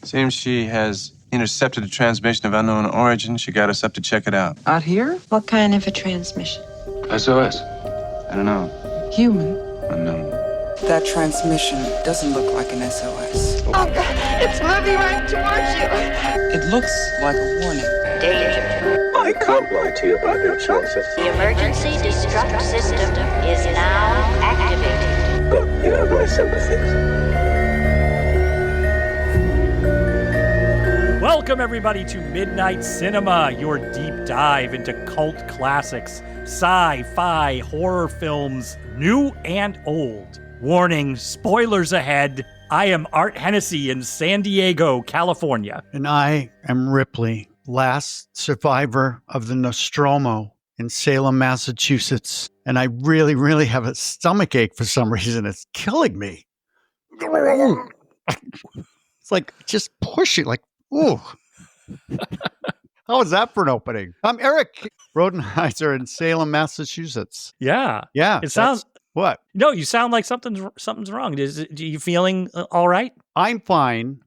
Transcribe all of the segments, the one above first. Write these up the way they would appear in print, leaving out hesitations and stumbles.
Seems she has intercepted a transmission of unknown origin. She got us up to check it out. Out here? What kind of a transmission? SOS. I don't know. Human. Unknown. That transmission doesn't look like an SOS. Oh, God, it's moving right towards you. It looks like a warning. Danger. I can't lie to you about your choices. The emergency destruct system is now activated. But you have my sympathies. Welcome, everybody, to Midnight Cinema, your deep dive into cult classics, sci-fi, horror films, new and old. Warning, spoilers ahead. I am Art Hennessy in San Diego, California. And I am Ripley, last survivor of the Nostromo in Salem, Massachusetts. And I really have a stomachache for some reason. It's killing me. It's like, just push it, like, ooh. How was that for an opening? I'm Erik Rodenheiser in Salem, Massachusetts. Yeah. It sounds... What? No, you sound like something's wrong. Are you feeling all right? I'm fine.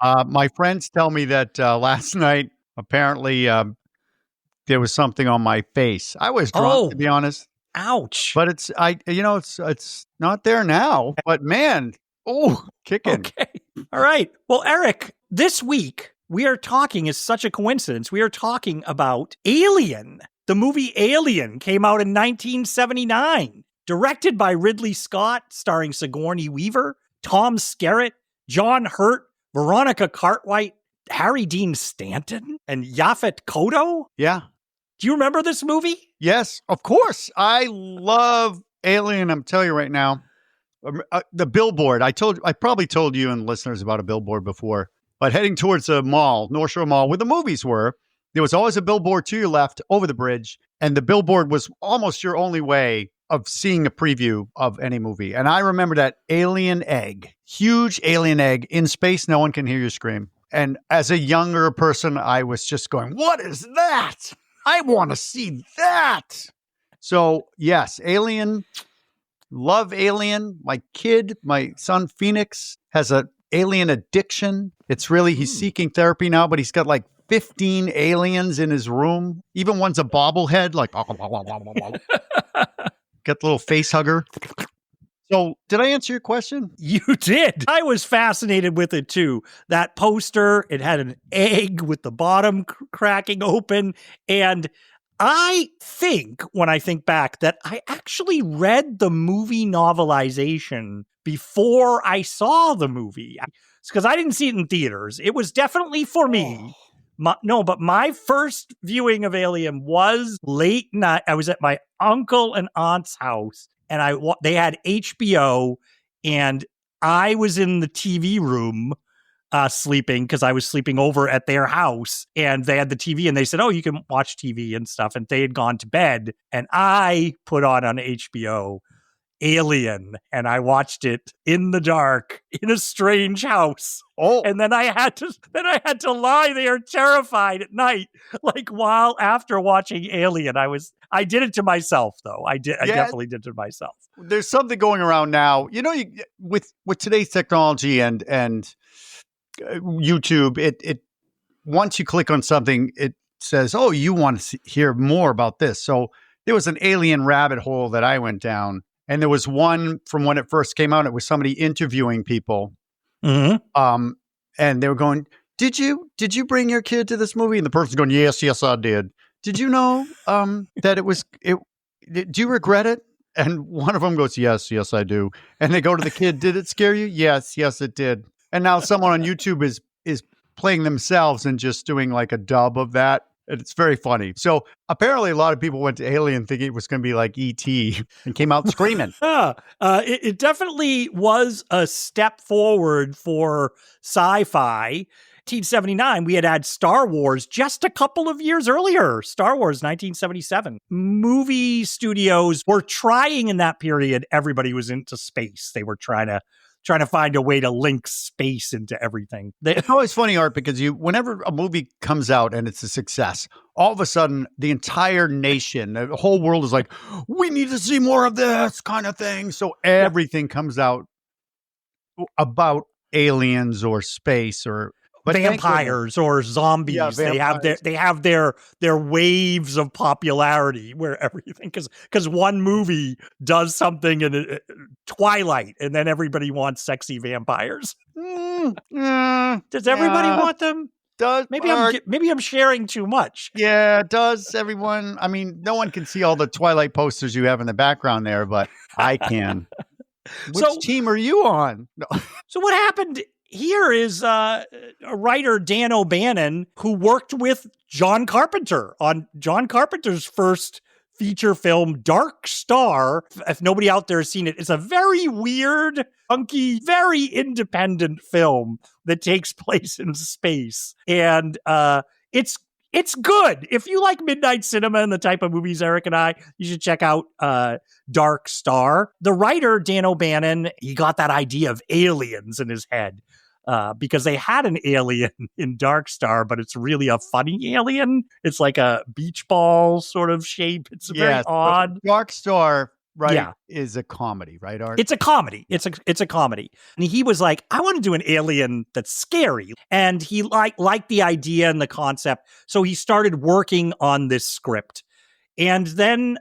My friends tell me that last night, apparently, there was something on my face. I was drunk, to be honest. Ouch. But it's not there now. But man, kicking. Okay. All right. Well, Erik, this week we are talking, is such a coincidence, we are talking about Alien. The movie Alien came out in 1979. Directed by Ridley Scott, starring Sigourney Weaver, Tom Skerritt, John Hurt, Veronica Cartwright, Harry Dean Stanton, and Yaphet Kotto. Yeah. Do you remember this movie? Yes, of course. I love Alien. I'm telling you right now. The billboard. I probably told you and listeners about a billboard before, but heading towards the mall, North Shore Mall, where the movies were, there was always a billboard to your left over the bridge, and the billboard was almost your only way of seeing a preview of any movie. And I remember that alien egg, huge alien egg in space. No one can hear you scream. And as a younger person, I was just going, what is that? I want to see that. So yes, Alien, love Alien. My kid, my son Phoenix, has a alien addiction. It's really, he's seeking therapy now, but he's got like 15 aliens in his room. Even one's a bobblehead, like get the little face hugger. So did I answer your question? You did. I was fascinated with it too. That poster, it had an egg with the bottom cracking open. And I think, when I think back, that I actually read the movie novelization before I saw the movie. It's because I didn't see it in theaters. It was definitely for me. But my first viewing of Alien was late night. I was at my uncle and aunt's house, and they had HBO, and I was in the TV room sleeping because I was sleeping over at their house, and they had the TV, and they said, "Oh, you can watch TV and stuff." And they had gone to bed, and I put on HBO Alien, and I watched it in the dark in a strange house. And then I had to lie there terrified at night, like after watching Alien. I did it to myself though. I definitely did it to myself. There's something going around now, with today's technology and YouTube, it once you click on something, it says, "Oh, you want to hear more about this." So there was an Alien rabbit hole that I went down. And there was one from when it first came out. It was somebody interviewing people. Mm-hmm. And they were going, did you bring your kid to this movie? And the person's going, yes, I did. Did you know that do you regret it? And one of them goes, yes, I do. And they go to the kid, did it scare you? Yes, it did. And now someone on YouTube is playing themselves and just doing like a dub of that. And it's very funny. So apparently a lot of people went to Alien thinking it was going to be like E.T. and came out screaming. It definitely was a step forward for sci-fi. 1979, we had Star Wars just a couple of years earlier. Star Wars, 1977. Movie studios were trying in that period. Everybody was into space. They were trying to find a way to link space into everything. It's always funny, Art, because whenever a movie comes out and it's a success, all of a sudden the entire nation, the whole world is like, we need to see more of this kind of thing. So everything comes out about aliens or space or But thank vampires or zombies. Yeah, They have their waves of popularity where everything because one movie does something in Twilight, and then everybody wants sexy vampires. Does everybody want them? Does Maybe I'm sharing too much. Yeah, does everyone? I mean, no one can see all the Twilight posters you have in the background there, but I can. Which team are you on? No. So what happened here is a writer, Dan O'Bannon, who worked with John Carpenter on John Carpenter's first feature film, Dark Star. If nobody out there has seen it, it's a very weird, funky, very independent film that takes place in space. And it's good. If you like midnight cinema and the type of movies Eric and I, you should check out Dark Star. The writer, Dan O'Bannon, he got that idea of aliens in his head. Because they had an alien in Dark Star, but it's really a funny alien. It's like a beach ball sort of shape. It's very odd. Dark Star, right, is a comedy, right, Art? It's a comedy. It's a comedy. And he was like, I want to do an alien that's scary. And he liked the idea and the concept. So he started working on this script. And then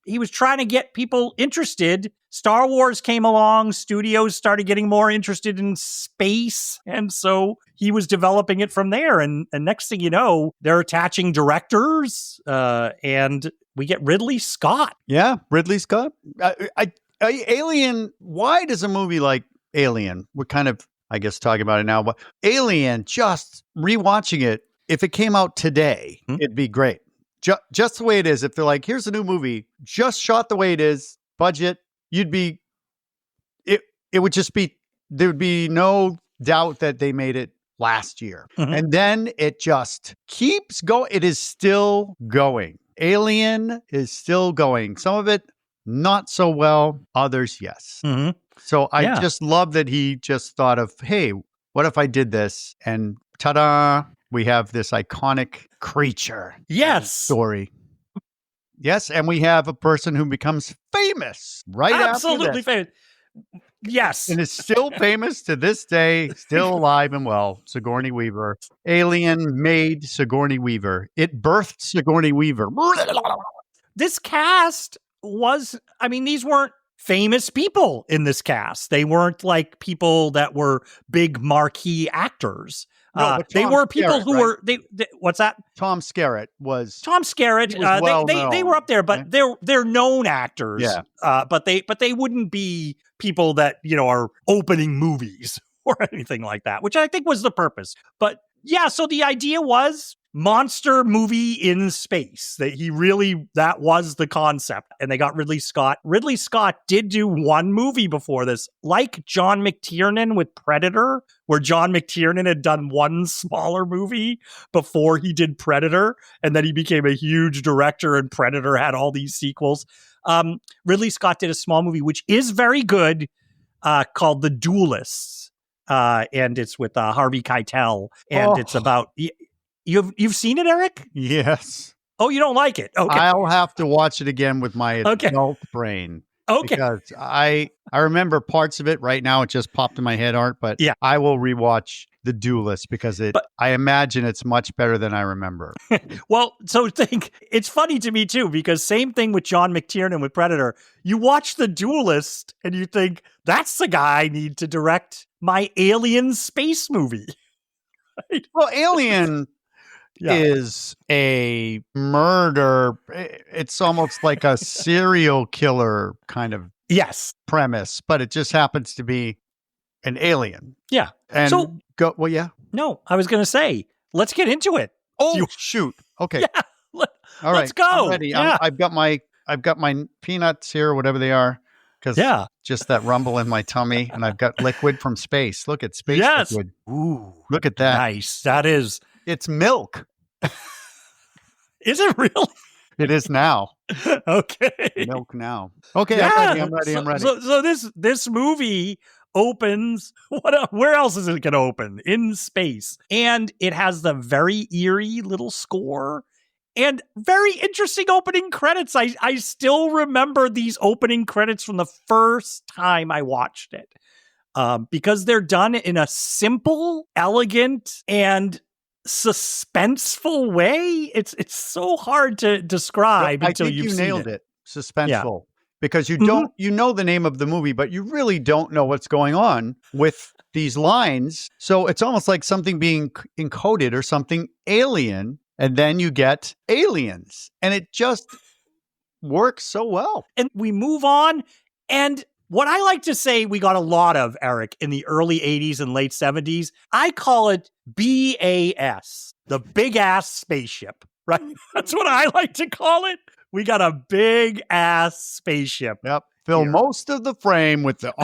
he was trying to get people interested. Star Wars came along, studios started getting more interested in space, and so he was developing it from there. And next thing you know, they're attaching directors, and we get Ridley Scott. Yeah, Ridley Scott. Alien, why does a movie like Alien, we're kind of, I guess, talking about it now, but Alien, just rewatching it, if it came out today, it'd be great. Just the way it is. If they're like, here's a new movie, just shot the way it is, budget, it would just be, there would be no doubt that they made it last year. And then it just keeps going. It is still going. Alien is still going. Some of it, not so well. Others, yes. So I just love that he just thought of, hey, what if I did this? And ta-da, we have this iconic creature. Yes. Story. Yes, and we have a person who becomes famous Absolutely famous. Yes. And is still famous to this day, still alive and well. Sigourney Weaver. Alien made Sigourney Weaver. It birthed Sigourney Weaver. This cast these weren't famous people in this cast. They weren't like people that were big marquee actors. They were people who were what's that? Tom Skerritt was they were up there, but they're known actors. Yeah. But they wouldn't be people that, are opening movies or anything like that, which I think was the purpose. But yeah, so the idea was monster movie in space. That was the concept. And they got Ridley Scott. Ridley Scott did do one movie before this, like John McTiernan with Predator, where John McTiernan had done one smaller movie before he did Predator. And then he became a huge director, and Predator had all these sequels. Ridley Scott did a small movie, which is very good, called The Duelists. And it's with Harvey Keitel. And it's about... You've seen it, Eric? Yes. Oh, you don't like it? Okay. I'll have to watch it again with my adult brain. Okay. Because I remember parts of it right now. It just popped in my head, Art. But I will rewatch The Duelist because I imagine it's much better than I remember. Well, so it's funny to me too, because same thing with John McTiernan with Predator. You watch The Duelist and you think, that's the guy I need to direct my alien space movie. Right? Well, Alien... is a murder. It's almost like a serial killer kind of premise, but it just happens to be an alien. Yeah. And No, I was going to say, let's get into it. Oh, shoot. Okay. Yeah. All right. Let's go. I'm ready. Yeah. I've got my peanuts here, whatever they are. Because just that rumble in my tummy, and I've got liquid from space. Look at space liquid. Ooh. Look at that. Nice. That is. It's milk. Is it real? It is now. Okay. Milk now. Okay, Yeah. I'm ready. So this movie opens. Where else is it going to open? In space. And it has the very eerie little score and very interesting opening credits. I still remember these opening credits from the first time I watched it. because they're done in a simple, elegant, and suspenseful way. It's so hard to describe until I think you've you seen nailed it. Suspenseful. Because you Mm-hmm. don't, you know the name of the movie, but you really don't know what's going on with these lines. So it's almost like something being encoded or something alien, and then you get aliens, and it just works so well. And we move on. And what I like to say we got a lot of, Eric, in the early 80s and late 70s, I call it BAS, the big ass spaceship, right? That's what I like to call it. We got a big ass spaceship. Yep. Fill Here. most of the frame with the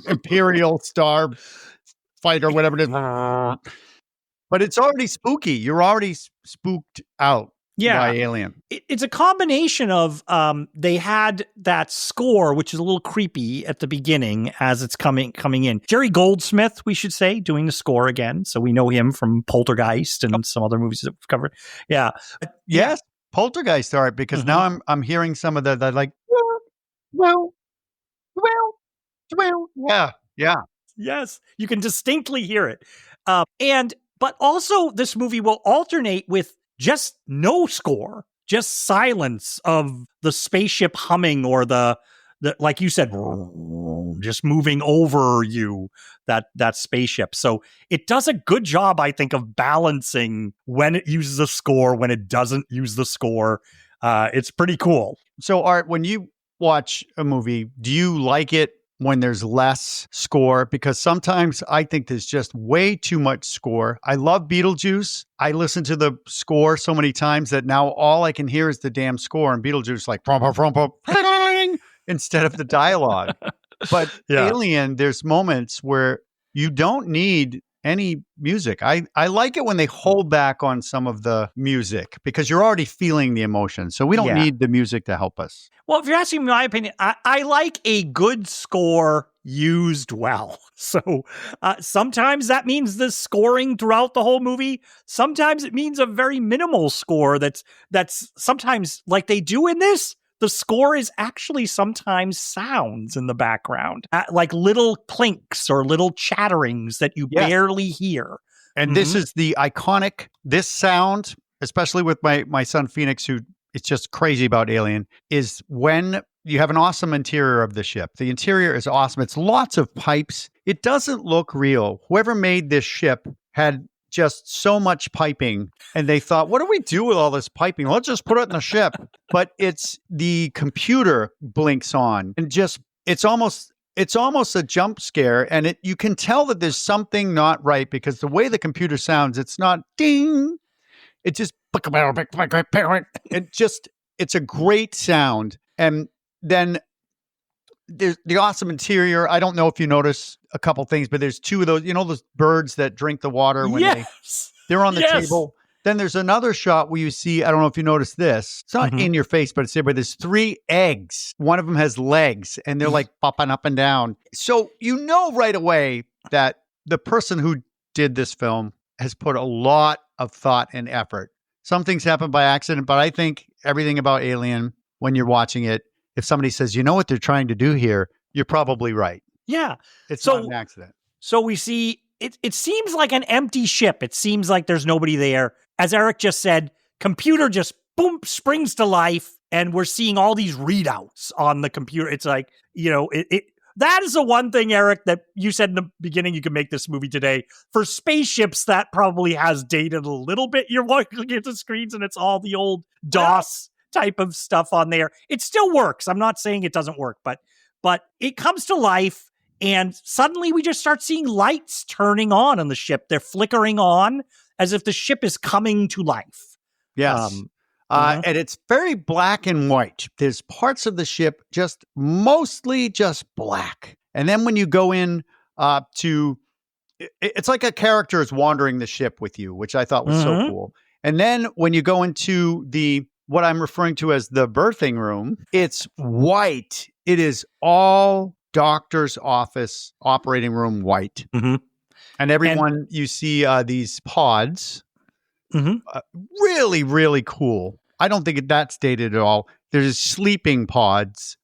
Imperial Star Fighter, whatever it is. But it's already spooky. You're already spooked out by Alien. It's a combination of they had that score, which is a little creepy at the beginning as it's coming in. Jerry Goldsmith, we should say, doing the score again. So we know him from Poltergeist and some other movies that we've covered. Yeah. Yes. Poltergeist art, because now I'm hearing some of the like well, yeah. Yes, you can distinctly hear it. But also this movie will alternate with just no score, just silence of the spaceship humming or the like you said, just moving over you, that spaceship. So it does a good job, I think, of balancing when it uses a score, when it doesn't use the score. It's pretty cool. So Art, when you watch a movie, do you like it when there's less score? Because sometimes I think there's just way too much score. I love Beetlejuice. I listen to the score so many times that now all I can hear is the damn score, and Beetlejuice like instead of the dialogue. But Alien, there's moments where you don't need any music. I like it when they hold back on some of the music because you're already feeling the emotion. So we don't need the music to help us. Well, if you're asking me my opinion, I like a good score used well. So sometimes that means the scoring throughout the whole movie. Sometimes it means a very minimal score that's sometimes like they do in this. The score is actually sometimes sounds in the background, like little clinks or little chatterings that you barely hear. And this is the iconic, this sound, especially with my son Phoenix, who is just crazy about Alien, is when you have an awesome interior of the ship. The interior is awesome. It's lots of pipes. It doesn't look real. Whoever made this ship had just so much piping, and they thought, what do we do with all this piping? Let's just put it in the ship. But it's the computer blinks on, and just it's almost a jump scare, and you can tell that there's something not right because the way the computer sounds, it's not ding, it just it's a great sound. And then there's the awesome interior. I don't know if you notice a couple things, but there's two of those, those birds that drink the water when they're on the table. Then there's another shot where you see, I don't know if you noticed this. It's not in your face, but it's there, but there's 3 eggs. One of them has legs and they're like popping up and down. So you know right away that the person who did this film has put a lot of thought and effort. Some things happen by accident, but I think everything about Alien, when you're watching it, if somebody says, you know what they're trying to do here, you're probably right. Yeah. It's not an accident. So we see, it seems like an empty ship. It seems like there's nobody there. As Eric just said, computer just boom, springs to life, and we're seeing all these readouts on the computer. It's like, that is the one thing, Eric, that you said in the beginning you could make this movie today. For spaceships, that probably has dated a little bit. You're looking at the screens and it's all the old DOS type of stuff on there. It still works. I'm not saying it doesn't work, but it comes to life, and suddenly we just start seeing lights turning on the ship. They're flickering on as if the ship is coming to life. Yes. And it's very black and white. There's parts of the ship mostly just black. And then when you go in it's like a character is wandering the ship with you, which I thought was so cool. And then when you go into what I'm referring to as the birthing room, it's white. It is all doctor's office, operating room white. And everyone, you see these pods. Really, really cool. I don't think that's dated at all. There's sleeping pods.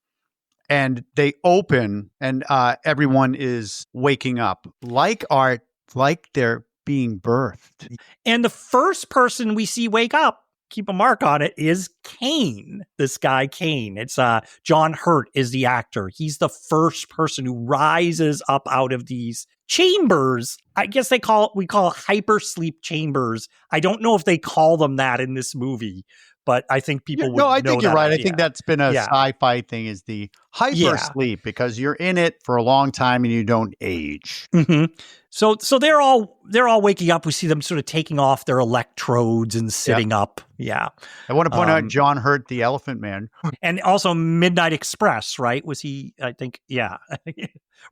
and they open, and everyone is waking up like Art, like they're being birthed. And the first person we see wake up, keep a mark on it, is Kane. This guy, Kane. It's John Hurt is the actor. He's the first person who rises up out of these chambers. I guess we call hypersleep chambers. I don't know if they call them that in this movie, but I think people would know. No, I think you're right. idea. I think that's been a sci-fi thing, is the hypersleep, because you're in it for a long time and you don't age. Mm-hmm. So they're all waking up. We see them sort of taking off their electrodes and sitting up. Yeah. I want to point out John Hurt, the Elephant Man. And also Midnight Express, right? Was he, I think, yeah.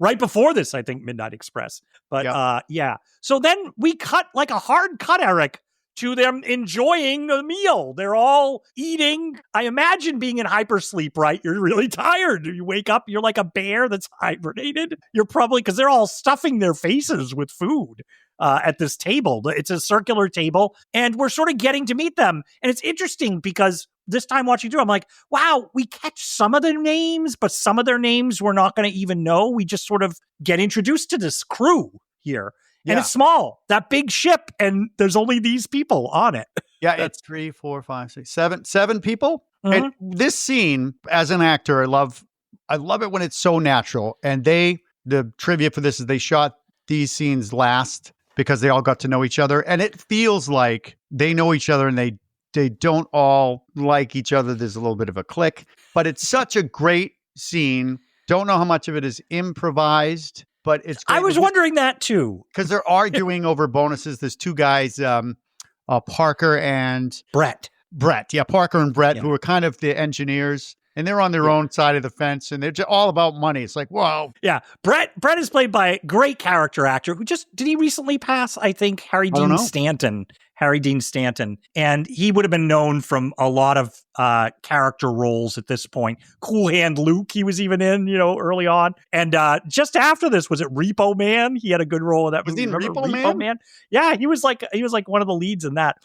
Right before this, I think, Midnight Express. But yeah. So then we cut like a hard cut, Eric, to them enjoying the meal. They're all eating. I imagine being in hypersleep, right? You're really tired. You wake up, you're like a bear that's hibernated. You're probably, because they're all stuffing their faces with food at this table. It's a circular table, and we're sort of getting to meet them. And it's interesting because this time watching through, I'm like, wow, we catch some of their names, but some of their names we're not going to even know. We just sort of get introduced to this crew here. And it's small, that big ship, and there's only these people on it. Yeah, it's 3, 4, 5, 6, 7 people. Mm-hmm. And this scene, as an actor, I love it when it's so natural. And the trivia for this is they shot these scenes last because they all got to know each other. And it feels like they know each other and they don't all like each other. There's a little bit of a click, but it's such a great scene. Don't know how much of it is improvised, but it's great. I was wondering that too. Because they're arguing over bonuses. There's two guys, Parker and Brett. Yeah, Parker and Brett, who are kind of the engineers, and they're on their own side of the fence, and they're just all about money. It's like, wow. Yeah, Brett is played by a great character actor who did he recently pass? I think Harry Dean Stanton, and he would have been known from a lot of character roles at this point. Cool Hand Luke, he was even in, early on, and just after this, was it Repo Man? He had a good role in that. Was he in Repo Man? Yeah, he was like one of the leads in that.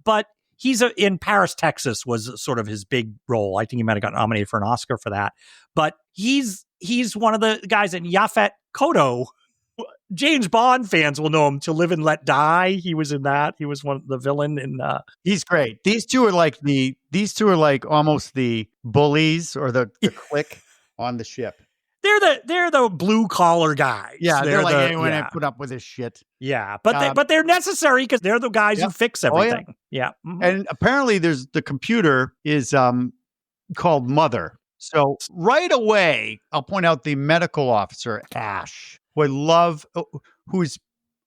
But he's in Paris, Texas was sort of his big role. I think he might have got nominated for an Oscar for that. But he's one of the guys in Yaphet Kotto. James Bond fans will know him. To Live and Let Die. He was in that. He was one of the villain in. He's great. These two are like almost the bullies or the clique on the ship. They're the blue collar guys. Yeah, they're like anyone that put up with this shit. Yeah, but they're necessary because they're the guys who fix everything. Oh, yeah. Mm-hmm. And apparently, the computer is called Mother. So right away, I'll point out the medical officer Ash, who I love, who's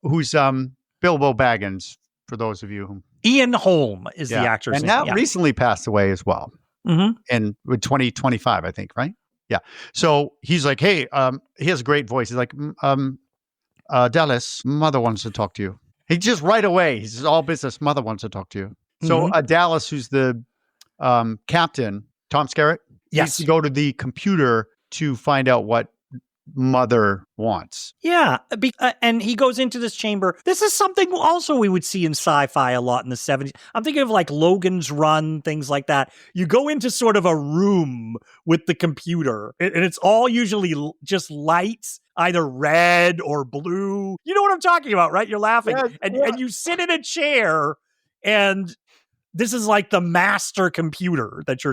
Bilbo Baggins. For those of you who Ian Holm is the actor's name, and now recently passed away as well. Mm-hmm. And with 2025, I think, right? Yeah. So he's like, hey, he has a great voice. He's like, Dallas, Mother wants to talk to you. He just right away, he says, all business, Mother wants to talk to you. So Dallas, who's the captain, Tom Skerritt, needs to go to the computer to find out what Mother wants. Yeah. And he goes into this chamber. This is something also we would see in sci-fi a lot in the 70s. I'm thinking of like Logan's Run, things like that. You go into sort of a room with the computer, and it's all usually just lights, either red or blue. You know what I'm talking about, right? You're laughing. And you sit in a chair, and this is like the master computer that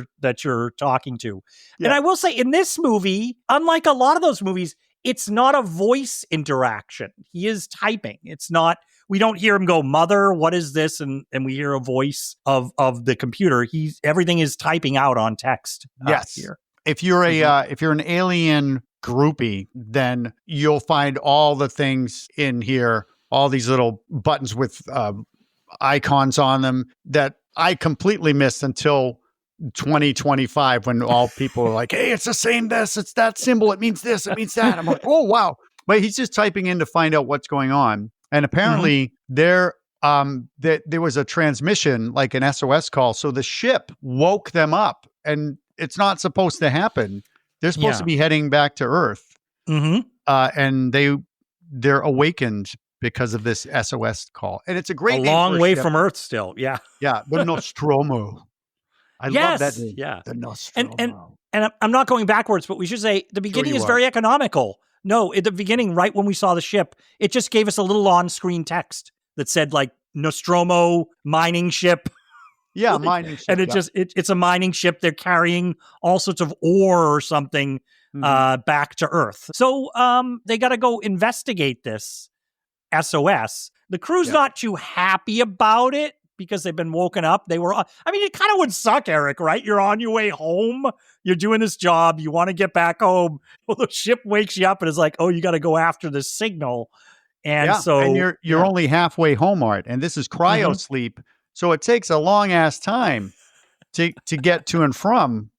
you're talking to. Yeah. And I will say, in this movie, unlike a lot of those movies, it's not a voice interaction. He is typing. It's not, we don't hear him go, Mother, what is this? And we hear a voice of the computer. Everything is typing out on text. Yes. Here. If you're if you're an alien groupie, then you'll find all the things in here, all these little buttons with icons on them that I completely missed until 2025, when all people are like, hey, it's the same this, it's that symbol, it means this, it means that. I'm like, oh, wow. But he's just typing in to find out what's going on. And apparently there was a transmission, like an SOS call. So the ship woke them up, and it's not supposed to happen. They're supposed to be heading back to Earth. Mm-hmm. And they're awakened because of this SOS call. And it's a great long way from Earth still. Yeah. Yeah. The Nostromo. I love that name. Yeah. The Nostromo. and I'm not going backwards, but we should say the beginning is very economical. No, at the beginning, right when we saw the ship, it just gave us a little on-screen text that said like Nostromo mining ship. Yeah, mining ship. And it's a mining ship. They're carrying all sorts of ore or something back to Earth. So they got to go investigate this SOS. The crew's not too happy about it because they've been woken up. It kind of would suck, Eric, right? You're on your way home. You're doing this job. You want to get back home. Well, the ship wakes you up and is like, oh, you got to go after this signal. And and you're only halfway home, Art. And this is cryo sleep. So it takes a long ass time to get to and from.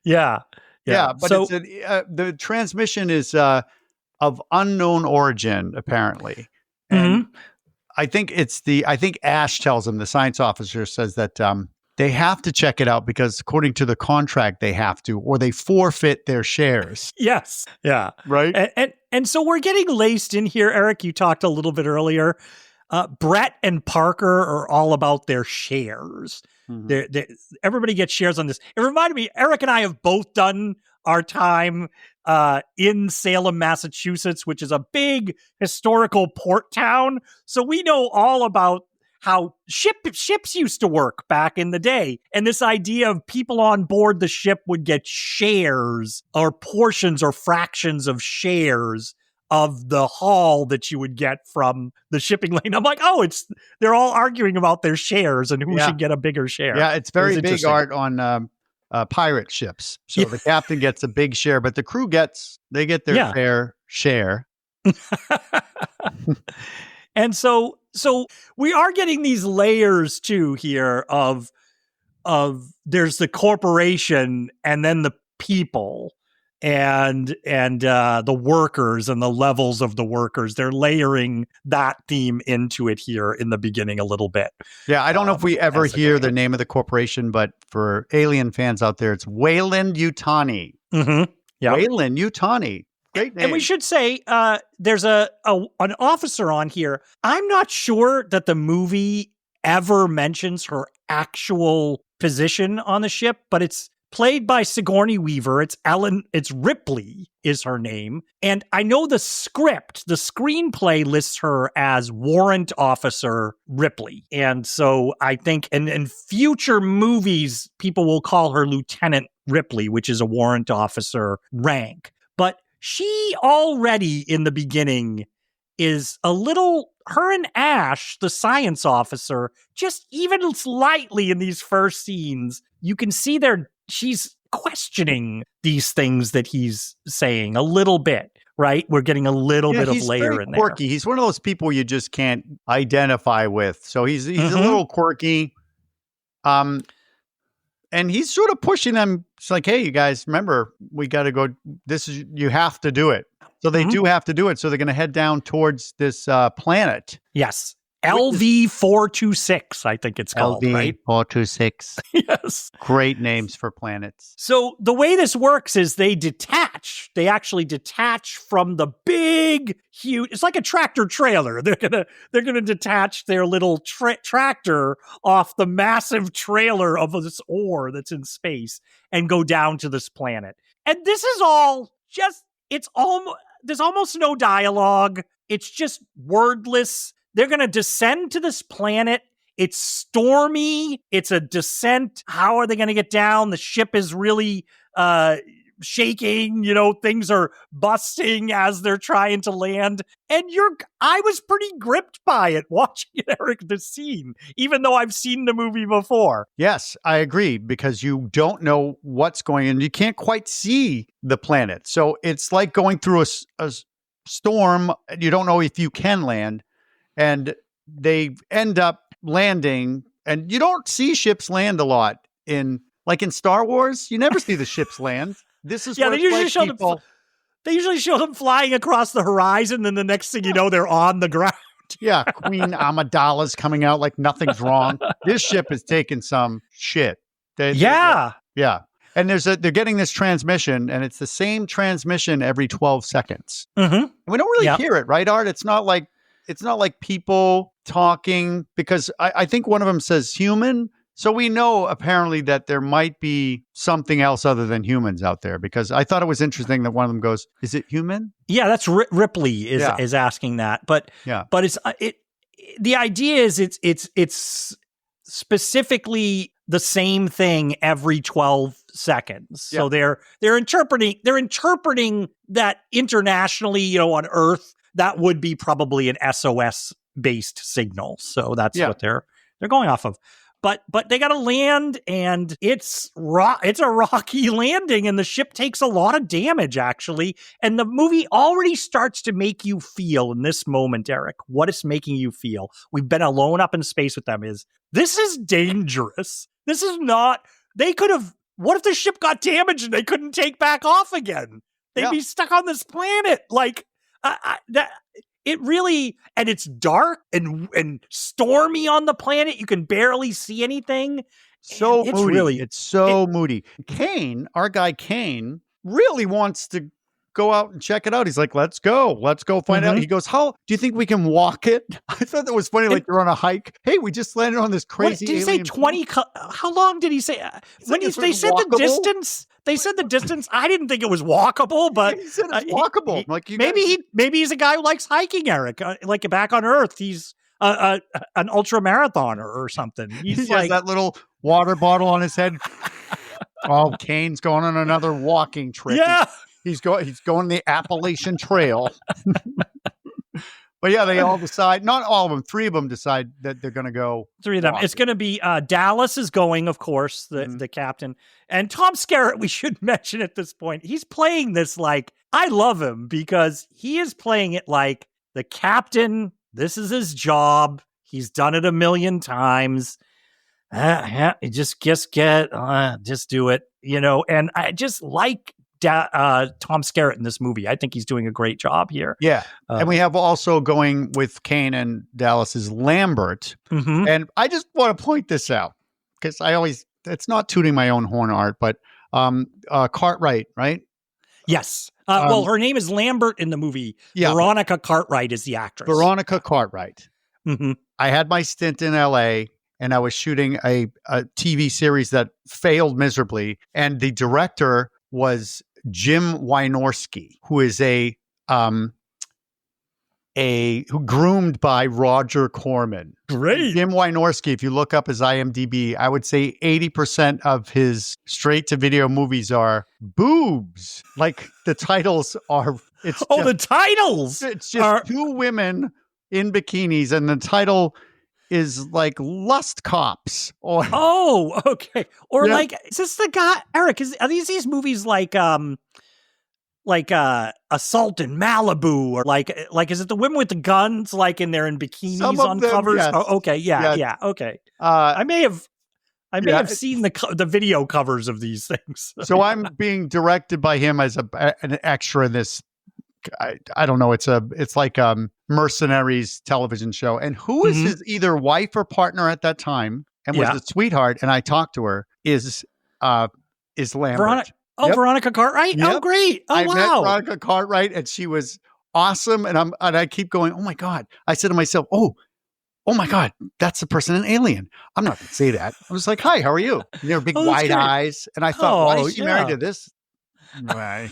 Yeah. But so, the transmission is of unknown origin, apparently. And I think Ash tells him, the science officer says that they have to check it out because according to the contract, they have to, or they forfeit their shares. Yes. Yeah. Right. And so we're getting laced in here, Eric. You talked a little bit earlier. Brett and Parker are all about their shares. Everybody gets shares on this. It reminded me, Eric and I have both done our time in Salem, Massachusetts, which is a big historical port town. So we know all about how ships used to work back in the day. And this idea of people on board the ship would get shares or portions or fractions of shares of the haul that you would get from the shipping lane. I'm like, they're all arguing about their shares and who should get a bigger share. Yeah, it's very big, Art, on pirate ships. So the captain gets a big share, but the crew get their fair share. And so we are getting these layers too here of there's the corporation and then the people and the workers and the levels of the workers. They're layering that theme into it here in the beginning a little bit. Yeah, I don't know if we ever hear the name of the corporation, but for Alien fans out there, it's Weyland-Yutani. Yeah, Weyland-Yutani. Great name. And we should say there's an officer on here. I'm not sure that the movie ever mentions her actual position on the ship, but it's played by Sigourney Weaver. It's Ripley is her name. And I know the screenplay lists her as Warrant Officer Ripley. And so I think in future movies, people will call her Lieutenant Ripley, which is a warrant officer rank. But she already in the beginning is a little, her and Ash, the science officer, just even slightly in these first scenes, you can see she's questioning these things that he's saying a little bit, right? We're getting a little bit of layer in there. Quirky. He's one of those people you just can't identify with. So he's a little quirky. And he's sort of pushing them. It's like, hey, you guys, remember, we got to go. You have to do it. So they do have to do it. So they're going to head down towards this planet. Yes. LV-426, I think it's called, right? LV-426. Yes. Great names for planets. So the way this works is they actually detach from the big, huge, it's like a tractor trailer. They're gonna detach their little tractor off the massive trailer of this ore that's in space and go down to this planet. And this is all just, there's almost no dialogue. It's just wordless. They're going to descend to this planet. It's stormy. It's a descent. How are they going to get down? The ship is really shaking. Things are busting as they're trying to land. And I was pretty gripped by it watching it, Eric, the scene, even though I've seen the movie before. Yes, I agree, because you don't know what's going on. You can't quite see the planet. So it's like going through a storm. You don't know if you can land. And they end up landing, and you don't see ships land a lot in Star Wars. You never see the ships land. This is they usually show them. They usually show them flying across the horizon, and the next thing you know, they're on the ground. Yeah, Queen Amidala's coming out like nothing's wrong. This ship is taking some shit. Yeah. And they're getting this transmission, and it's the same transmission every 12 seconds. Mm-hmm. We don't really hear it, right, Art? It's not like people talking, because I think one of them says human. So we know apparently that there might be something else other than humans out there, because I thought it was interesting that one of them goes, "Is it human?" Yeah, that's Ripley is asking that, but it's the idea is it's specifically the same thing every 12 seconds. So they're interpreting that internationally, on Earth, that would be probably an SOS based signal. So that's what they're going off of. But they got to land, and it's a rocky landing, and the ship takes a lot of damage, actually. And the movie already starts to make you feel in this moment, Eric, what it's making you feel. We've been alone up in space with them. This is dangerous. This is not. They could have. What if the ship got damaged and they couldn't take back off again? They'd be stuck on this planet. Like that. It really, and it's dark and stormy on the planet. You can barely see anything. So moody. It's so moody. Kane, our guy Kane, really wants to go out and check it out. He's like, let's go find out. He goes, how do you think we can walk it? I thought that was funny. Like, you're on a hike. Hey, we just landed on this crazy. Did he say 20? How long did he say? When they said walkable? The distance. They said the distance. I didn't think it was walkable, but he said it's walkable. Maybe he's a guy who likes hiking, Eric. Like back on Earth, he's an ultra marathoner or something. He has that little water bottle on his head. Oh, Kane's going on another walking trip. Yeah, he's going the Appalachian Trail. But yeah, they all decide, not all of them, 3 of them decide that they're going to go. 3 of them. It's going to be Dallas is going, of course, the captain. And Tom Skerritt, we should mention at this point, he's playing this like, I love him because he is playing it like the captain. This is his job. He's done it a million times. Just do it, and I just like Tom Skerritt in this movie. I think he's doing a great job here. Yeah. And we have also going with Kane and Dallas is Lambert. And I just want to point this out because it's not tooting my own horn, Art, but Cartwright, right? Yes. Well, her name is Lambert in the movie. Yeah. Veronica Cartwright is the actress. Veronica Cartwright. I had my stint in LA and I was shooting a TV series that failed miserably. And the director was Jim Wynorski, who is who groomed by Roger Corman. Great. Jim Wynorski, if you look up his IMDb, I would say 80% of his straight-to-video movies are boobs. Like, the titles are... the titles! It's just 2 women in bikinis, and the title is like Lust Cops. Or okay. Or like, is this the guy, Eric, are these movies like Assault in Malibu, or like is it the women with the guns, like in there in bikinis on them, covers? Yes. Oh, okay, yeah, okay. I may have seen the video covers of these things. So I'm being directed by him as an extra in this. I don't know. It's like Mercenaries television show, and who is his either wife or partner at that time, and was a sweetheart. And I talked to her. Is Lambert. Veronica Cartwright. Yep. Oh, great. Oh, I wow. met Veronica Cartwright, and she was awesome. And I keep going, oh my God. I said to myself, oh my God, that's the person in Alien. I'm not going to say that. I was like, hi, how are you? And they were big wide eyes. And I thought, why is she married to this? Right.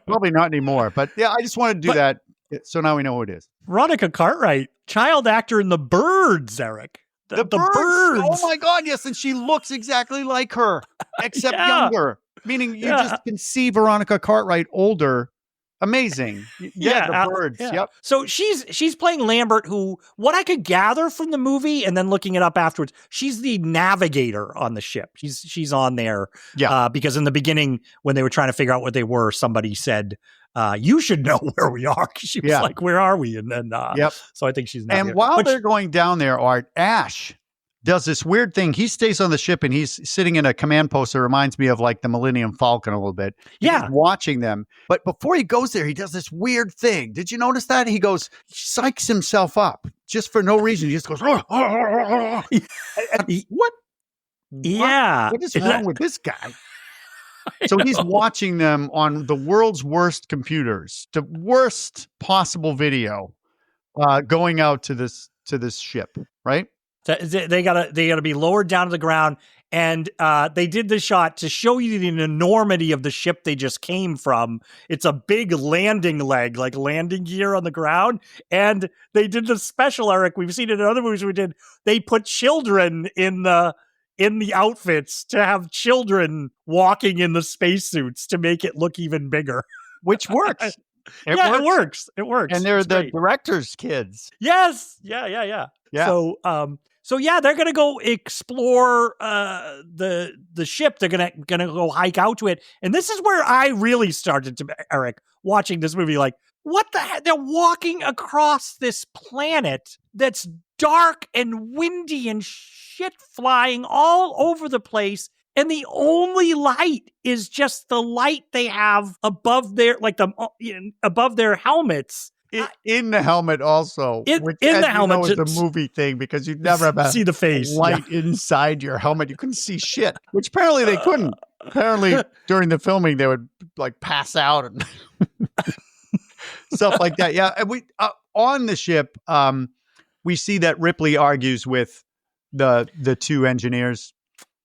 Probably not anymore. But yeah, I just wanted to do that. So now we know who it is. Veronica Cartwright, child actor in The Birds, Eric. The Birds. Oh my God, yes. And she looks exactly like her, except younger. Meaning you just can see Veronica Cartwright older. Amazing. Yeah, The Birds. Yep. So she's playing Lambert, who, what I could gather from the movie and then looking it up afterwards, she's the navigator on the ship. She's on there. Yeah. Because in the beginning, when they were trying to figure out what they were, somebody said, you should know where we are. She was like, where are we? And then, so I think she's navigator. And while they're going down there, Art, Ash does this weird thing. He stays on the ship and he's sitting in a command post that reminds me of like the Millennium Falcon a little bit. He's watching them. But before he goes there, he does this weird thing. Did you notice that? He psychs himself up just for no reason. He just goes, what? Yeah. What is wrong with this guy? So he's watching them on the world's worst computers, the worst possible video, going out to this ship, right? They gotta be lowered down to the ground. And they did the shot to show you the enormity of the ship they just came from. It's a big landing leg, like landing gear on the ground. And they did the special, Eric. We've seen it in other movies we did. They put children in the outfits to have children walking in the spacesuits to make it look even bigger. Which works. It works. It works. And they're it's the great. director's kids. Yes. Yeah. Yeah. So yeah, they're gonna go explore the ship. They're gonna go hike out to it, and this is where I really started to, Eric, watching this movie. Like, what the heck? They're walking across this planet that's dark and windy and shit flying all over the place, and the only light is just the light they have above their above their helmets. In the helmet also. Which, in the helmet. It's a movie thing because you'd never have see the face. Light inside your helmet. You couldn't see shit, which apparently they couldn't. Apparently during the filming, they would like pass out and stuff like that. Yeah. And we, on the ship, we see that Ripley argues with the two engineers.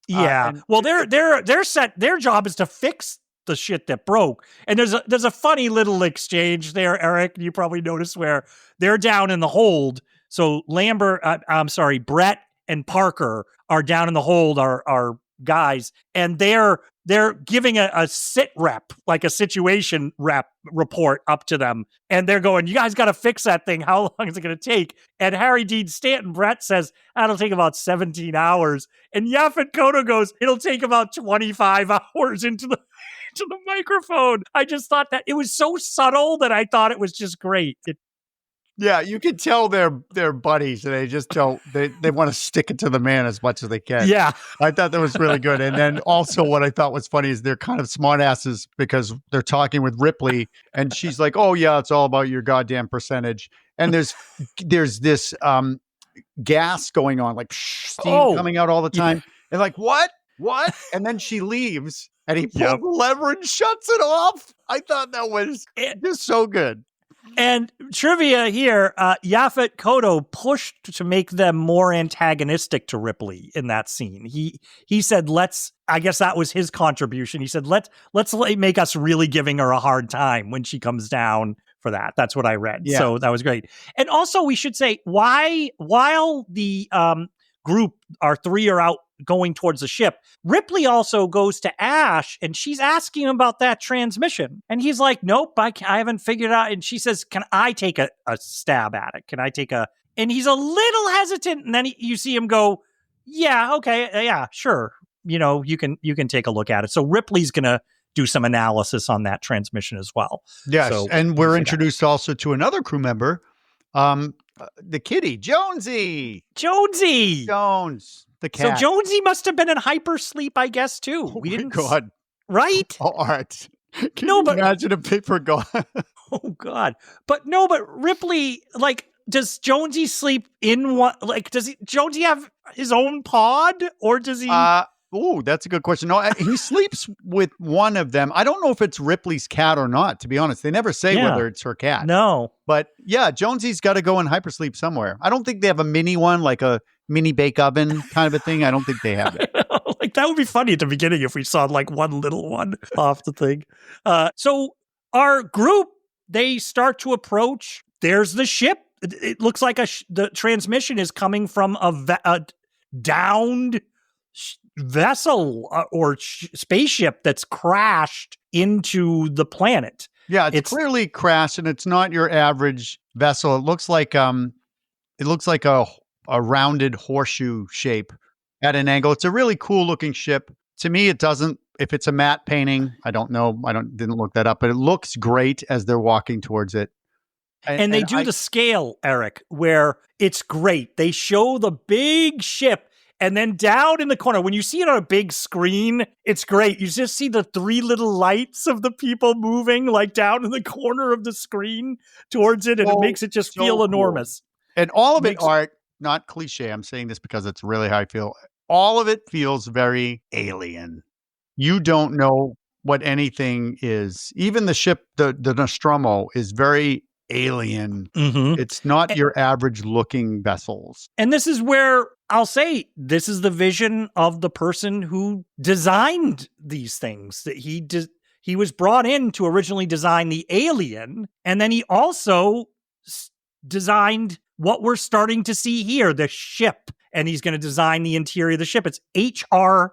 Yeah. Well, they're set. Their job is to fix the shit that broke. And there's a funny little exchange there, Eric. You probably noticed where they're down in the hold. So Brett and Parker are down in the hold, our guys, and they're giving a sit rep, like a situation rep report up to them. And they're going, you guys got to fix that thing. How long is it going to take? And Harry Dean Stanton, Brett says, that'll take about 17 hours. And Yaphet Kotto goes, it'll take about 25 hours into the microphone. I just thought that it was so subtle that I thought it was just great. Yeah, you can tell they're buddies, and they just don't. They want to stick it to the man as much as they can. Yeah, I thought that was really good. And then also, what I thought was funny is they're kind of smartasses because they're talking with Ripley, and she's like, "Oh yeah, it's all about your goddamn percentage." And there's this gas going on, like steam coming out all the time, and like what? And then she leaves, and he pulls the lever and shuts it off. I thought that was just so good. And trivia here, Yaphet Kotto pushed to make them more antagonistic to Ripley in that scene. He said, I guess that was his contribution. He said, let's make us really giving her a hard time when she comes down for that. That's what I read. Yeah. So that was great. And also we should say while the group, our three are out going towards the ship, Ripley also goes to Ash and she's asking him about that transmission. And he's like, nope, I haven't figured it out. And she says, can I take a stab at it? Can I take and he's a little hesitant. And then you see him go, yeah, okay. Yeah, sure. You can take a look at it. So Ripley's going to do some analysis on that transmission as well. Yes. So, and we're introduced also to another crew member, the kitty, Jonesy. Jones. The cat. So Jonesy must have been in hypersleep, I guess, too. Oh my God. Right? Oh, Art. Can you imagine if they forgot? Oh, God. But Ripley, like, does Jonesy sleep in one? Like, Jonesy have his own pod? Or does he? Oh, that's a good question. No, he sleeps with one of them. I don't know if it's Ripley's cat or not, to be honest. They never say whether it's her cat. No. But yeah, Jonesy's got to go in hypersleep somewhere. I don't think they have a mini one, like a mini bake oven kind of a thing. I don't think they have it. Like, that would be funny at the beginning if we saw like one little one off the thing. So our group, they start to approach. There's the ship. It looks like the transmission is coming from a downed vessel or spaceship that's crashed into the planet. Yeah, it's clearly crashed, and it's not your average vessel. It looks like a rounded horseshoe shape at an angle. It's a really cool looking ship. To me, it doesn't. If it's a matte painting, I don't know. Didn't look that up, but it looks great as they're walking towards it. And they do the scale, Eric, where it's great. They show the big ship. And then down in the corner, when you see it on a big screen, it's great. You just see the three little lights of the people moving like down in the corner of the screen towards it. And it makes it just feel enormous. And all of it, Art, not cliche. I'm saying this because it's really how I feel. All of it feels very alien. You don't know what anything is. Even the ship, the Nostromo, is very alien. Mm-hmm. It's not your average looking vessels. And this is where I'll say this is the vision of the person who designed these things. That he was brought in to originally design the alien, and then he also designed what we're starting to see here, the ship. And he's going to design the interior of the ship. It's H.R.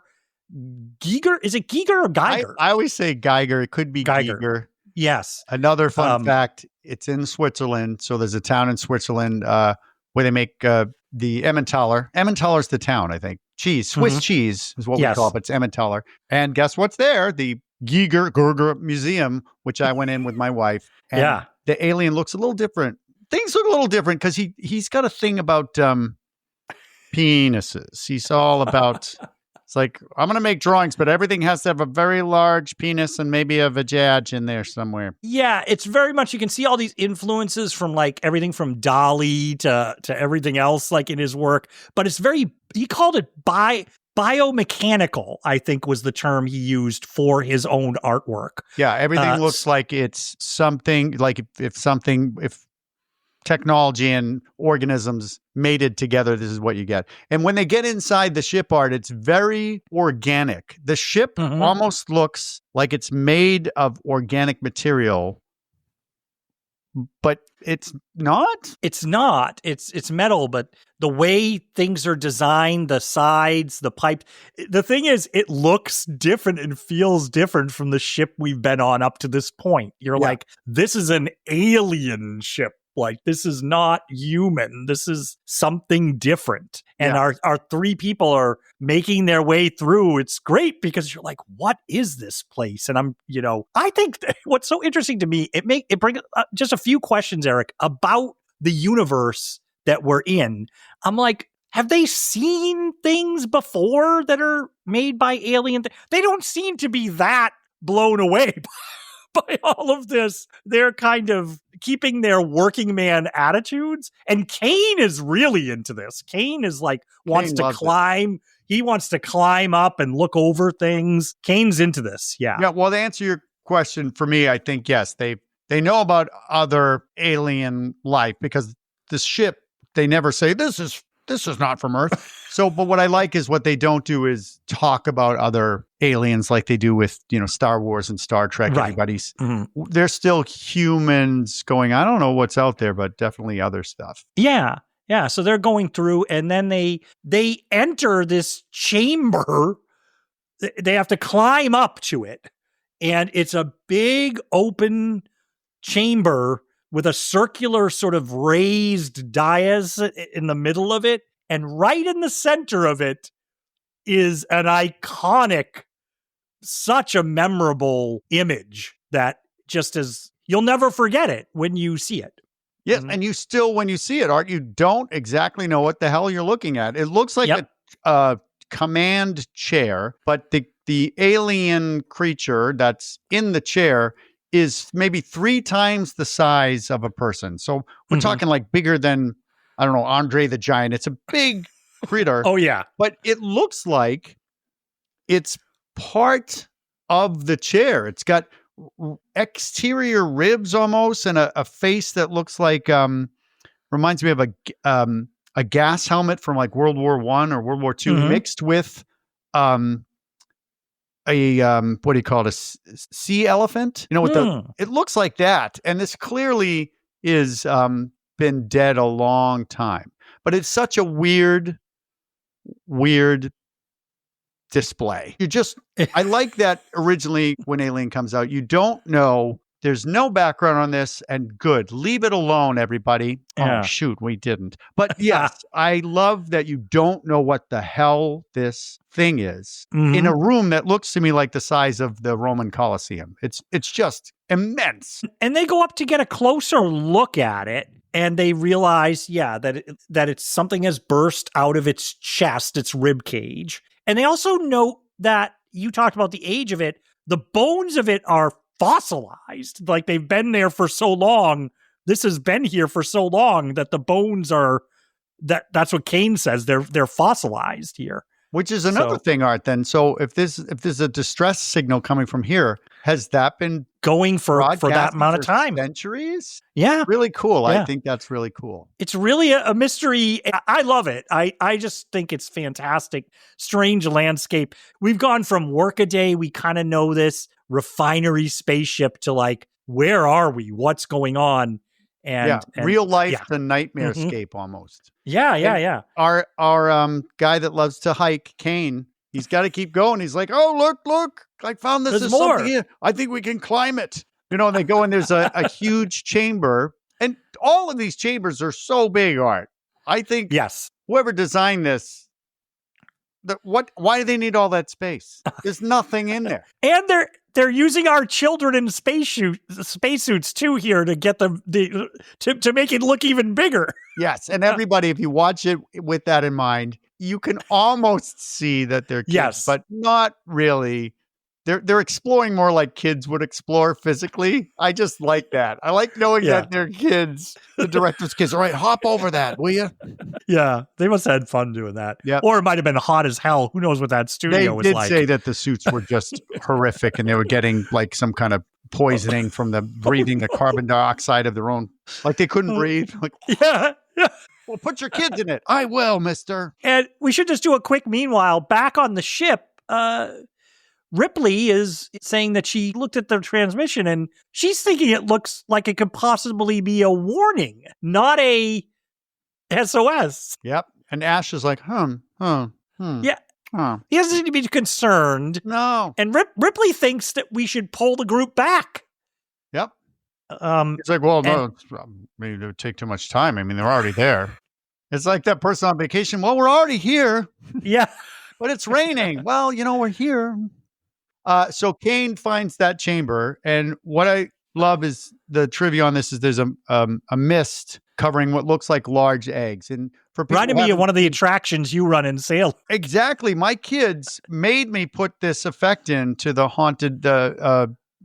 Giger. Is it Giger or Geiger? I always say Geiger. It could be Giger. Yes. Another fun fact, it's in Switzerland. So there's a town in Switzerland where they make the Emmentaler. Emmentaler's the town, I think. Cheese. Swiss cheese is what we call it. It's Emmentaler. And guess what's there? The Giger Museum, which I went in with my wife. And the alien looks a little different. Things look a little different because he's got a thing about penises. He's all about... It's like, I'm going to make drawings, but everything has to have a very large penis and maybe a vajaj in there somewhere. Yeah, it's very much, you can see all these influences from like everything from Dali to everything else like in his work. But it's very, he called it biomechanical, I think was the term he used for his own artwork. Yeah, everything looks like it's something, like if technology and organisms mated together, this is what you get. And when they get inside the ship art, it's very organic. The ship almost looks like it's made of organic material, but it's not. It's not. It's metal, but the way things are designed, the sides, the pipe, the thing is, it looks different and feels different from the ship we've been on up to this point. You're like, this is an alien ship. Like, this is not human. This is something different. And our three people are making their way through. It's great because you're like, what is this place? And I think what's so interesting to me, it brings just a few questions, Eric, about the universe that we're in. I'm like, have they seen things before that are made by alien? They don't seem to be that blown away by all of this. They're kind of keeping their working man attitudes. And Kane is really into this. Kane is like, wants to climb. He wants to climb up and look over things. Kane's into this. Yeah. Yeah. Well, to answer your question, for me, I think, yes, they know about other alien life because the ship, they never say, this is not from Earth. So, but what I like is what they don't do is talk about other aliens like they do with, Star Wars and Star Trek. Right. Everybody's, they're still humans going, I don't know what's out there, but definitely other stuff. Yeah. Yeah. So they're going through and then they enter this chamber. They have to climb up to it. And it's a big open chamber with a circular sort of raised dais in the middle of it. And right in the center of it is an iconic, such a memorable image that just you'll never forget it when you see it. Yeah, and you still, when you see it, Art, you don't exactly know what the hell you're looking at. It looks like a command chair, but the alien creature that's in the chair is maybe 3 times the size of a person. So we're talking like bigger than, I don't know, Andre the Giant. It's a big critter. Oh, yeah. But it looks like it's part of the chair. It's got exterior ribs almost and a face that looks like, reminds me of a gas helmet from like World War I or World War II mixed with what do you call it? A sea elephant? It looks like that. And this clearly is been dead a long time. But it's such a weird display. I like that originally when Alien comes out, you don't know, there's no background on this, and good. Leave it alone, everybody. Yeah. Oh, shoot, we didn't. But yes, I love that you don't know what the hell this thing is in a room that looks to me like the size of the Roman Colosseum. It's just immense. And they go up to get a closer look at it, and they realize, that it's something has burst out of its chest, its rib cage. And they also note that you talked about the age of it. The bones of it are fossilized, like they've been there for so long. This has been here for so long that the bones are that's what Kane says. They're fossilized here. Which is another thing, Art, then. So if there's a distress signal coming from here, has that been going for that amount of time? Centuries? Yeah. Really cool. Yeah. I think that's really cool. It's really a mystery. I love it. I just think it's fantastic. Strange landscape. We've gone from Workaday, we kind of know this refinery spaceship, to like, where are we? What's going on? And real life to nightmarescape almost. Yeah. Our guy that loves to hike, Kane, he's got to keep going. He's like, oh, look, I found this. There's more. Something here. I think we can climb it. And they go and there's a huge chamber. And all of these chambers are so big, Art. I think whoever designed this, why do they need all that space? There's nothing in there. And they're using our children in spacesuits too here to get them to make it look even bigger. Yes, and everybody, if you watch it with that in mind, you can almost see that they're kids, but not really. They're exploring more like kids would explore physically. I just like that. I like knowing that they're kids. The director's kids. All right, hop over that, will you? Yeah, they must have had fun doing that. Yeah, or it might have been hot as hell. Who knows what that studio was like? They did say that the suits were just horrific, and they were getting like some kind of poisoning from the breathing the carbon dioxide of their own. Like they couldn't breathe. Like yeah. Well, put your kids in it. I will, mister. And we should just do a quick meanwhile. Back on the ship, Ripley is saying that she looked at the transmission and she's thinking it looks like it could possibly be a warning, not a SOS. Yep. And Ash is like, Yeah. Huh. He doesn't seem to be concerned. No. And Ripley thinks that we should pull the group back. Yep. It's like, well, no, maybe it would take too much time. I mean, they're already there. It's like that person on vacation. Well, we're already here. Yeah. But it's raining. Well, we're here. So Kane finds that chamber, and what I love is the trivia on this is there's a mist covering what looks like large eggs. And for people reminded me of one of the attractions you run in Salem. Exactly. My kids made me put this effect into the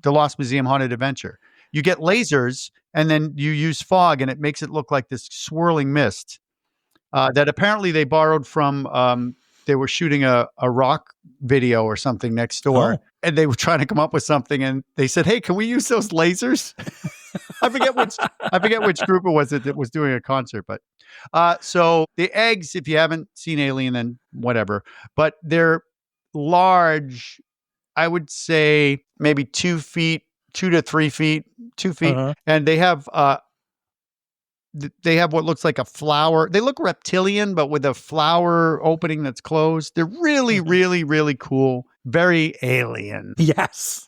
Lost Museum Haunted Adventure. You get lasers, and then you use fog, and it makes it look like this swirling mist that apparently they borrowed from. They were shooting a rock video or something next door, and they were trying to come up with something, and they said, "Hey, can we use those lasers?" I forget which group it was that was doing a concert, but so the eggs, if you haven't seen Alien, then whatever, but they're large. I would say maybe 2 feet, 2 to 3 feet, 2 feet, and they have what looks like a flower. They look reptilian, but with a flower opening that's closed. They're really, really, really cool. Very alien. Yes.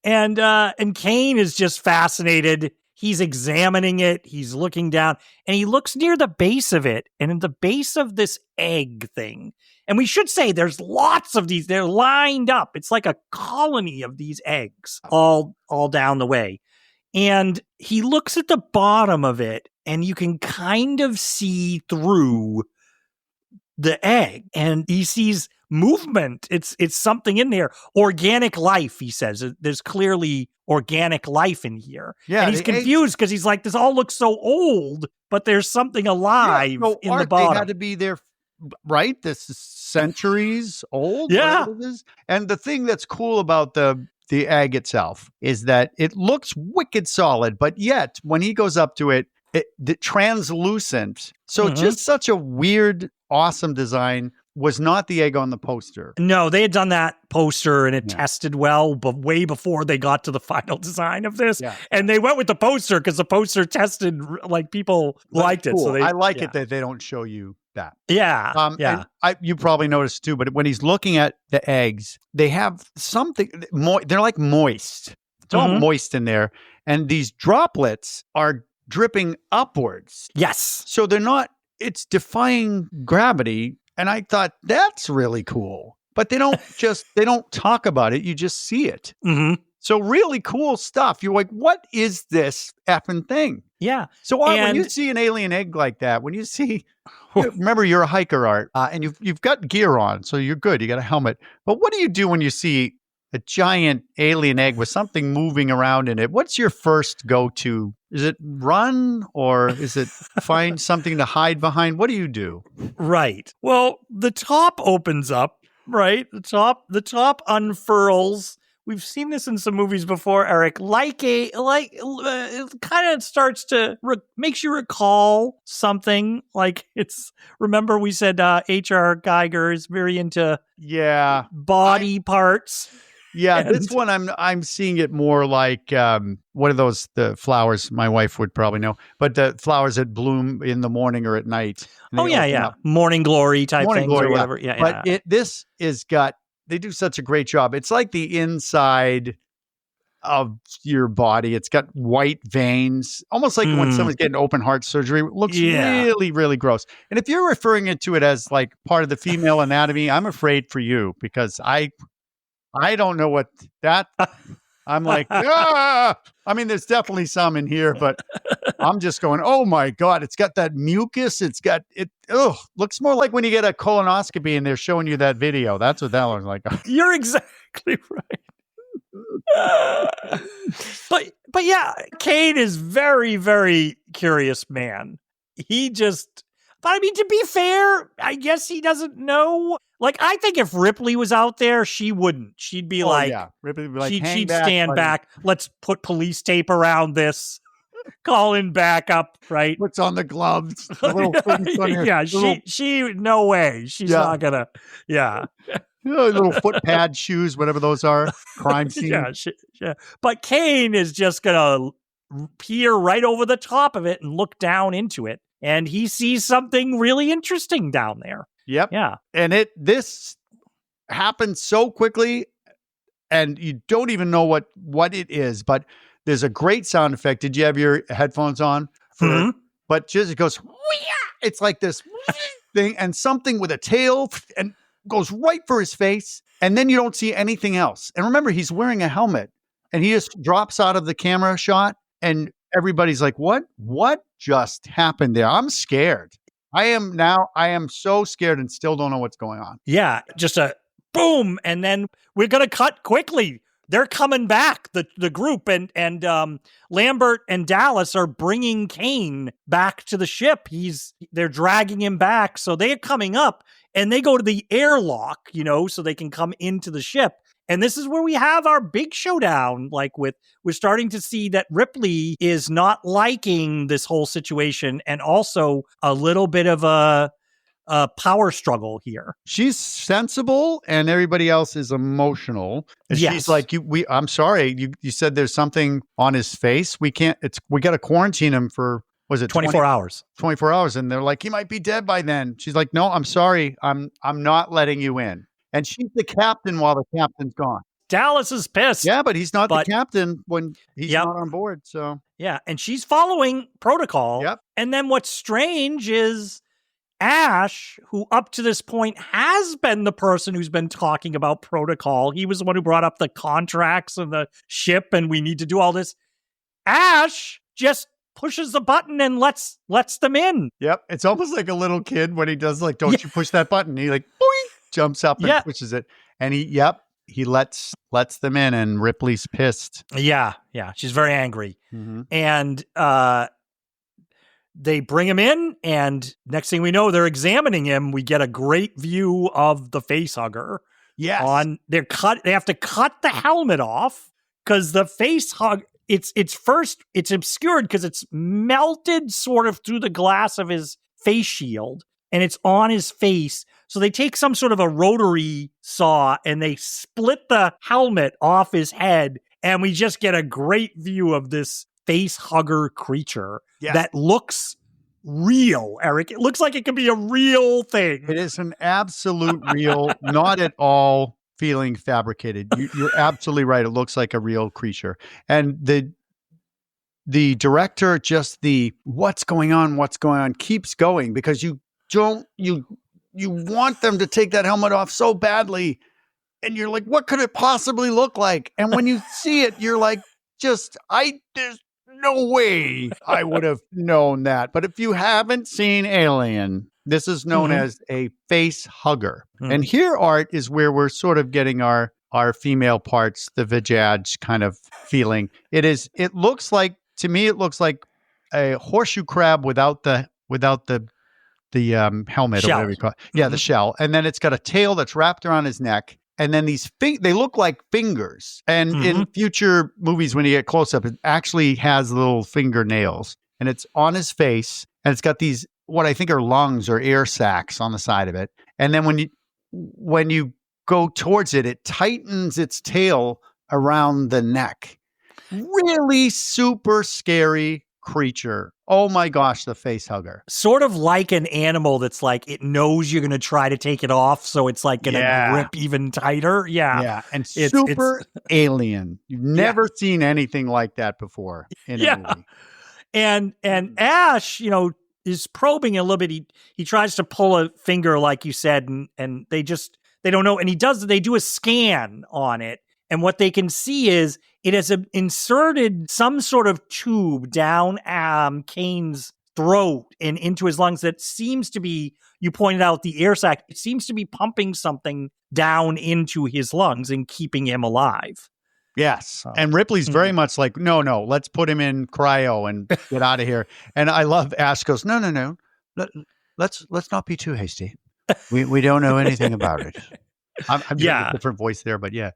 And Kane is just fascinated. He's examining it. He's looking down, and he looks near the base of it. And in the base of this egg thing, and we should say there's lots of these. They're lined up. It's like a colony of these eggs all down the way. And he looks at the bottom of it, and you can kind of see through the egg, and he sees movement. It's something in there. Organic life, he says. There's clearly organic life in here. Yeah, and he's confused because he's like, this all looks so old, but there's something alive in the bottom. They had to be there, right? This is centuries old. Yeah. And the thing that's cool about the egg itself is that it looks wicked solid, but yet when he goes up to it, the translucent. So just such a weird, awesome design. Was not the egg on the poster. No, they had done that poster and it tested well, but way before they got to the final design of this. Yeah. And they went with the poster because the poster tested, like, people liked it. So I like it that they don't show you that. Yeah. And you probably noticed too, but when he's looking at the eggs, they have something, they're like moist. It's all moist in there. And these droplets are dripping upwards. Yes. So they're not, it's defying gravity. And I thought, that's really cool. But they don't talk about it. You just see it. Mm-hmm. So really cool stuff. You're like, what is this effing thing? Yeah. So when you see an alien egg like that, when you see, remember you're a hiker, Art, and you've got gear on, so you're good. You got a helmet. But what do you do when you see a giant alien egg with something moving around in it? What's your first go-to Is it run or is it find something to hide behind? What do you do? Right. Well, the top opens up, right? The top unfurls. We've seen this in some movies before, Eric. It kind of starts to makes you recall something. Like remember we said H.R. Geiger is very into body parts. Yeah, this one I'm seeing it more like what are those the flowers? My wife would probably know, but the flowers that bloom in the morning or at night. Oh yeah, morning glory type things or whatever. Yeah, but this is got. They do such a great job. It's like the inside of your body. It's got white veins, almost like when someone's getting open heart surgery. It looks really, really gross. And if you're referring to it as like part of the female anatomy, I'm afraid for you because I don't know what that. I'm like, I mean, there's definitely some in here, but I'm just going, oh my God, it's got that mucus. It's got it. Oh, looks more like when you get a colonoscopy and they're showing you that video. That's what that looks like. You're exactly right. But yeah, Kane is very, very curious man. But I mean, to be fair, I guess he doesn't know. Like, I think if Ripley was out there, she wouldn't. She'd be Ripley would be like, she'd stand back. Let's put police tape around this. Call in backup, right? What's on the gloves? She no way. She's not gonna. Yeah. Little foot pad shoes, whatever those are. Crime scene. Yeah. But Kane is just gonna peer right over the top of it and look down into it. And he sees something really interesting down there. Yep. Yeah. And this happens so quickly and you don't even know what it is, but there's a great sound effect. Did you have your headphones on? But just it goes, it's like this thing and something with a tail and goes right for his face. And then you don't see anything else. And remember, he's wearing a helmet and he just drops out of the camera shot and everybody's like, what just happened there? I'm scared. I am so scared and still don't know what's going on. Yeah. Just a boom. And then we're going to cut quickly. They're coming back, the group, and Lambert and Dallas are bringing Kane back to the ship. They're dragging him back. So they're coming up and they go to the airlock, so they can come into the ship. And this is where we have our big showdown. We're starting to see that Ripley is not liking this whole situation and also a little bit of a power struggle here. She's sensible and everybody else is emotional. And she's like, I'm sorry. You said there's something on his face. We got to quarantine him for, was it 24 hours? 24 hours. And they're like, he might be dead by then. She's like, no, I'm sorry. I'm not letting you in. And she's the captain while the captain's gone. Dallas is pissed. Yeah, but he's not the captain when he's not on board. So yeah, and she's following protocol. Yep. And then what's strange is Ash, who up to this point has been the person who's been talking about protocol. He was the one who brought up the contracts and the ship, and we need to do all this. Ash just pushes the button and lets them in. Yep. It's almost like a little kid when he does don't you push that button? He boing, jumps up and pushes it. And he lets them in and Ripley's pissed. Yeah. She's very angry. Mm-hmm. And they bring him in and next thing we know, they're examining him. We get a great view of the Facehugger. Yes. They have to cut the helmet off because the Facehugger, it's obscured because it's melted sort of through the glass of his face shield and it's on his face. So they take some sort of a rotary saw and they split the helmet off his head. And we just get a great view of this Facehugger creature that looks real, Eric. It looks like it could be a real thing. It is an absolute real, not at all feeling fabricated. You're absolutely right. It looks like a real creature. And the director, just what's going on keeps going because you want them to take that helmet off so badly. And you're like, what could it possibly look like? And when you see it, you're like, there's no way I would have known that. But if you haven't seen Alien, this is known as a Facehugger. And here, Art, is where we're sort of getting our female parts, the vajaj kind of feeling. It looks like to me, it looks like a horseshoe crab without the helmet Shell. or whatever you call it. Yeah, the shell. And then it's got a tail that's wrapped around his neck. And then they look like fingers. And in future movies, when you get close up, it actually has little fingernails. And it's on his face. And it's got these, what I think are lungs or air sacs on the side of it. And then when you go towards it, it tightens its tail around the neck. Really super scary creature. Oh my gosh, the face hugger. Sort of like an animal that's like, it knows you're going to try to take it off, so it's like going to grip even tighter. Yeah. And super alien. You've never seen anything like that before in a movie. And Ash, is probing a little bit. He tries to pull a finger, like you said, and they don't know. And they do a scan on it. And what they can see is it has inserted some sort of tube down Kane's throat and into his lungs that seems to be, you pointed out the air sac, it seems to be pumping something down into his lungs and keeping him alive. Yes. And Ripley's very much like, no, let's put him in cryo and get out of here. And I love Ash goes, no. Let's not be too hasty. We don't know anything about it. I'm doing a different voice there, but yeah.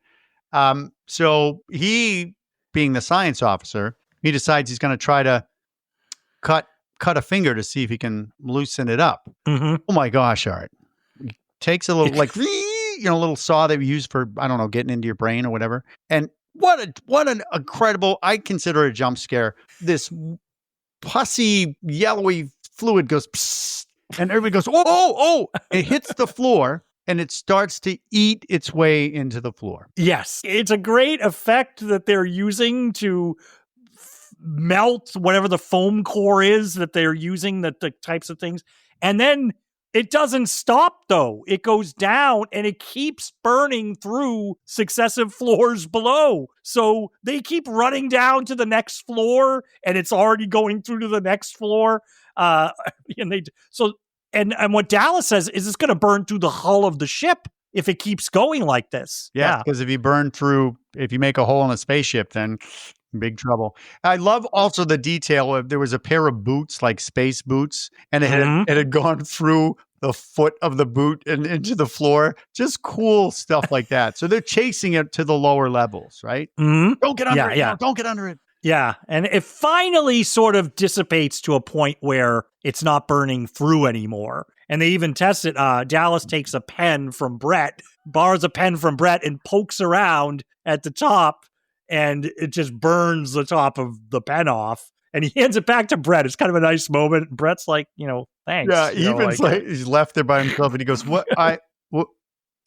So he, being the science officer, he decides he's going to try to cut a finger to see if he can loosen it up. Oh my gosh, Art. He takes a little little saw that you use for, I don't know, getting into your brain or whatever. And what an incredible, I consider it a jump scare. This pussy yellowy fluid goes psst, and everybody goes, oh, it hits the floor. And it starts to eat its way into the floor. Yes. It's a great effect that they're using to melt whatever the foam core is that they're using, the types of things. And then it doesn't stop, though. It goes down and it keeps burning through successive floors below. So they keep running down to the next floor, and it's already going through to the next floor. And what Dallas says is it's going to burn through the hull of the ship if it keeps going like this. Yeah, because if you make a hole in a spaceship, then big trouble. I love also the detail of there was a pair of boots, like space boots, and it had gone through the foot of the boot and into the floor. Just cool stuff like that. So they're chasing it to the lower levels, right? Don't get under it. No, don't get under it. Yeah, and it finally sort of dissipates to a point where it's not burning through anymore. And they even test it. Dallas takes a pen from Brett, borrows a pen from Brett, and pokes around at the top, and it just burns the top of the pen off. And he hands it back to Brett. It's kind of a nice moment. Brett's like, thanks. Yeah, he's left there by himself, and he goes, what?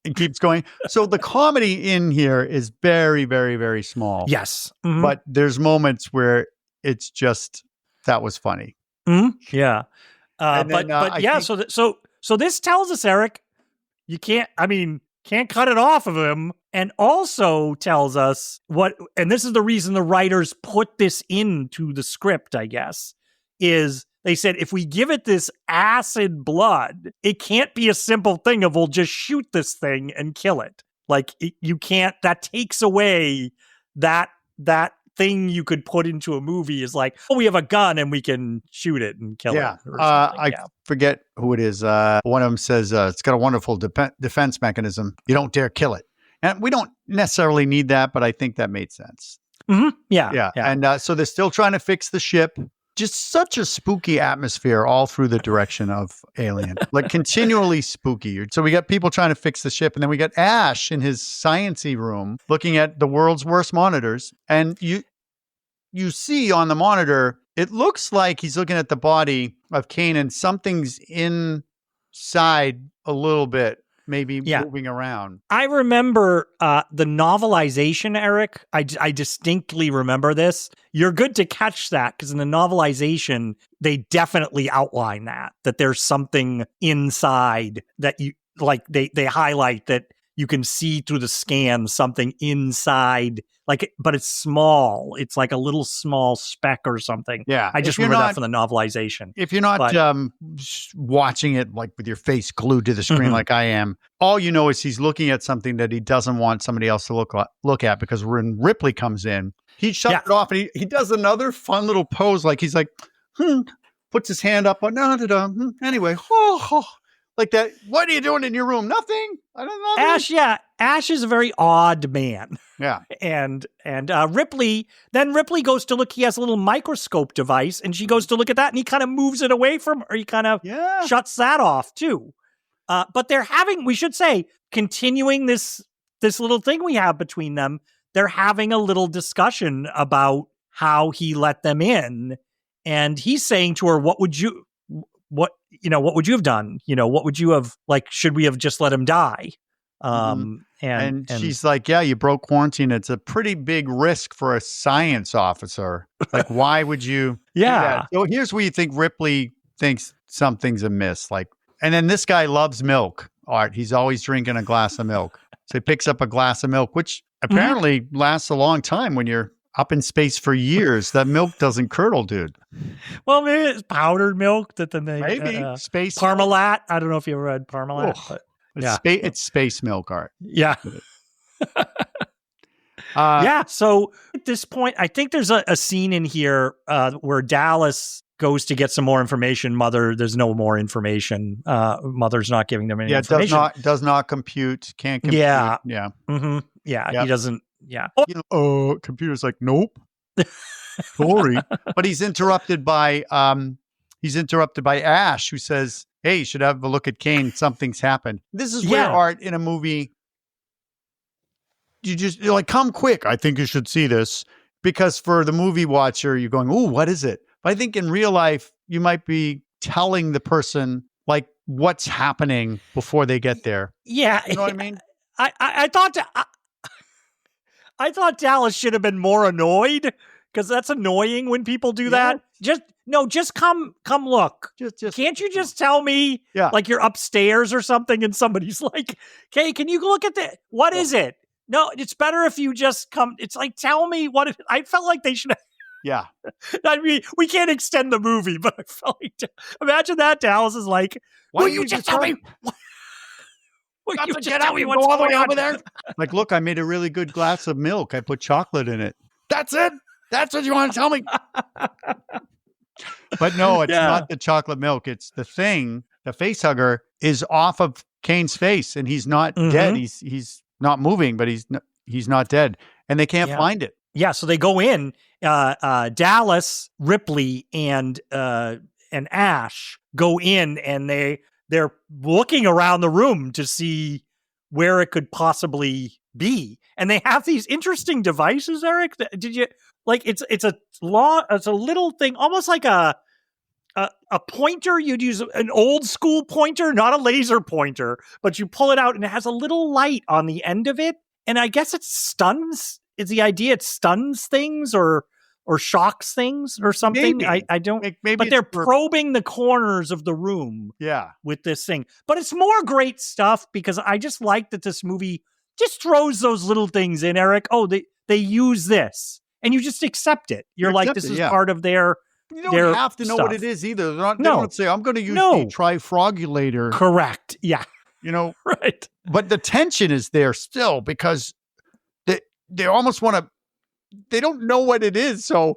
It keeps going. So the comedy in here is very, very, very small. Yes. But there's moments where it's just, that was funny. Yeah. So this tells us, Eric, you can't cut it off of him. And also tells us and this is the reason the writers put this into the script, I guess, is they said, if we give it this acid blood, it can't be a simple thing of we'll just shoot this thing and kill it. Like you can't, that takes away that thing you could put into a movie is like, we have a gun and we can shoot it and kill it. I forget who it is. One of them says, it's got a wonderful defense mechanism. You don't dare kill it. And we don't necessarily need that, but I think that made sense. Yeah. And so they're still trying to fix the ship. Just such a spooky atmosphere all through the direction of Alien, like continually spooky. So we got people trying to fix the ship, and then we got Ash in his science-y room looking at the world's worst monitors. And you see on the monitor, it looks like he's looking at the body of Kane, and something's inside a little bit. Maybe moving around. I remember the novelization, Eric. I distinctly remember this. You're good to catch that because in the novelization, they definitely outline that there's something inside that you like. They highlight that you can see through the scan something inside, like, but it's small. It's like a little small speck or something. Yeah. I just remember that from the novelization. If you're not watching it like with your face glued to the screen like I am, all you know is he's looking at something that he doesn't want somebody else to look at, because when Ripley comes in, he shuts it off and he does another fun little pose, like he's like, puts his hand up on, anyway, like that. What are you doing in your room? Nothing. I don't know. Ash is a very odd man. Yeah. And Ripley goes to look, he has a little microscope device, and she goes to look at that, and he kind of moves it away from her. He kind of shuts that off too. But they're having, we should say, continuing this little thing we have between them, they're having a little discussion about how he let them in. And he's saying to her, what would you have done? What would you have, like, should we have just let him die? And she's like, yeah, you broke quarantine. It's a pretty big risk for a science officer. Like, why would you do that? So here's where you think Ripley thinks something's amiss. Like, and then this guy loves milk. Art. He's always drinking a glass of milk. So he picks up a glass of milk, which apparently lasts a long time when you're up in space for years. That milk doesn't curdle, dude. Well, maybe it's powdered milk that then they space Parmalat. I don't know if you ever read Parmalat, but it's space milk, Art. Yeah. So at this point, I think there's a scene in here where Dallas goes to get some more information. There's no more information. Mother's not giving them any information. Does not compute. Can't compute. Yeah. Yeah. Mm-hmm. Yeah. He doesn't. Yeah. Computer's like, nope. Sorry. But he's interrupted by Ash, who says, hey, you should have a look at Kane. Something's happened. This is where, Art, in a movie, you're like, come quick. I think you should see this. Because for the movie watcher, you're going, ooh, what is it? But I think in real life, you might be telling the person, like, what's happening before they get there. Yeah. You know what I mean? I thought Dallas should have been more annoyed, because that's annoying when people do that. Just come look. Can't you just tell me, like, you're upstairs or something, and somebody's like, okay, can you look at that? What is it? No, it's better if you just come. It's like, tell me what I felt like they should have. Yeah. I mean, we can't extend the movie, but I felt like, imagine that. Dallas is like, will you just tell me? Will you just tell me what's going on over there? Like, look, I made a really good glass of milk. I put chocolate in it. That's it. That's what you want to tell me. But no, it's not the chocolate milk. It's the thing. The facehugger is off of Kane's face, and he's not dead. He's not moving, but he's not dead, and they can't find it. Yeah, so they go in. Dallas, Ripley, and Ash go in, and they're looking around the room to see where it could possibly be, and they have these interesting devices. Eric, did you like? It's a little thing, almost like a pointer. You'd use an old school pointer, not a laser pointer, but you pull it out, and it has a little light on the end of it, and I guess it stuns. Is the idea it stuns things or shocks things or something? Maybe. I don't. Maybe but they're probing the corners of the room. Yeah. With this thing, but it's more great stuff, because I just like that this movie just throws those little things in. Eric, they use this, and you just accept it. You're like, this is part of their. You don't have to know what it is either. They don't say, I'm going to use the trifrogulator. Correct. Yeah. Right. But the tension is there still, because they almost want to, they don't know what it is. So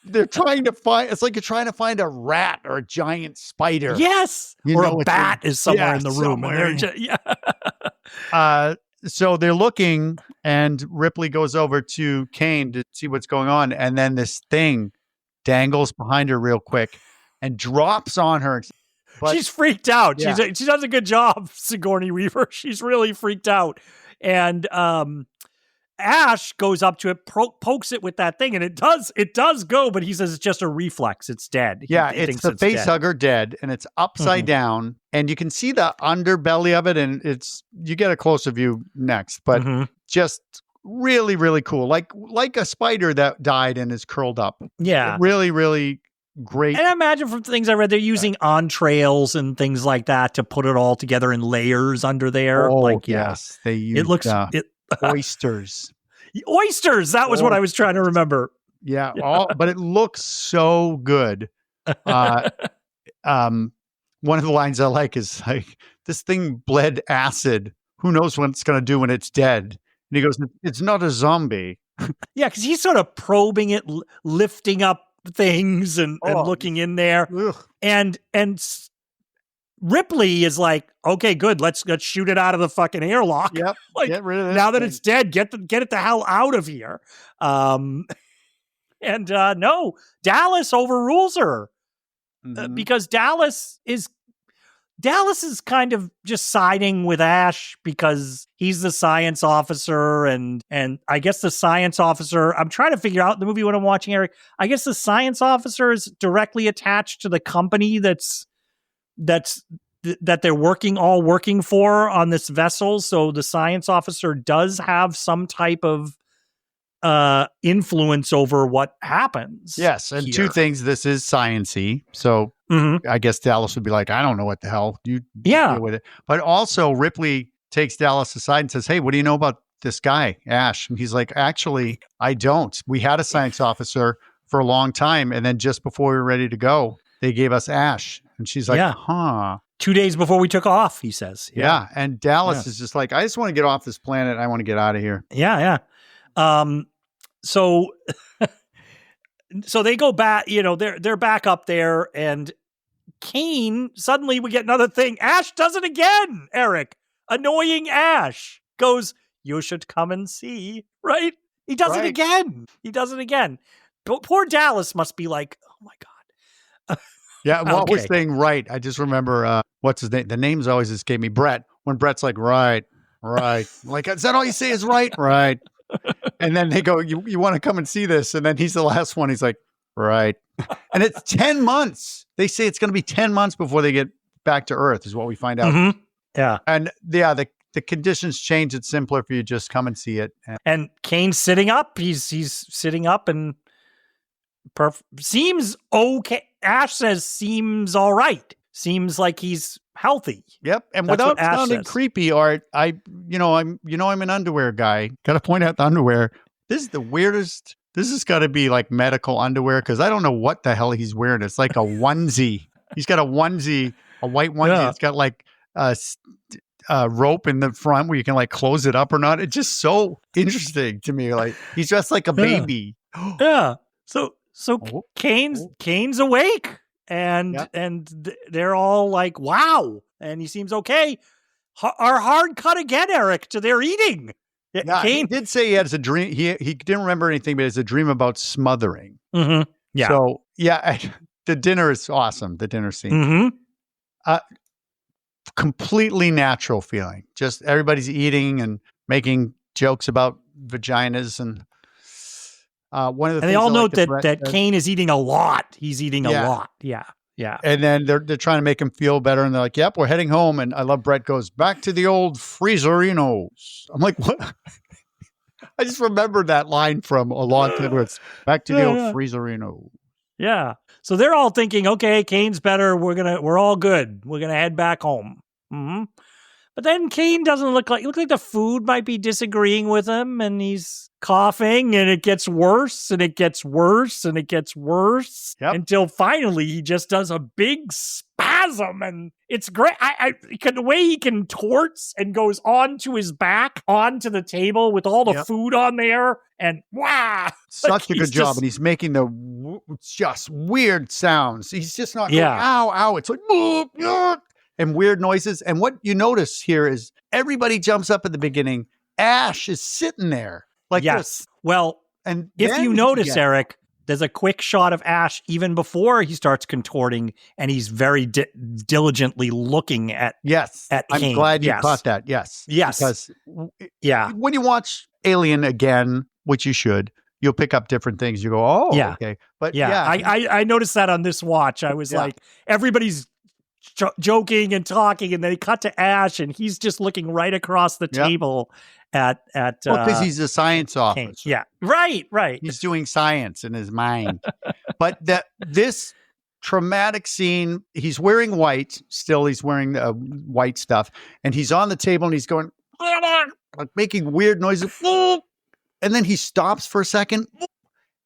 they're trying to find, it's like you're trying to find a rat or a giant spider. Yes. Or a bat is somewhere in the room. So they're looking, and Ripley goes over to Kane to see what's going on. And then this thing dangles behind her real quick and drops on her. But she's freaked out. She does a good job, Sigourney Weaver. She's really freaked out. And Ash goes up to it, pokes it with that thing, and it does go, but he says it's just a reflex. It's dead. He it's the facehugger dead, and it's upside down, and you can see the underbelly of it, and you get a closer view next, but just really, really cool. Like a spider that died and is curled up. Yeah. Really, really great. And I imagine from things I read, they're using entrails and things like that to put it all together in layers under there. Yes, they use it looks oysters. Oysters. That was what I was trying to remember. Yeah, but it looks so good. One of the lines I like is like, "This thing bled acid. Who knows what it's going to do when it's dead?" And he goes, "It's not a zombie." Yeah, because he's sort of probing it, lifting up things and looking in there. Ugh. And Ripley is like, "Okay, good. Let's shoot it out of the fucking airlock. Yep. Like, Get rid of this now that thing. it's dead, get it the hell out of here." No, Dallas overrules her because Dallas is kind of just siding with Ash because he's the science officer, and I guess the science officer, I'm trying to figure out the movie when I'm watching, Eric. I guess the science officer is directly attached to the company that they're working for on this vessel. So the science officer does have some type of influence over what happens. Yes, and here. two things. This is science-y, so I guess Dallas would be like, "I don't know what the hell you deal with it." But also, Ripley takes Dallas aside and says, "Hey, what do you know about this guy, Ash?" And he's like, "Actually, I don't. We had a science officer for a long time, and then just before we were ready to go, they gave us Ash." And she's like, "Huh." 2 days before we took off, he says. Yeah. And Dallas is just like, "I just want to get off this planet. I want to get out of here." Yeah. So they go back, they're back up there, and Kane, suddenly we get another thing. Ash does it again, Eric. Annoying Ash goes, "You should come and see," right? He does it again. Poor Dallas must be like, "Oh my God." Yeah, what was saying right? I just remember, what's his name? The names always escape me. Brett. When Brett's like, right. Like, is that all you say is right? Right. And then they go, you want to come and see this? And then he's the last one. He's like, right. And it's 10 months. They say it's going to be 10 months before they get back to Earth is what we find out. Mm-hmm. Yeah. And the conditions change. It's simpler if you just come and see it. And Kane's sitting up. He's sitting up and seems okay. Ash says seems all right. Seems like he's healthy. Yep. And That's without what Ash sounding says. creepy, Art, I'm an underwear guy. Got to point out the underwear. This is the weirdest. This has got to be like medical underwear because I don't know what the hell he's wearing. It's like a onesie. He's got a onesie, a white onesie. Yeah. It's got like a rope in the front where you can like close it up or not. It's just so interesting to me. Like he's dressed like a baby. Yeah. So Kane's awake. And they're all like, "Wow!" And he seems okay. Our hard cut again, Eric, to their eating. Yeah, Kane he did say he had a dream. He didn't remember anything, but it's a dream about smothering. Mm-hmm. Yeah. So the dinner is awesome. The dinner scene, completely natural feeling. Just everybody's eating and making jokes about vaginas and. One of the and they all note that Brett, Kane is eating a lot. He's eating a lot. Yeah. And then they're trying to make him feel better, and they're like, "Yep, we're heading home." And I love Brett goes back to the old freezerinos. I'm like, what? I just remembered that line from a long time where it's back to the old freezerino. Yeah. So they're all thinking, okay, Kane's better. We're all good. We're gonna head back home. Mm-hmm. But then Kane doesn't look like the food might be disagreeing with him, and he's coughing, and it gets worse, and it gets worse, and it gets worse, until finally he just does a big spasm, and it's great. The way he contorts and goes onto his back, onto the table with all the food on there, and wow, such a good job, and he's making the just weird sounds. He's just not going, ow, ow. It's like and weird noises. And what you notice here is everybody jumps up at the beginning. Ash is sitting there like this. Well, and if you notice, Eric, there's a quick shot of Ash even before he starts contorting, and he's very diligently looking at At I'm Kane. glad you caught that. Yes. Because when you watch Alien again, which you should, you'll pick up different things. You go, okay. But I noticed that on this watch. I was like, everybody's joking and talking, and then they cut to Ash, and he's just looking right across the table at because he's a science officer. Yeah, right. He's doing science in his mind. But this traumatic scene. He's wearing white. Still, he's wearing white stuff. And he's on the table and he's going, like making weird noises. And then he stops for a second.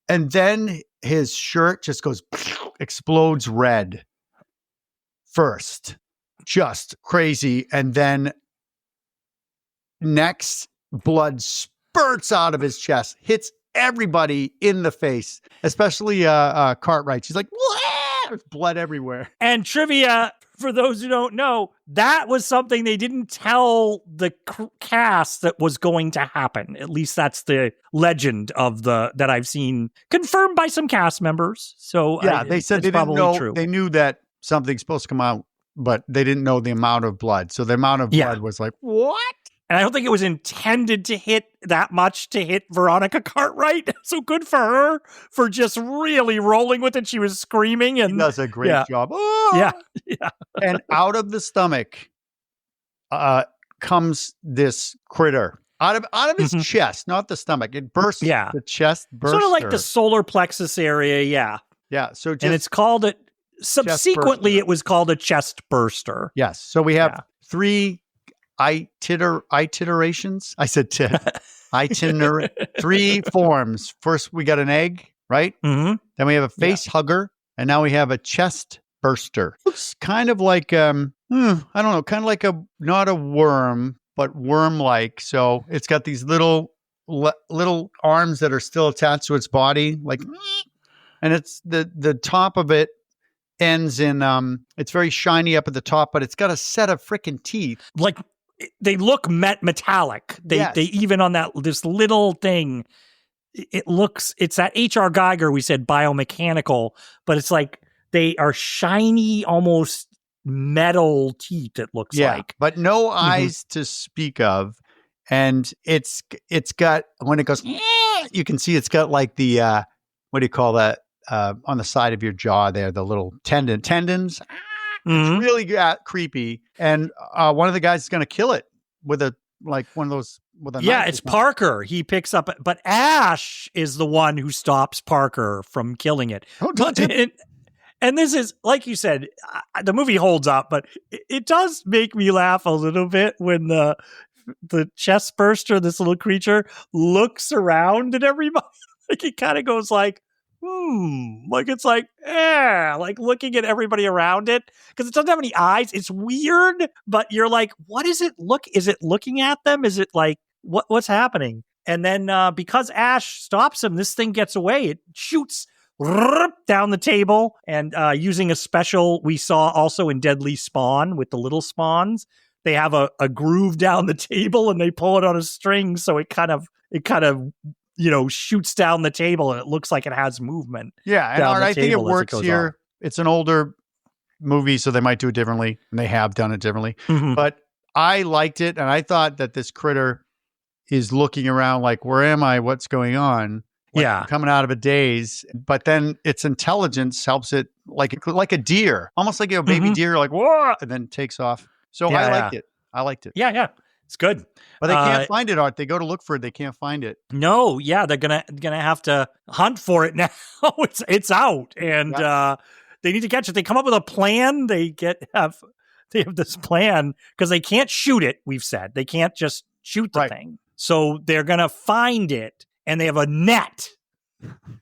And then his shirt just goes, explodes red first. Just crazy. And then next, blood spurts out of his chest, hits everybody in the face, especially Cartwright. She's like, there's blood everywhere. And trivia, for those who don't know, that was something they didn't tell the cast that was going to happen. At least that's the legend of that I've seen confirmed by some cast members. So yeah, they said they didn't know. True. They knew that something's supposed to come out, but they didn't know the amount of blood. So the amount of blood was like, what? And I don't think it was intended to hit that much to hit Veronica Cartwright. So good for her for just really rolling with it. She was screaming and she does a great job. Oh! Yeah. And out of the stomach comes this critter. Out of his chest, not the stomach. It bursts. The chest bursts. Sort of like the solar plexus area. Yeah. Yeah. So and it's called it. Subsequently, it was called a chest burster. Yes. So we have 3 iterations. I said itinerary. 3 forms. First, we got an egg, right? Mm-hmm. Then we have a face hugger, and now we have a chest burster. It's kind of like I don't know, kind of like not a worm, but worm-like. So it's got these little arms that are still attached to its body, like, and it's the top of it ends in it's very shiny up at the top, but it's got a set of freaking teeth. Like they look metallic. They even on this little thing, it's that H.R. Geiger, we said biomechanical, but it's like they are shiny, almost metal teeth, it looks like. But no eyes to speak of. And it's got, when it goes, you can see it's got like the, what do you call that? On the side of your jaw there, the little tendons. It's really creepy. And one of the guys is going to kill it with one of those, with a knife. It's Parker. He picks up, but Ash is the one who stops Parker from killing it. And this is, like you said, the movie holds up, but it does make me laugh a little bit when the chest burster, this little creature, looks around at everybody. Like it kind of goes like, like it's like, like looking at everybody around it because it doesn't have any eyes. It's weird, but you're like, what is it? Is it looking at them? Is it like, what's happening? And then because Ash stops him, this thing gets away. It shoots down the table and using a special we saw also in Deadly Spawn with the little spawns. They have a groove down the table and they pull it on a string. So it kind of shoots down the table and it looks like it has movement. Yeah. And I think it works here. It's an older movie, so they might do it differently, and they have done it differently. Mm-hmm. But I liked it, and I thought that this critter is looking around like, where am I? What's going on? Like, coming out of a daze. But then its intelligence helps it like a deer, almost like a baby deer, like, whoa, and then takes off. So I liked it. Yeah. It's good. But they can't find it, Art. They go to look for it. They can't find it. No, they're gonna have to hunt for it now. it's out, and they need to catch it. They come up with a plan. They have this plan because they can't shoot it. We've said they can't just shoot the thing. So they're gonna find it, and they have a net.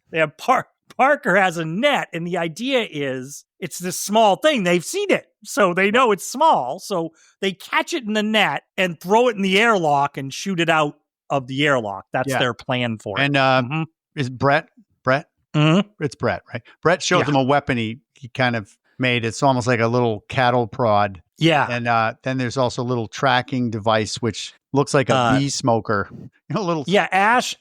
They have Parker has a net, and the idea is it's this small thing. They've seen it, so they know it's small. So they catch it in the net and throw it in the airlock and shoot it out of the airlock. That's their plan for it. And is Brett? Mm-hmm. It's Brett, right? Brett shows them a weapon he kind of made. It's almost like a little cattle prod. Yeah. And then there's also a little tracking device, which looks like a bee smoker. Ash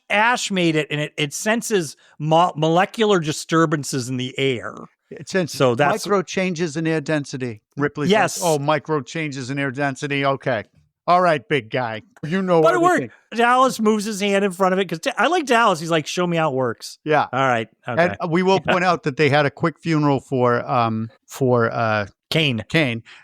made it, and it senses molecular disturbances in the air. It senses micro changes in air density. Ripley says, micro changes in air density. Okay. All right, big guy. You know what? But it worked. Dallas moves his hand in front of it because I like Dallas. He's like, show me how it works. Yeah. All right. Okay. And we will point out that they had a quick funeral for Kane.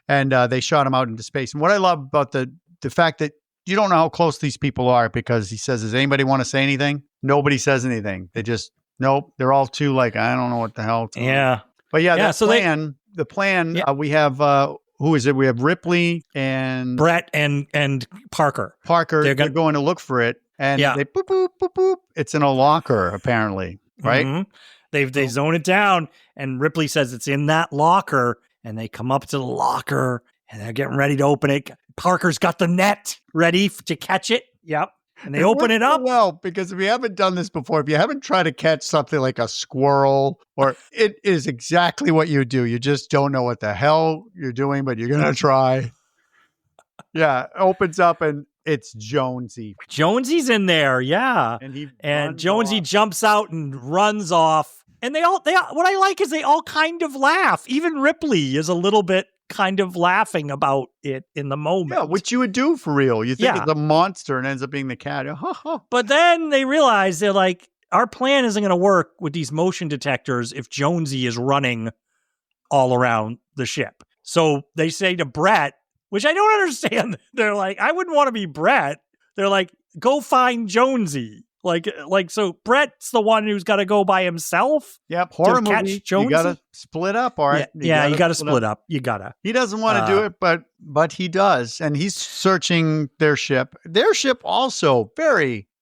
And they shot him out into space. And what I love about the fact that you don't know how close these people are, because he says, does anybody want to say anything? Nobody says anything. They just, nope. They're all too like, I don't know what the hell. Yeah. But yeah, Yeah, the so plan, Yeah. we have, who is it? We have Ripley and Brett and Parker. Parker. They're They're gonna- going to look for it. And Yeah. they boop, boop, boop, boop. It's in a locker, apparently. Right? Mhm. They zone it down, and Ripley says it's in that locker, and they come up to the locker, and they're getting ready to open it. Parker's got the net ready to catch it. Yep. And they open it up. Well, because if you haven't done this before, if you haven't tried to catch something like a squirrel, or it is exactly what you do. You just don't know what the hell you're doing, but you're going to try. Yeah. Opens up and it's Jonesy. Jonesy's in there. Yeah. And Jonesy jumps out and runs off. And they all, what I like is they all kind of laugh. Even Ripley is a little bit kind of laughing about it in the moment. Yeah, which you would do for real. You think Yeah. it's a monster and ends up being the cat. But then they realize they're like, our plan isn't going to work with these motion detectors if Jonesy is running all around the ship. So they say to Brett, which I don't understand. They're like, I wouldn't want to be Brett. They're like, go find Jonesy. Like, so Brett's the one who's got to go by himself. Yep, horror to catch movie. Jonesy? You got to split up, Art. Yeah, you got to split up. You got to. He doesn't want to do it, but he does. And he's searching their ship. Their ship also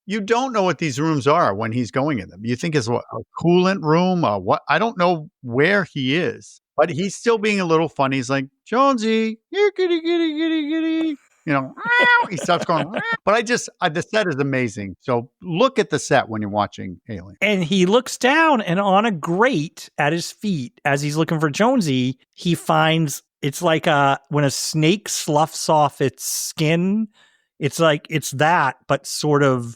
you don't know what these rooms are when he's going in them. You think it's a coolant room or what? I don't know where he is, but he's still being a little funny. He's like, Jonesy, here, kitty, kitty, kitty, kitty. You know, he starts going, but the set is amazing. So look at the set when you're watching Alien. And he looks down, and on a grate at his feet, as he's looking for Jonesy, he finds it's like when a snake sloughs off its skin. It's like it's that, but sort of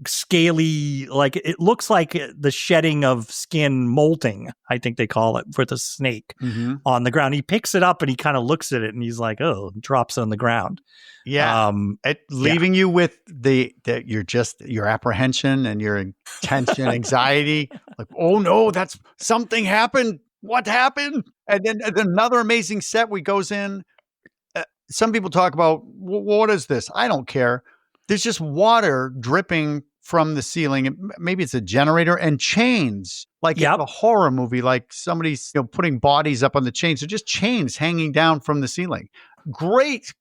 scaly. Like it looks like the shedding of skin molting, I think they call it, for the snake on the ground. He picks it up and he kind of looks at it, and he's like, "Oh," drops it on the ground. Yeah, leaving you with your apprehension and your tension, anxiety. Like, oh no, that's something happened. What happened? And then another amazing set. We goes in. Some people talk about what is this? I don't care. There's just water dripping from the ceiling. Maybe it's a generator and chains, like a horror movie, like somebody's putting bodies up on the chains. They're just chains hanging down from the ceiling. Great,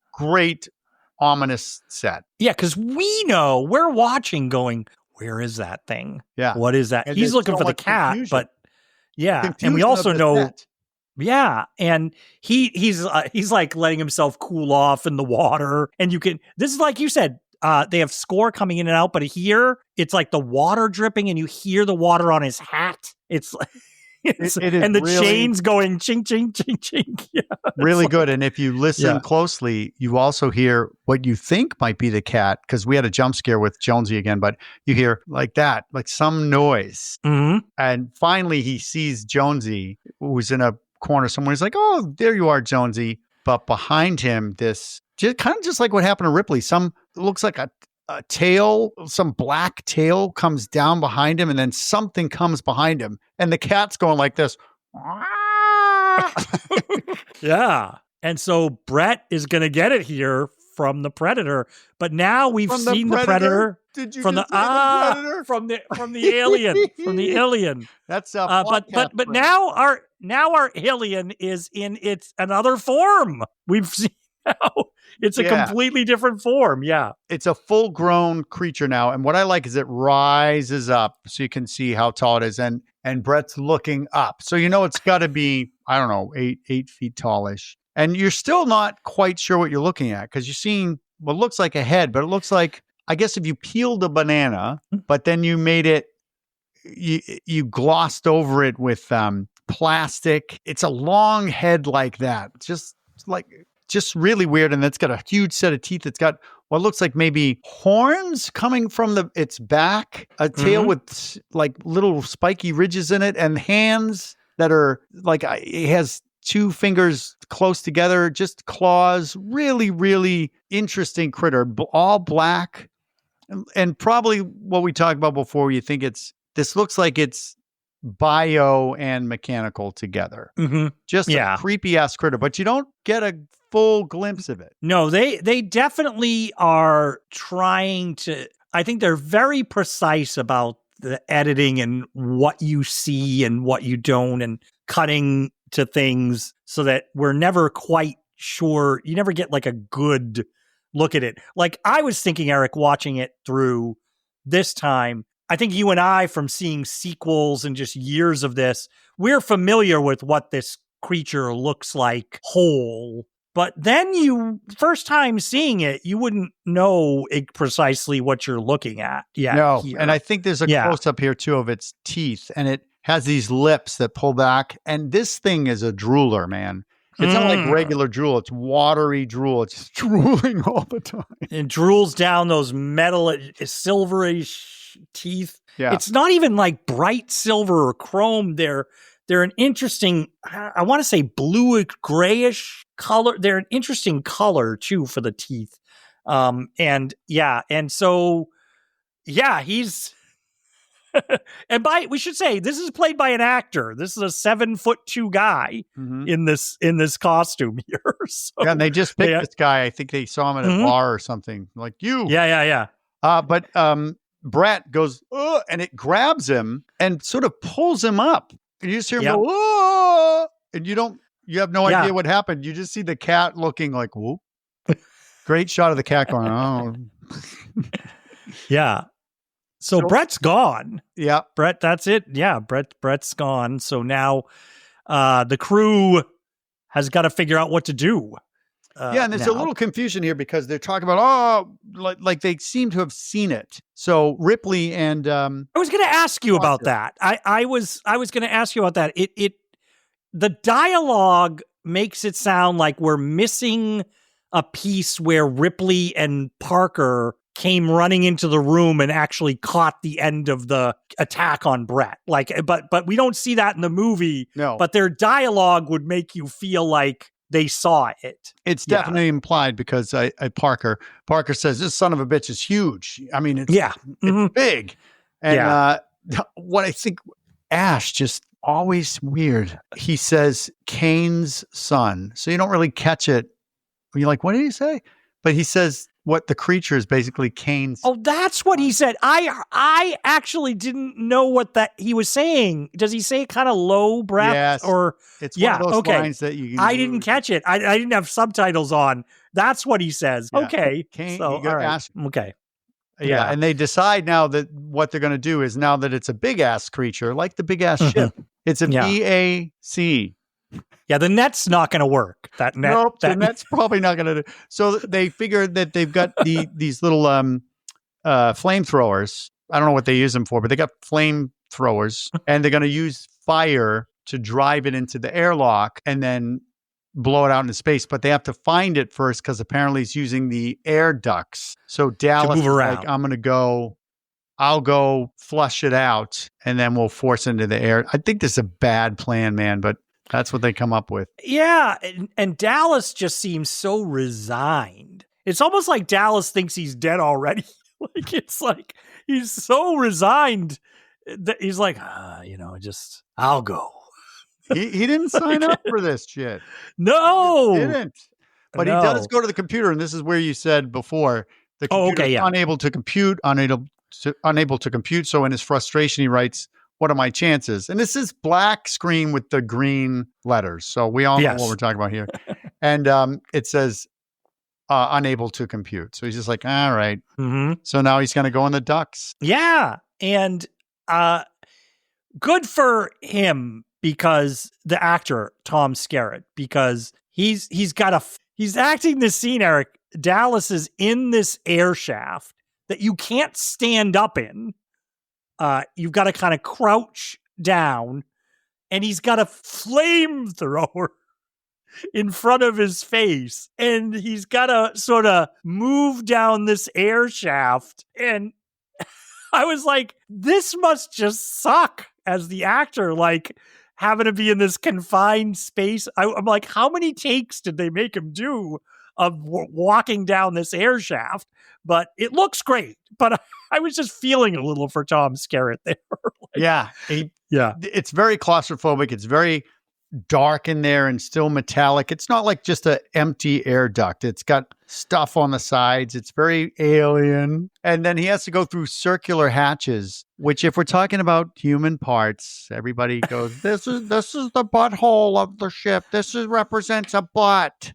ominous set. Yeah, because we're watching going, where is that thing? Yeah. What is that? And He's there's looking so for the much cat, confusion. but yeah. And we Confusion also of the know, set. yeah. And he's like letting himself cool off in the water. And this is like you said, they have score coming in and out, but here it's like the water dripping and you hear the water on his hat. It's like, It is and the really- chains going ching, ching, ching, ching. Yeah, Really good. And if you listen Yeah. closely, you also hear what you think might be the cat, because we had a jump scare with Jonesy again, but you hear like that, like some noise. Mm-hmm. And finally he sees Jonesy, who's in a corner somewhere. He's like, oh, there you are, Jonesy. But behind him, this just like what happened to Ripley. It looks like a tail, some black tail comes down behind him, and then something comes behind him, and the cat's going like this. Yeah. And so Brett is going to get it here from the Predator, but now we've From the seen the Predator Did you from just say the Predator? from the alien. That's But now our alien is in its another form. We've seen now it's a completely different form. Yeah. It's a full-grown creature now, and what I like is it rises up so you can see how tall it is, and Brett's looking up, so it's got to be, I don't know, 8 feet tallish, and you're still not quite sure what you're looking at because you're seeing what looks like a head, but it looks like, I guess, if you peeled a banana, but then you made it, you glossed over it with plastic. It's a long head like that, just really weird. And it's got a huge set of teeth. It's got what looks like maybe horns coming from its back, a tail with like little spiky ridges in it, and hands that are like, it has 2 fingers close together, just claws. Really, really interesting critter, all black. And probably what we talked about before, you think this looks like it's bio and mechanical together. Mm-hmm. Just a creepy ass critter, but you don't get a full glimpse of it. No, they definitely are trying to. I think they're very precise about the editing and what you see and what you don't, and cutting to things so that we're never quite sure. You never get like a good look at it. Like I was thinking, Eric, watching it through this time, I think you and I, from seeing sequels and just years of this, we're familiar with what this creature looks like whole. But then first time seeing it, you wouldn't know precisely what you're looking at. Yeah. No. Here. And I think there's a close up here too of its teeth, and it has these lips that pull back. And this thing is a drooler, man. It's not like regular drool. It's watery drool. It's just drooling all the time. It drools down those metal, silverish teeth. Yeah. It's not even like bright silver or chrome. They're an interesting, I want to say bluish grayish color. They're an interesting color too for the teeth. He's we should say this is played by an actor. This is a 7'2" guy in this costume here. So, yeah, and they just picked this guy. I think they saw him at a bar or something. Like you. Yeah. But Brett goes, and it grabs him and sort of pulls him up. And you just hear him go, oh, and you have no idea what happened. You just see the cat looking like, whoop. Great shot of the cat going, oh. Yeah. So Brett's gone. Yeah. Brett, that's it. Yeah, Brett's gone. So now the crew has got to figure out what to do. And there's a little confusion here because they're talking about, like they seem to have seen it. So Ripley and I was going to ask you about that. I was going to ask you about that. The dialogue makes it sound like we're missing a piece where Ripley and Parker came running into the room and actually caught the end of the attack on Brett. Like, but we don't see that in the movie. No. But their dialogue would make you feel like they saw it. It's definitely implied because Parker says this son of a bitch is huge. I mean, it's big. And what I think Ash just always weird. He says Kane's son. So you don't really catch it. You're like, what did he say? But he says what the creature is basically Kane's. Oh, that's what he said. I actually didn't know what that he was saying. Does he say kind of low breath? Yes. Or it's one of those lines that you can I didn't catch it. I didn't have subtitles on. That's what he says. Yeah. Okay. Kane, so, all right. Okay. Yeah. And they decide now that what they're going to do is, now that it's a big ass creature, like the big ass ship, it's a BAC. Yeah, the net's not going to work. The net's probably not going to. So they figured that they've got these little flamethrowers. I don't know what they use them for, but they got flamethrowers, and they're going to use fire to drive it into the airlock and then blow it out into space. But they have to find it first because apparently it's using the air ducts. So Dallas is like, I'll go flush it out, and then we'll force it into the air. I think this is a bad plan, man, but that's what they come up with. Yeah, and Dallas just seems so resigned. It's almost like Dallas thinks he's dead already. Like, it's like he's so resigned that he's like, I'll go. He didn't sign up for this shit. No. He didn't. But he does go to the computer, and this is where you said before, the computer unable to compute. So in his frustration, he writes, what are my chances? And this is black screen with the green letters. So we all know what we're talking about here. And it says unable to compute. So he's just like, all right. Mm-hmm. So now he's going to go in the ducks. Yeah. And good for him, because the actor, Tom Skerritt, because he's acting this scene, Eric. Dallas is in this air shaft that you can't stand up in. You've got to kind of crouch down, and he's got a flamethrower in front of his face, and he's got to sort of move down this air shaft. And I was like, this must just suck as the actor, like having to be in this confined space. I'm like, how many takes did they make him do of walking down this air shaft? But it looks great. But I was just feeling a little for Tom Skerritt there. It's very claustrophobic. It's very dark in there and still metallic. It's not like just an empty air duct. It's got stuff on the sides. It's very alien. And then he has to go through circular hatches, which if we're talking about human parts, everybody goes, this is the butthole of the ship. This represents a butt.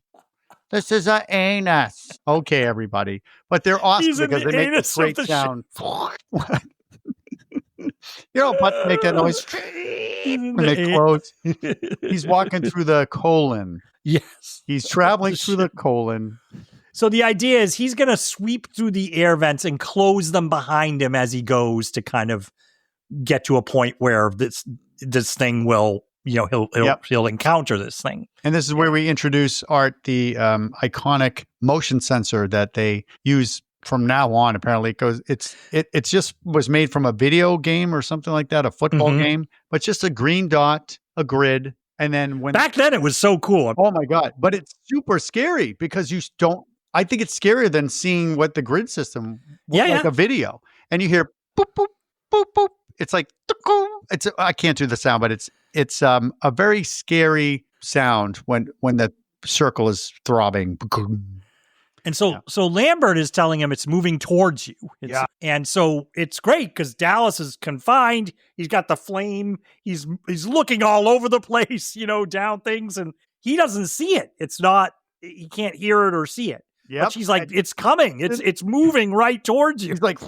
This is an anus. Okay, everybody. But they're awesome because they make this great sound. You know, butts make that noise when they close. He's walking through the colon. Yes. He's traveling through the colon. So the idea is he's going to sweep through the air vents and close them behind him as he goes to kind of get to a point where this thing will, he'll encounter this thing. And this is where we introduce Art, the iconic motion sensor that they use from now on. Apparently, because it just was made from a video game or something like that, a football game, but just a green dot, a grid, and then back then it was so cool. Oh my god! But it's super scary because you don't. I think it's scarier than seeing what the grid system like a video, and you hear boop boop boop boop. It's like I can't do the sound, but it's a very scary sound when the circle is throbbing. And so Lambert is telling him it's moving towards you. And so it's great because Dallas is confined. He's got the flame. He's looking all over the place, down things, and he doesn't see it. It's not, he can't hear it or see it. Yeah. But she's like, it's coming. It's moving right towards you. He's like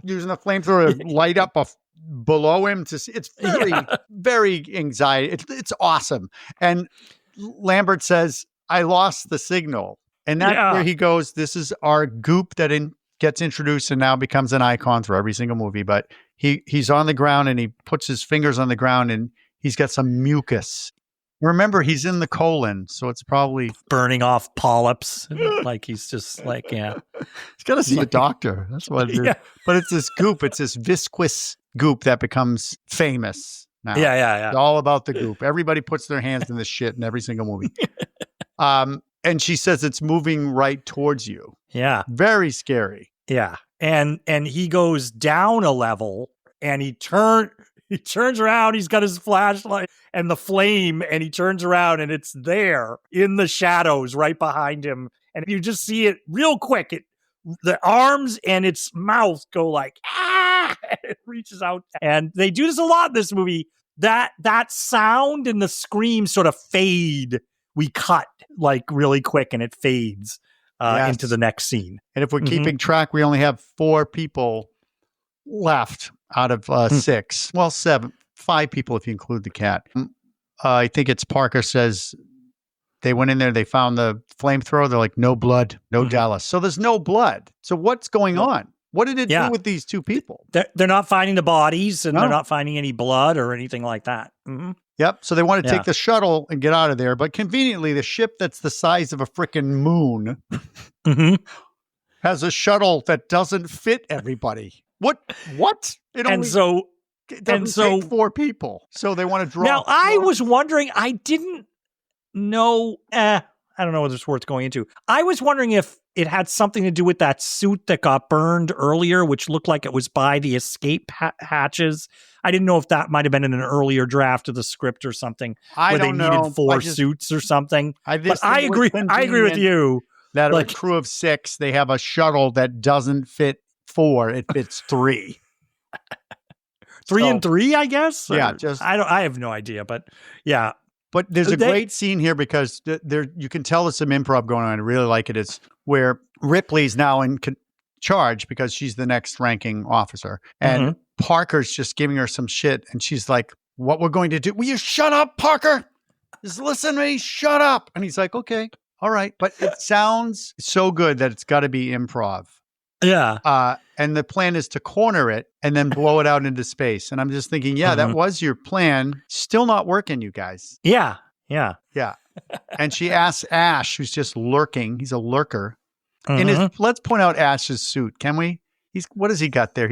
using the flamethrower to light up below him to see. It's very, very anxiety. It's awesome. And Lambert says, I lost the signal. And that's where he goes, this is our goop that gets introduced and now becomes an icon for every single movie. But he's on the ground and he puts his fingers on the ground and he's got some mucus. Remember, he's in the colon, so it's probably burning off polyps. Like he's just like, He's got to see a doctor. That's what it is. But it's this goop. It's this viscous goop that becomes famous now. Yeah. It's all about the goop. Everybody puts their hands in this shit in every single movie. And she says it's moving right towards you. Yeah. Very scary. Yeah. And he goes down a level and he turns around. He's got his flashlight and the flame and he turns around and it's there in the shadows right behind him. And you just see it real quick. The arms and its mouth go like, it reaches out. And they do this a lot in this movie. That sound and the scream sort of fade. We cut like really quick and it fades into the next scene. And if we're keeping track, we only have 4 people left out of 6. Well, 5 people if you include the cat. I think it's Parker says they went in there, they found the flamethrower. They're like, no blood, no Dallas. So there's no blood. So what's going on? What did it do with these 2 people? They're not finding the bodies and they're not finding any blood or anything like that. Mm-hmm. Yep. So they want to take the shuttle and get out of there. But conveniently, the ship that's the size of a freaking moon has a shuttle that doesn't fit everybody. What? It doesn't take 4 people. So they want to draw. Now, I was wondering, I didn't know. I don't know whether it's worth going into. I was wondering if it had something to do with that suit that got burned earlier, which looked like it was by the escape hatches. I didn't know if that might have been in an earlier draft of the script or something. Where they needed 4 suits or something. But I agree with you. That a crew of 6, they have a shuttle that doesn't fit 4. It fits 3. 3 and 3, I guess? Yeah. I have no idea, but yeah. But there's a great scene here because you can tell there's some improv going on. I really like it. It's where Ripley's now in charge because she's the next ranking officer. And Parker's just giving her some shit. And she's like, what we're going to do. Will you shut up, Parker? Just listen to me. Shut up. And he's like, okay, all right. But it sounds so good that it's got to be improv. Yeah. And the plan is to corner it and then blow it out into space. And I'm just thinking, that was your plan. Still not working, you guys. Yeah. And she asks Ash, who's just lurking. He's a lurker. Let's point out Ash's suit, can we? What has he got there?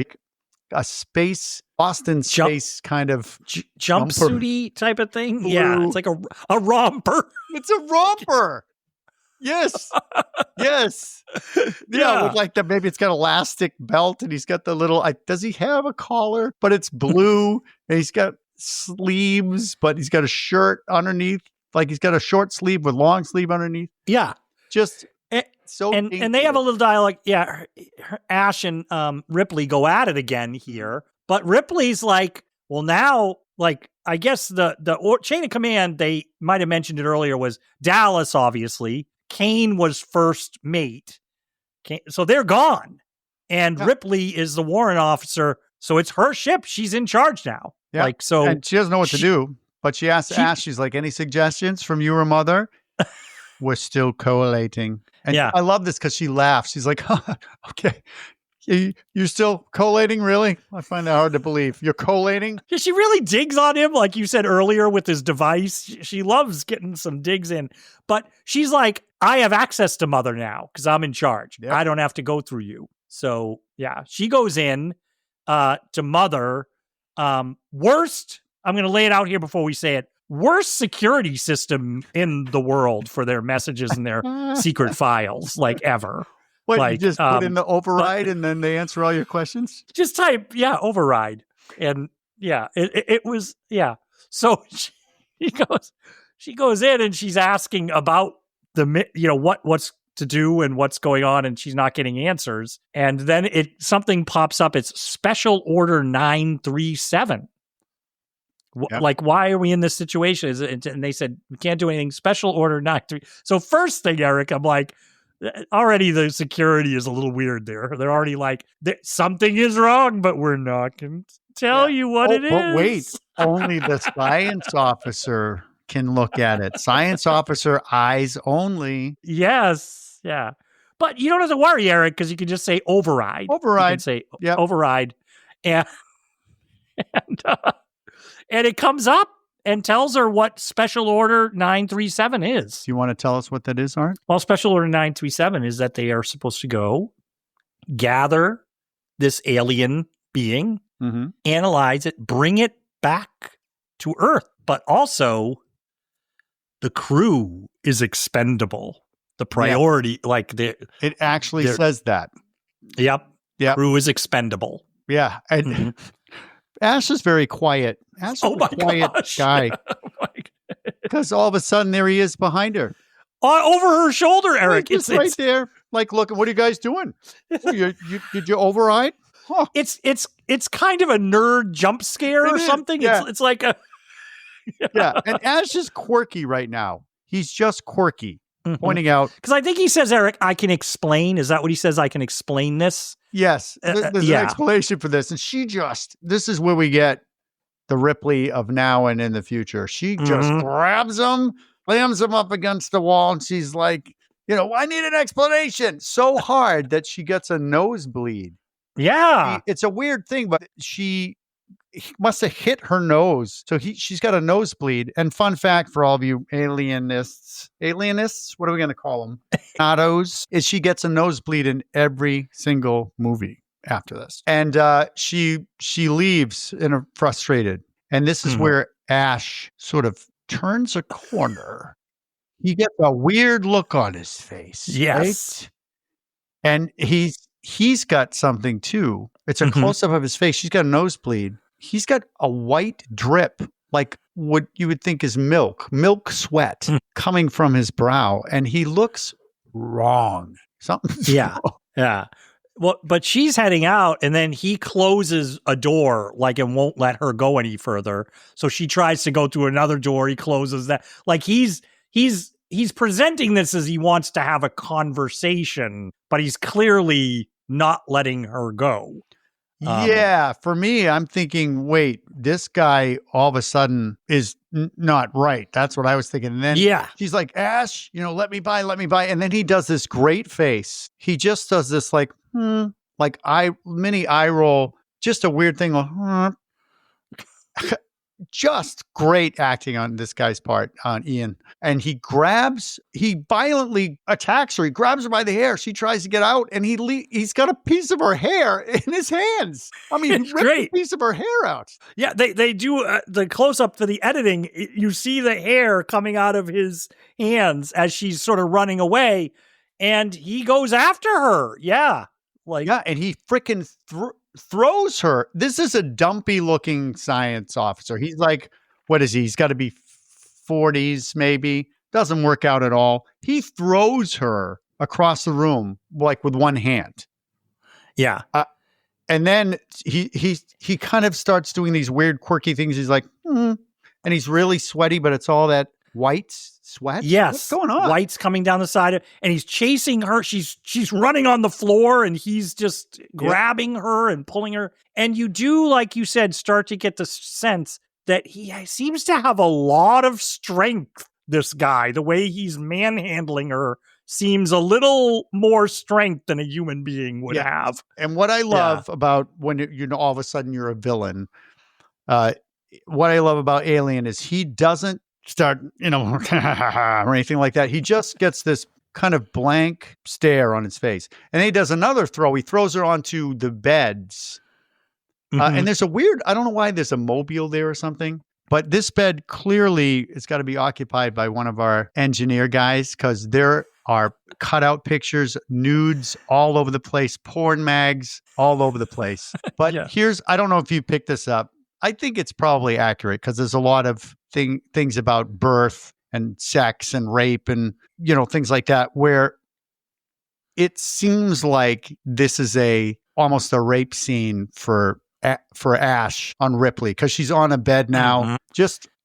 A space, Boston space kind of jumpsuity type of thing. Blue. Yeah, it's like a romper. It's a romper. Yes. Yeah, with like maybe it's got elastic belt and he's got the little, does he have a collar? But it's blue and he's got sleeves, but he's got a shirt underneath. Like he's got a short sleeve with long sleeve underneath. Yeah. Just so and they have a little dialogue. Yeah, Ash and Ripley go at it again here, but Ripley's like, well, now, like, I guess the chain of command, they might have mentioned it earlier, was Dallas. Obviously, Kane was first mate, so they're gone, and Ripley is the warrant officer. So it's her ship. She's in charge now. Yeah. Like, so, and she doesn't know what to do. But she asks Ash, she's like, any suggestions from you or mother? We're still collating. And I love this because she laughs. She's like, okay, you're still collating? Really? I find that hard to believe. You're collating? Yeah, she really digs on him, like you said earlier with his device. She loves getting some digs in. But she's like, I have access to mother now because I'm in charge. Yep. I don't have to go through you. So, yeah, she goes in to mother. Worst, I'm going to lay it out here before we say it. Worst security system in the world for their messages and their secret files, like ever. What, like, you just put in the override and then they answer all your questions? Just type, override. And it was, So she goes in and she's asking about what's to do and what's going on, and she's not getting answers. And then something pops up. It's Special Order 937. Yep. Like, why are we in this situation? And they said, we can't do anything. Special Order 937. So first thing, Eric, I'm like, already the security is a little weird there. They're already like, something is wrong, but we're not going to tell you what it is. But wait, only the science officer can look at it. Science officer eyes only. Yes. Yeah. But you don't have to worry, Eric, because you can just say override. Override. You can say override. And it comes up and tells her what Special Order 937 is. Do you want to tell us what that is, Art? Well, Special Order 937 is that they are supposed to go gather this alien being, analyze it, bring it back to Earth. But also, the crew is expendable. The priority, it actually says that. Yep. Crew is expendable. Yeah. And Ash is very quiet. Ash is a quiet guy. Because all of a sudden, there he is behind her. Over her shoulder, Eric. It's right there. Like, look, what are you guys doing? Did you override? Huh. It's kind of a nerd jump scare or something. Yeah. It's like a... Yeah. And Ash is quirky right now. He's just quirky. Pointing out. Because I think he says, Eric, I can explain. Is that what he says? I can explain this? Yes. There's an explanation for this. And this is where we get the Ripley of now and in the future. She just grabs him, slams him up against the wall, and she's like, I need an explanation. So hard that she gets a nosebleed. Yeah. It's a weird thing, but she must have hit her nose. So she's got a nosebleed. And fun fact for all of you alienists, what are we going to call them? Autos, is she gets a nosebleed in every single movie after this. And she leaves frustrated. And this is where Ash sort of turns a corner. He gets a weird look on his face. Yes. Right? And he's got something too. It's a close-up of his face. She's got a nosebleed. He's got a white drip, like what you would think is milk sweat coming from his brow. And he looks wrong. Something's wrong. Yeah. Well, but she's heading out and then he closes a door and won't let her go any further. So she tries to go through another door. He closes that. Like he's presenting this as he wants to have a conversation, but he's clearly not letting her go. For me, I'm thinking, wait, this guy all of a sudden is not right. That's what I was thinking. And then she's like, Ash, let me by. And then he does this great face. He just does this mini eye roll, just a weird thing. Just great acting on this guy's part, on Ian. And he violently attacks her. He grabs her by the hair. She tries to get out, and he's got a piece of her hair in his hands. I mean, he ripped a piece of her hair out. Yeah, they do the close-up for the editing. You see the hair coming out of his hands as she's sort of running away, and he goes after her. Yeah. And he freaking throws her. This is a dumpy looking science officer. He's like, what is he? He's got to be 40s, maybe. Doesn't work out at all. He throws her across the room, like with one hand. Yeah. And then he kind of starts doing these weird, quirky things. He's like, and he's really sweaty, but it's all that white sweat. Yes. What's going on? White's coming down the side and he's chasing her. She's running on the floor and he's just grabbing her and pulling her. And you do, like you said, start to get the sense that he seems to have a lot of strength, this guy. The way he's manhandling her seems a little more strength than a human being would have. And what I love about when all of a sudden you're a villain, what I love about Alien is he doesn't start, or anything like that. He just gets this kind of blank stare on his face. And then he does another throw. He throws her onto the beds. And there's a weird, I don't know why there's a mobile there or something, but this bed clearly has got to be occupied by one of our engineer guys, because there are cutout pictures, nudes all over the place, porn mags all over the place. But I don't know if you picked this up. I think it's probably accurate because there's a lot of things about birth and sex and rape and, things like that, where it seems like this is almost a rape scene for Ash on Ripley, because she's on a bed now.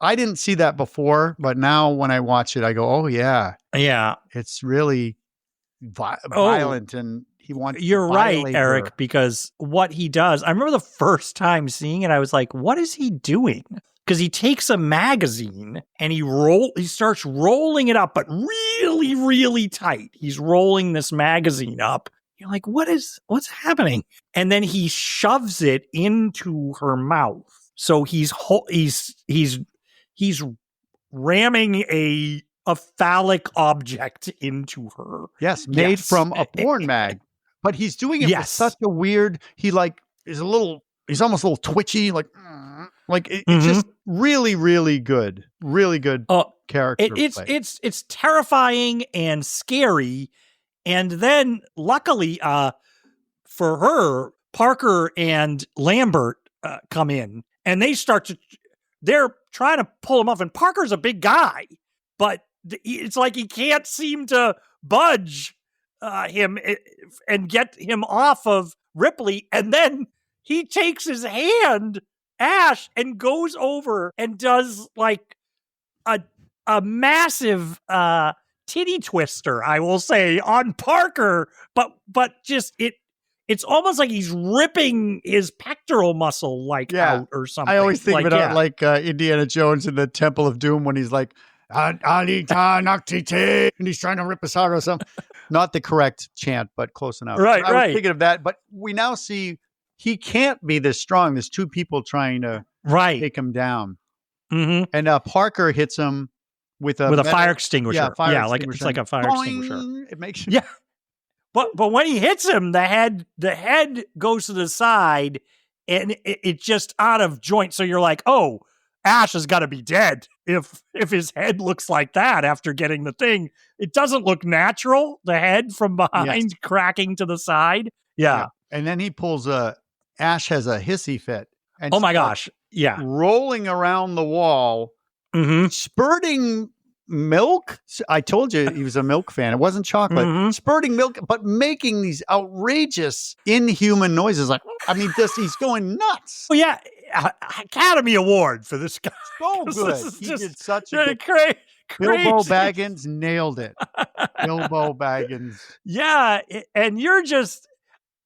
I didn't see that before, but now when I watch it, I go, oh yeah. Yeah. It's really violent and he wants You're to right, violate Eric, her. because what he does, I remember the first time seeing it, I was like, what is he doing? Because he takes a magazine and he starts rolling it up, but really, really tight. He's rolling this magazine up. You're like, what's happening? And then he shoves it into her mouth. So he's ramming a phallic object into her. Yes, made from a porn mag. But he's doing it with such a weird, he's almost a little twitchy, it's just really, really good. Really good character play. It's terrifying and scary. And then luckily for her, Parker and Lambert come in and they're trying to pull him off. And Parker's a big guy, but it's like he can't seem to budge him and get him off of Ripley. And then he takes his hand, Ash, and goes over and does like a massive titty twister, I will say, on Parker, but just it's almost like he's ripping his pectoral muscle out or something. I always think of it like Indiana Jones in the Temple of Doom when he's like, Alita Noctite, and he's trying to rip his heart or something. Not the correct chant, but close enough. Right. I was thinking of that, but we now see he can't be this strong. There's two people trying to take him down. Mm-hmm. And Parker hits him with a fire extinguisher. It's like a fire extinguisher. It makes But when he hits him, the head goes to the side and it's just out of joint. So you're like, oh, Ash has got to be dead if his head looks like that after getting the thing. It doesn't look natural, the head from behind cracking to the side. Yeah. And then he pulls Ash has a hissy fit. And oh my gosh. Yeah. Rolling around the wall, spurting milk. I told you he was a milk fan. It wasn't chocolate. Spurting milk, but making these outrageous, inhuman noises. Like, I mean, he's going nuts. Well, yeah. Academy Award for this guy. So good. He did such a good... crazy. Bilbo Baggins nailed it. Bilbo Baggins. Yeah. And you're just...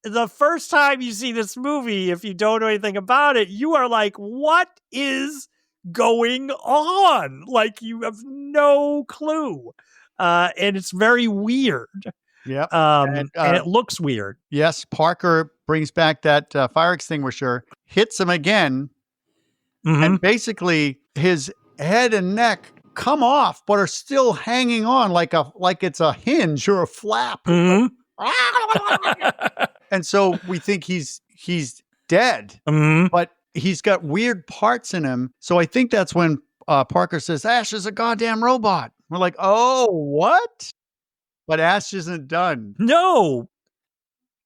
The first time you see this movie, if you don't know anything about it, you are like, what is going on? Like, you have no clue. And it's very weird. Yeah. And it looks weird. Yes. Parker brings back that fire extinguisher, hits him again. And basically his head and neck come off, but are still hanging on like it's a hinge or a flap. And so we think he's dead, but he's got weird parts in him. So I think that's when Parker says, Ash is a goddamn robot. We're like, oh, what? But Ash isn't done. No.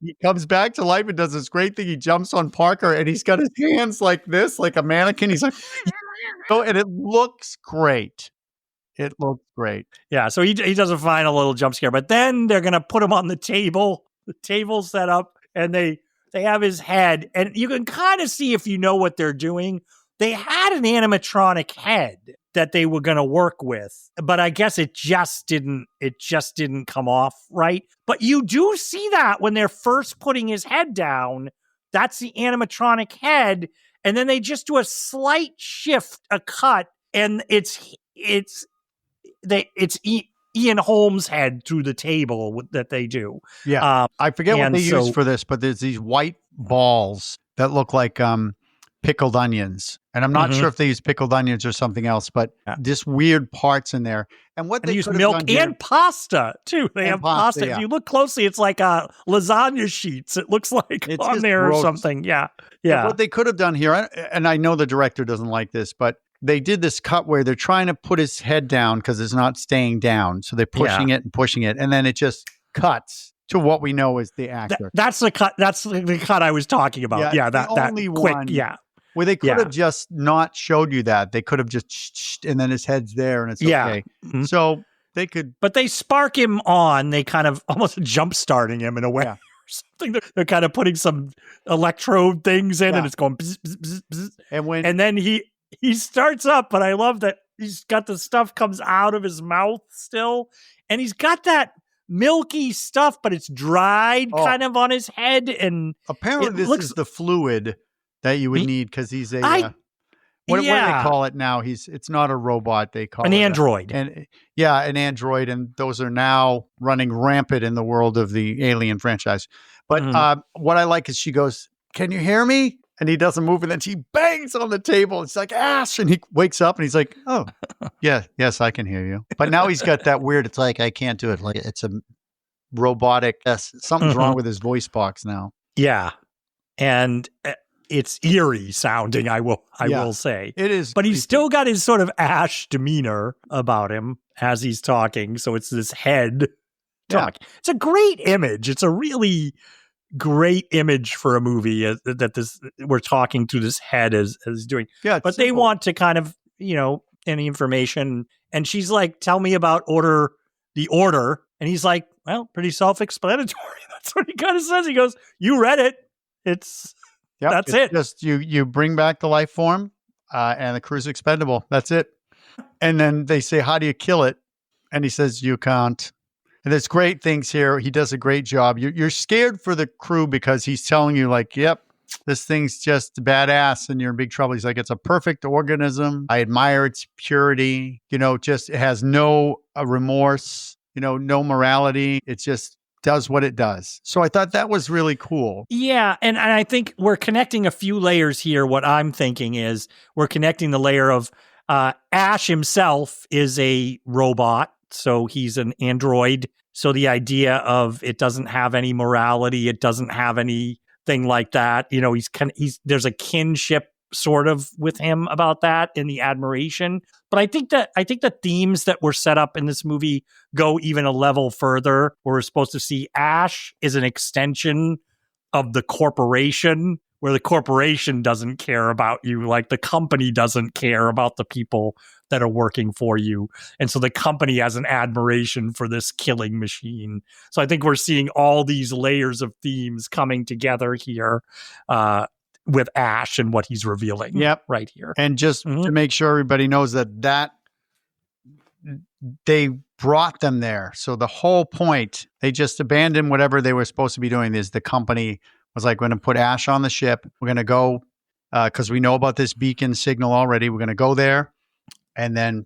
he comes back to life and does this great thing. He jumps on Parker and he's got his hands like this, like a mannequin. He's like, oh, and it looks great. It looks great. Yeah, so he does a final little jump scare, but then they're going to put him on the table set up, and they have his head, and you can kind of see if you know what they're doing. They had an animatronic head that they were going to work with, but I guess it just didn't come off right. But you do see that when they're first putting his head down, that's the animatronic head, and then they just do a slight shift, a cut, and it's Ian Holmes' head through the table that they do. Yeah. I forget what they use for this, but there's these white balls that look like pickled onions. And I'm not sure if they use pickled onions or something else, but just weird parts in there. And what they use milk and pasta too. They have pasta. Yeah. If you look closely, it's like lasagna sheets. It looks like it's on there gross. Or something. Yeah. But what they could have done here, and I know the director doesn't like this, but they did this cut where they're trying to put his head down because it's not staying down. So they're pushing it and pushing it. And then it just cuts to what we know is the actor. That's the cut. That's the cut I was talking about. Yeah. That only quick. One yeah. Where they could have just not showed you that. They could have just, and then his head's there and it's okay. Mm-hmm. So they could. But they spark him on. They kind of almost jump starting him in a way. Yeah. Something they're kind of putting some electrode things in and it's going bzz, bzz, bzz. And then he starts up, but I love that he's got the stuff comes out of his mouth still. And he's got that milky stuff, but it's dried kind of on his head. And apparently this is the fluid that you would need because he's a what do they call it now? It's not a robot. They call an it android. An android. And those are now running rampant in the world of the Alien franchise. But what I like is she goes, "Can you hear me?" And he doesn't move. And then she bangs on the table. It's like, Ash. And he wakes up and he's like, "Oh, yes, I can hear you." But now he's got that weird, it's like, I can't do it. Like it's a robotic. Something's wrong with his voice box now. Yeah. And it's eerie sounding, I will say. It is. But he's still got his sort of Ash demeanor about him as he's talking. So it's this head talking. It's a great image. It's a really great image for a movie that we're talking to this head as he's doing. Yeah, but simple. They want to kind of, any information. And she's like, "Tell me about the order." And he's like, "Well, pretty self-explanatory." That's what he kind of says. He goes, "You read it. That's it. Just you bring back the life form, and the crew's expendable. That's it." And then they say, "How do you kill it?" And he says, "You can't." And there's great things here. He does a great job. You're scared for the crew because he's telling you like, "Yep, this thing's just badass and you're in big trouble." He's like, "It's a perfect organism. I admire its purity. Just it has no remorse, no morality. It just does what it does." So I thought that was really cool. Yeah. And I think we're connecting a few layers here. What I'm thinking is we're connecting the layer of Ash himself is a robot. So he's an android. So the idea of it doesn't have any morality, it doesn't have anything like that. There's a kinship sort of with him about that in the admiration. But I think the themes that were set up in this movie go even a level further. We're supposed to see Ash is an extension of the corporation, where the corporation doesn't care about you, like the company doesn't care about the people that are working for you. And so the company has an admiration for this killing machine. So I think we're seeing all these layers of themes coming together here with Ash and what he's revealing right here. And just to make sure everybody knows that they brought them there. So the whole point, they just abandoned whatever they were supposed to be doing. Is the company was like, "We're going to put Ash on the ship. We're going to go because we know about this beacon signal already. We're going to go there. And then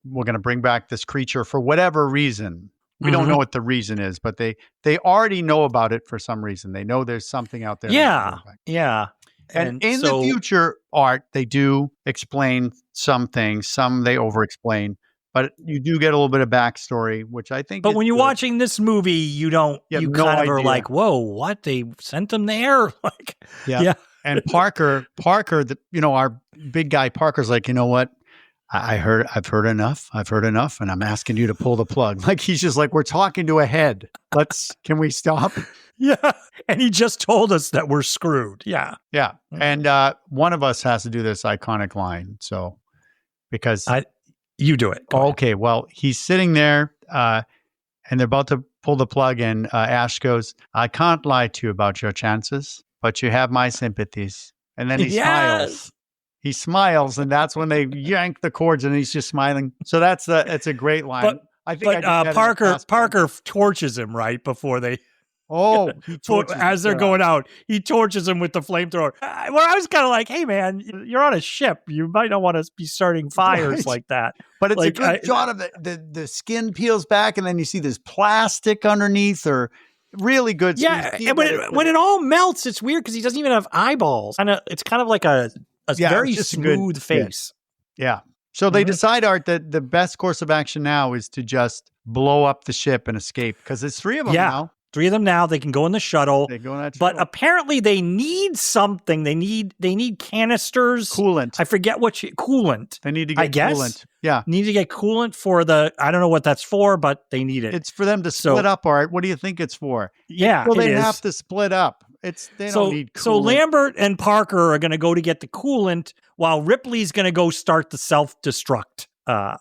we're going to bring back this creature for whatever reason. We don't know what the reason is, but they already know about it for some reason. They know there's something out there. Yeah. Yeah. And in the future, Art, they do explain some things. Some they over-explain. But you do get a little bit of backstory, which I think. But when you're watching this movie, you kind of are like, "Whoa, what? They sent them there?" Like, yeah. And Parker, our big guy, Parker's like, "You know what? I've heard enough. I've heard enough. And I'm asking you to pull the plug. Like, he's just like, we're talking to a head. Can we stop? Yeah. And he just told us that we're screwed. Yeah. Yeah. And one of us has to do this iconic line. So, because you do it. Go ahead. okay, well, he's sitting there and they're about to pull the plug, and Ash goes, I can't lie to you about your chances, but you have my sympathies. And then he smiles. He smiles, and that's when they yank the cords, and he's just smiling. So it's a great line. But Parker torches him right before they. Oh, as they're going out, he torches him with the flamethrower. Well, I was kind of like, "Hey, man, you're on a ship. You might not want to be starting fires like that." But it's like, a good shot of the skin peels back, and then you see this plastic underneath, or really good. Yeah, and when it all melts, it's weird because he doesn't even have eyeballs. It's kind of like a very smooth face. Yeah. So they decide, Art, that the best course of action now is to just blow up the ship and escape, because there's 3 of them now. 3 of them now. They can go in the shuttle. They go in that but shuttle. apparently they need something. They need canisters. Coolant. I forget coolant. They need to get coolant. Yeah. Need to get coolant for I don't know what that's for, but they need it. It's for them to split up, Art. What do you think it's for? Yeah. Well, they have to split up. They don't need coolant. So Lambert and Parker are going to go to get the coolant, while Ripley's going to go start the self-destruct.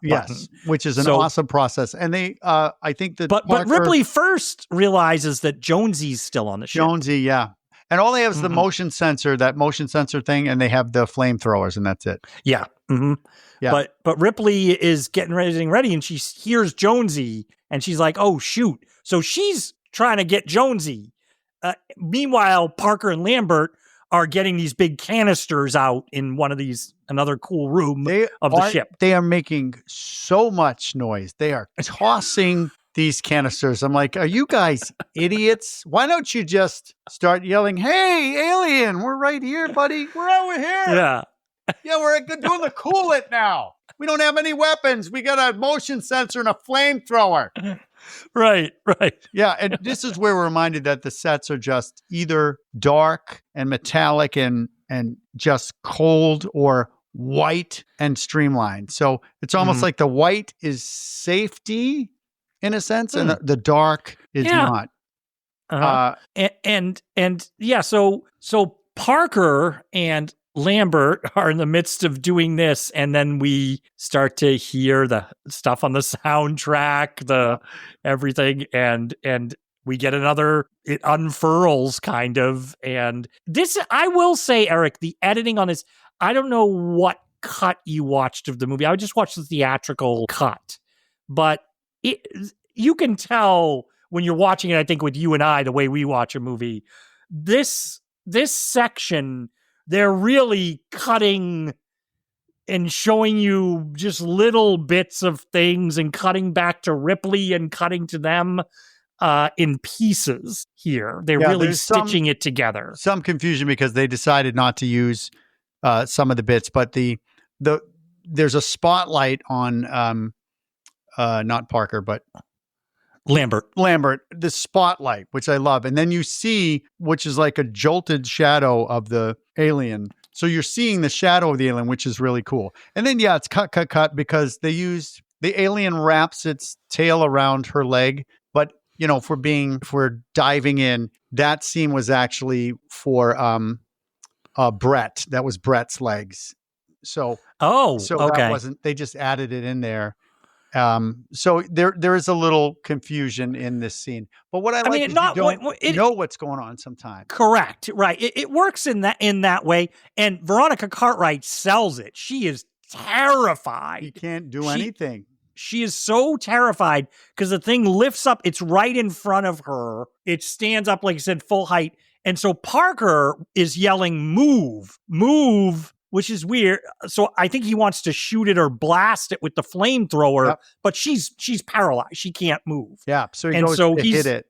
Yes, which is an awesome process. And they, I think that but Ripley first realizes that Jonesy's still on the ship. Jonesy, yeah. And all they have is the motion sensor thing, and they have the flamethrowers, and that's it. Yeah. Mm-hmm. Yeah. But Ripley is getting ready, and she hears Jonesy, and she's like, oh, shoot. So she's trying to get Jonesy. Meanwhile, Parker and Lambert are getting these big canisters out in another cool room of the ship. They are making so much noise. They are tossing these canisters. I'm like, are you guys idiots? Why don't you just start yelling, hey, alien, we're right here, buddy. We're over here. Yeah. Yeah, we're doing the coolant now. We don't have any weapons. We got a motion sensor and a flamethrower. Right. Yeah, and this is where we're reminded that the sets are just either dark and metallic and just cold, or white and streamlined. So it's almost like the white is safety in a sense, and the dark is not. So Parker and Lambert are in the midst of doing this, and then we start to hear the stuff on the soundtrack, the everything, and we get it unfurls kind of. And this, I will say, Eric, the editing on this, I don't know what cut you watched of the movie. I just watched the theatrical cut, but you can tell when you're watching it, I think with you and I, the way we watch a movie, this section, they're really cutting and showing you just little bits of things and cutting back to Ripley and cutting to them in pieces here. They're really stitching it together. Some confusion because they decided not to use some of the bits, but there's a spotlight on not Parker, but Lambert, the spotlight, which I love. And then you see, which is like a jolted shadow of the alien. So you're seeing the shadow of the alien, which is really cool. And then, it's cut because they used the alien wraps its tail around her leg. But, if we're diving in, that scene was actually for Brett. That was Brett's legs. So okay. That wasn't, they just added it in there. So there is a little confusion in this scene, but what I like is you don't know what's going on sometimes. Correct, right? It works in that way, and Veronica Cartwright sells it. She is terrified. He can't do anything. She is so terrified because the thing lifts up. It's right in front of her. It stands up, like I said, full height, and so Parker is yelling, "Move, move!" Which is weird. So I think he wants to shoot it or blast it with the flamethrower, but she's paralyzed. She can't move. Yeah. So he goes to hit it.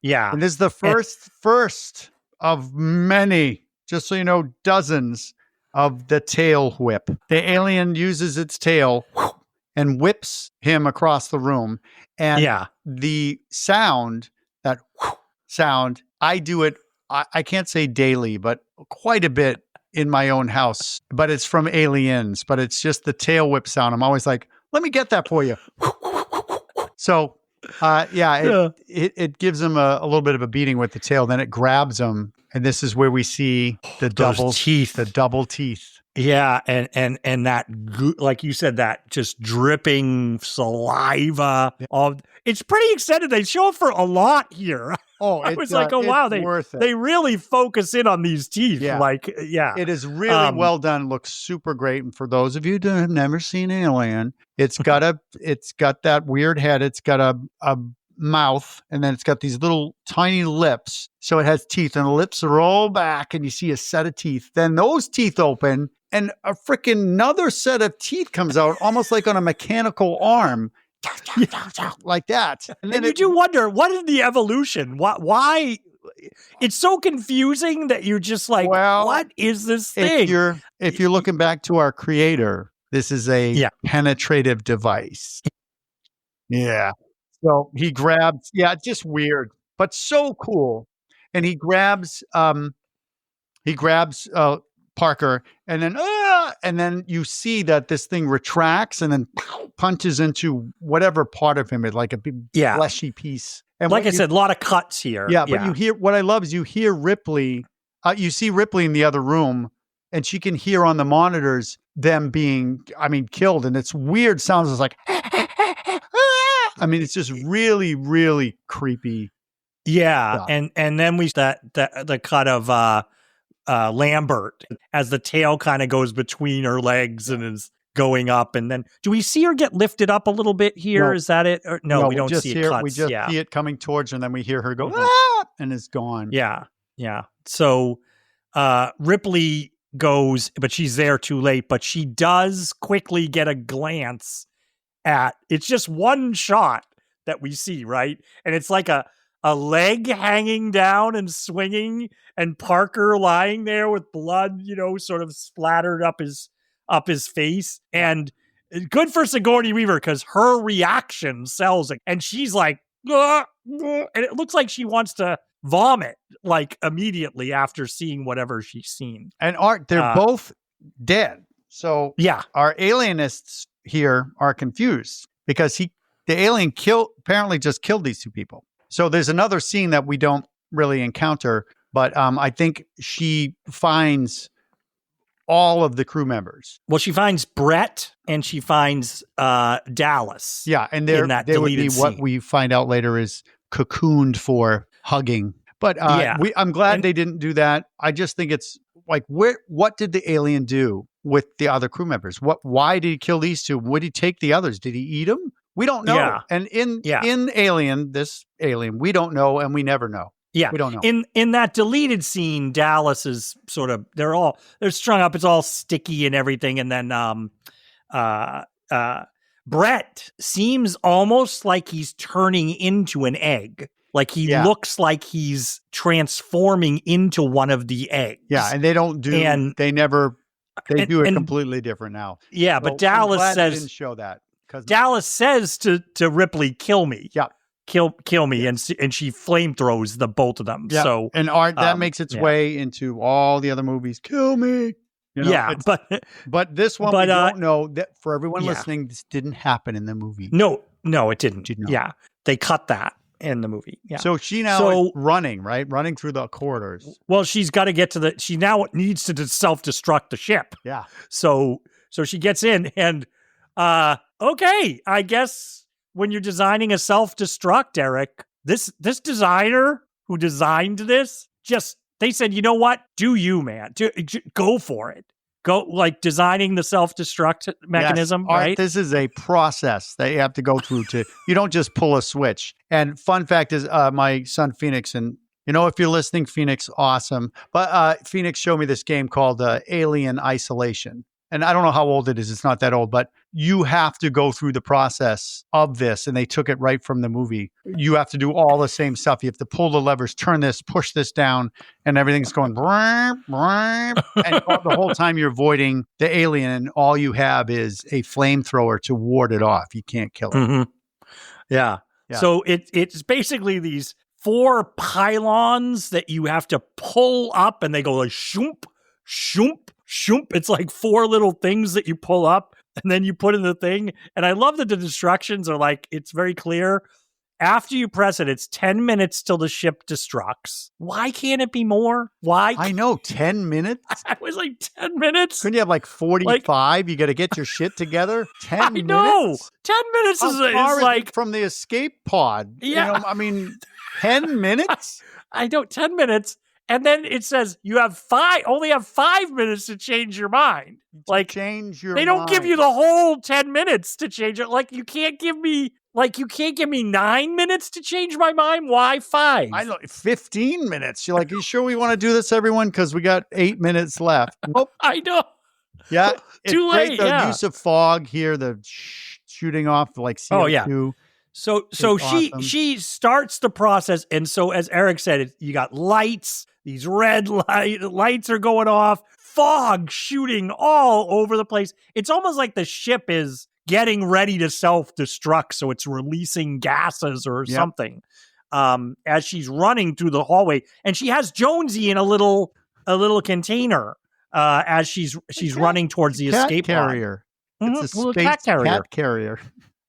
Yeah. And this is the first of many, just so you know, dozens of the tail whip. The alien uses its tail and whips him across the room. And the sound, I do it, I can't say daily, but quite a bit in my own house, but it's from Aliens, but it's just the tail whip sound. I'm always like, let me get that for you. So, it gives him a little bit of a beating with the tail. Then it grabs him. And this is where we see the double teeth. Yeah, and that, like you said, that just dripping saliva. It's pretty extended. They show it for a lot here. Oh, I was like, oh wow, they really focus in on these teeth. Yeah. Like, yeah, it is really well done. Looks super great. And for those of you that have never seen Alien, it's got that weird head. It's got a mouth, and then it's got these little tiny lips. So it has teeth, and the lips roll back, and you see a set of teeth. Then those teeth open, and a freaking another set of teeth comes out, almost like on a mechanical arm, like that. And then you do wonder, what is the evolution? Why? It's so confusing that you're just like, what is this thing? If you're looking back to our creator, this is a penetrative device. Yeah. So he grabs, just weird, but so cool. And he grabs Parker, and then you see that this thing retracts and then punches into whatever part of him, like a big fleshy piece. And like I said, a lot of cuts here. Yeah, but you hear, what I love is you hear Ripley, you see Ripley in the other room, and she can hear on the monitors them being, killed. And it's weird sounds. It's like, it's just really, really creepy. Yeah. stuff. And then we the cut of Lambert as the tail kind of goes between her legs and is going up. And then do we see her get lifted up a little bit here? No. Is that it? Or, no, we don't see it cuts. We just see it coming towards her, and then we hear her go, and it's gone. Yeah. Yeah. So Ripley goes, but she's there too late, but she does quickly get a glance at, it's just one shot that we see, right? And it's like a leg hanging down and swinging, and Parker lying there with blood, sort of splattered up his face. And good for Sigourney Weaver, because her reaction sells it. And she's like, and it looks like she wants to vomit like immediately after seeing whatever she's seen. And Art, they're both dead. So our alienists here are confused because the alien apparently just killed these two people. So there's another scene that we don't really encounter, but I think she finds all of the crew members. Well, she finds Brett and she finds Dallas. Yeah, and they would be scene. what we find out later is cocooned for hugging. But I'm glad they didn't do that. I just think it's like, what did the alien do with the other crew members? Why did he kill these two? Would he take the others? Did he eat them? We don't know. Yeah. And in this alien, we don't know, and we never know. Yeah. We don't know. In that deleted scene, Dallas is sort of, they're strung up. It's all sticky and everything. And then Brett seems almost like he's turning into an egg. Like he looks like he's transforming into one of the eggs. Yeah. And they don't do, they do it completely different now. Yeah. So but Dallas says, they didn't show that. Dallas says to Ripley, kill me. Yeah. Kill me. And she flame throws the both of them. Yeah. So, and Art, that makes its way into all the other movies. Kill me. But this one, we don't know that for everyone listening, this didn't happen in the movie. No, it didn't. Yeah. They cut that in the movie. Yeah. So she now is running, right? Running through the corridors. Well, she's got to get she now needs to self-destruct the ship. Yeah. So she gets in and, okay, I guess when you're designing a self-destruct, Eric, this designer who designed this, they said, you know what? Do you, man. Go for it. Go, like, designing the self-destruct mechanism, Art, right? This is a process that you have to go through you don't just pull a switch. And fun fact is, my son Phoenix, and if you're listening, Phoenix, awesome. But Phoenix showed me this game called Alien Isolation. And I don't know how old it is. It's not that old, but you have to go through the process of this. And they took it right from the movie. You have to do all the same stuff. You have to pull the levers, turn this, push this down, and everything's going, and the whole time you're avoiding the alien. And all you have is a flamethrower to ward it off. You can't kill it. Mm-hmm. Yeah. So it's basically these 4 pylons that you have to pull up, and they go like shoomp, shoomp, shoomp. It's like 4 little things that you pull up and then you put in the thing. And I love that the instructions are like, it's very clear. After you press it, it's 10 minutes till the ship destructs. Why can't it be more? Why? I know, 10 minutes? I was like, 10 minutes? Couldn't you have like 45? You got to get your shit together? 10 I minutes? know. 10 minutes How far is like... from the escape pod. Yeah. You know, I mean, 10 minutes? I know, 10 minutes. And then it says you have only have 5 minutes to change your mind. Like, change your they don't mind. give you the whole 10 minutes to change it. Like, you can't give me 9 minutes to change my mind. Why 5? I know, 15 minutes. You're like, you sure we want to do this, everyone? Because we got 8 minutes left. Nope. I know. Yeah. It's Too great, late. the Yeah. use of fog here, the shooting off like CO2. Oh, yeah. So awesome. she starts the process, and so as Eric said, you got lights. These red lights are going off. Fog shooting all over the place. It's almost like the ship is getting ready to self-destruct, so it's releasing gases or something. As she's running through the hallway, and she has Jonesy in a little container as she's running towards the escape carrier. pod. It's a Little space cat carrier.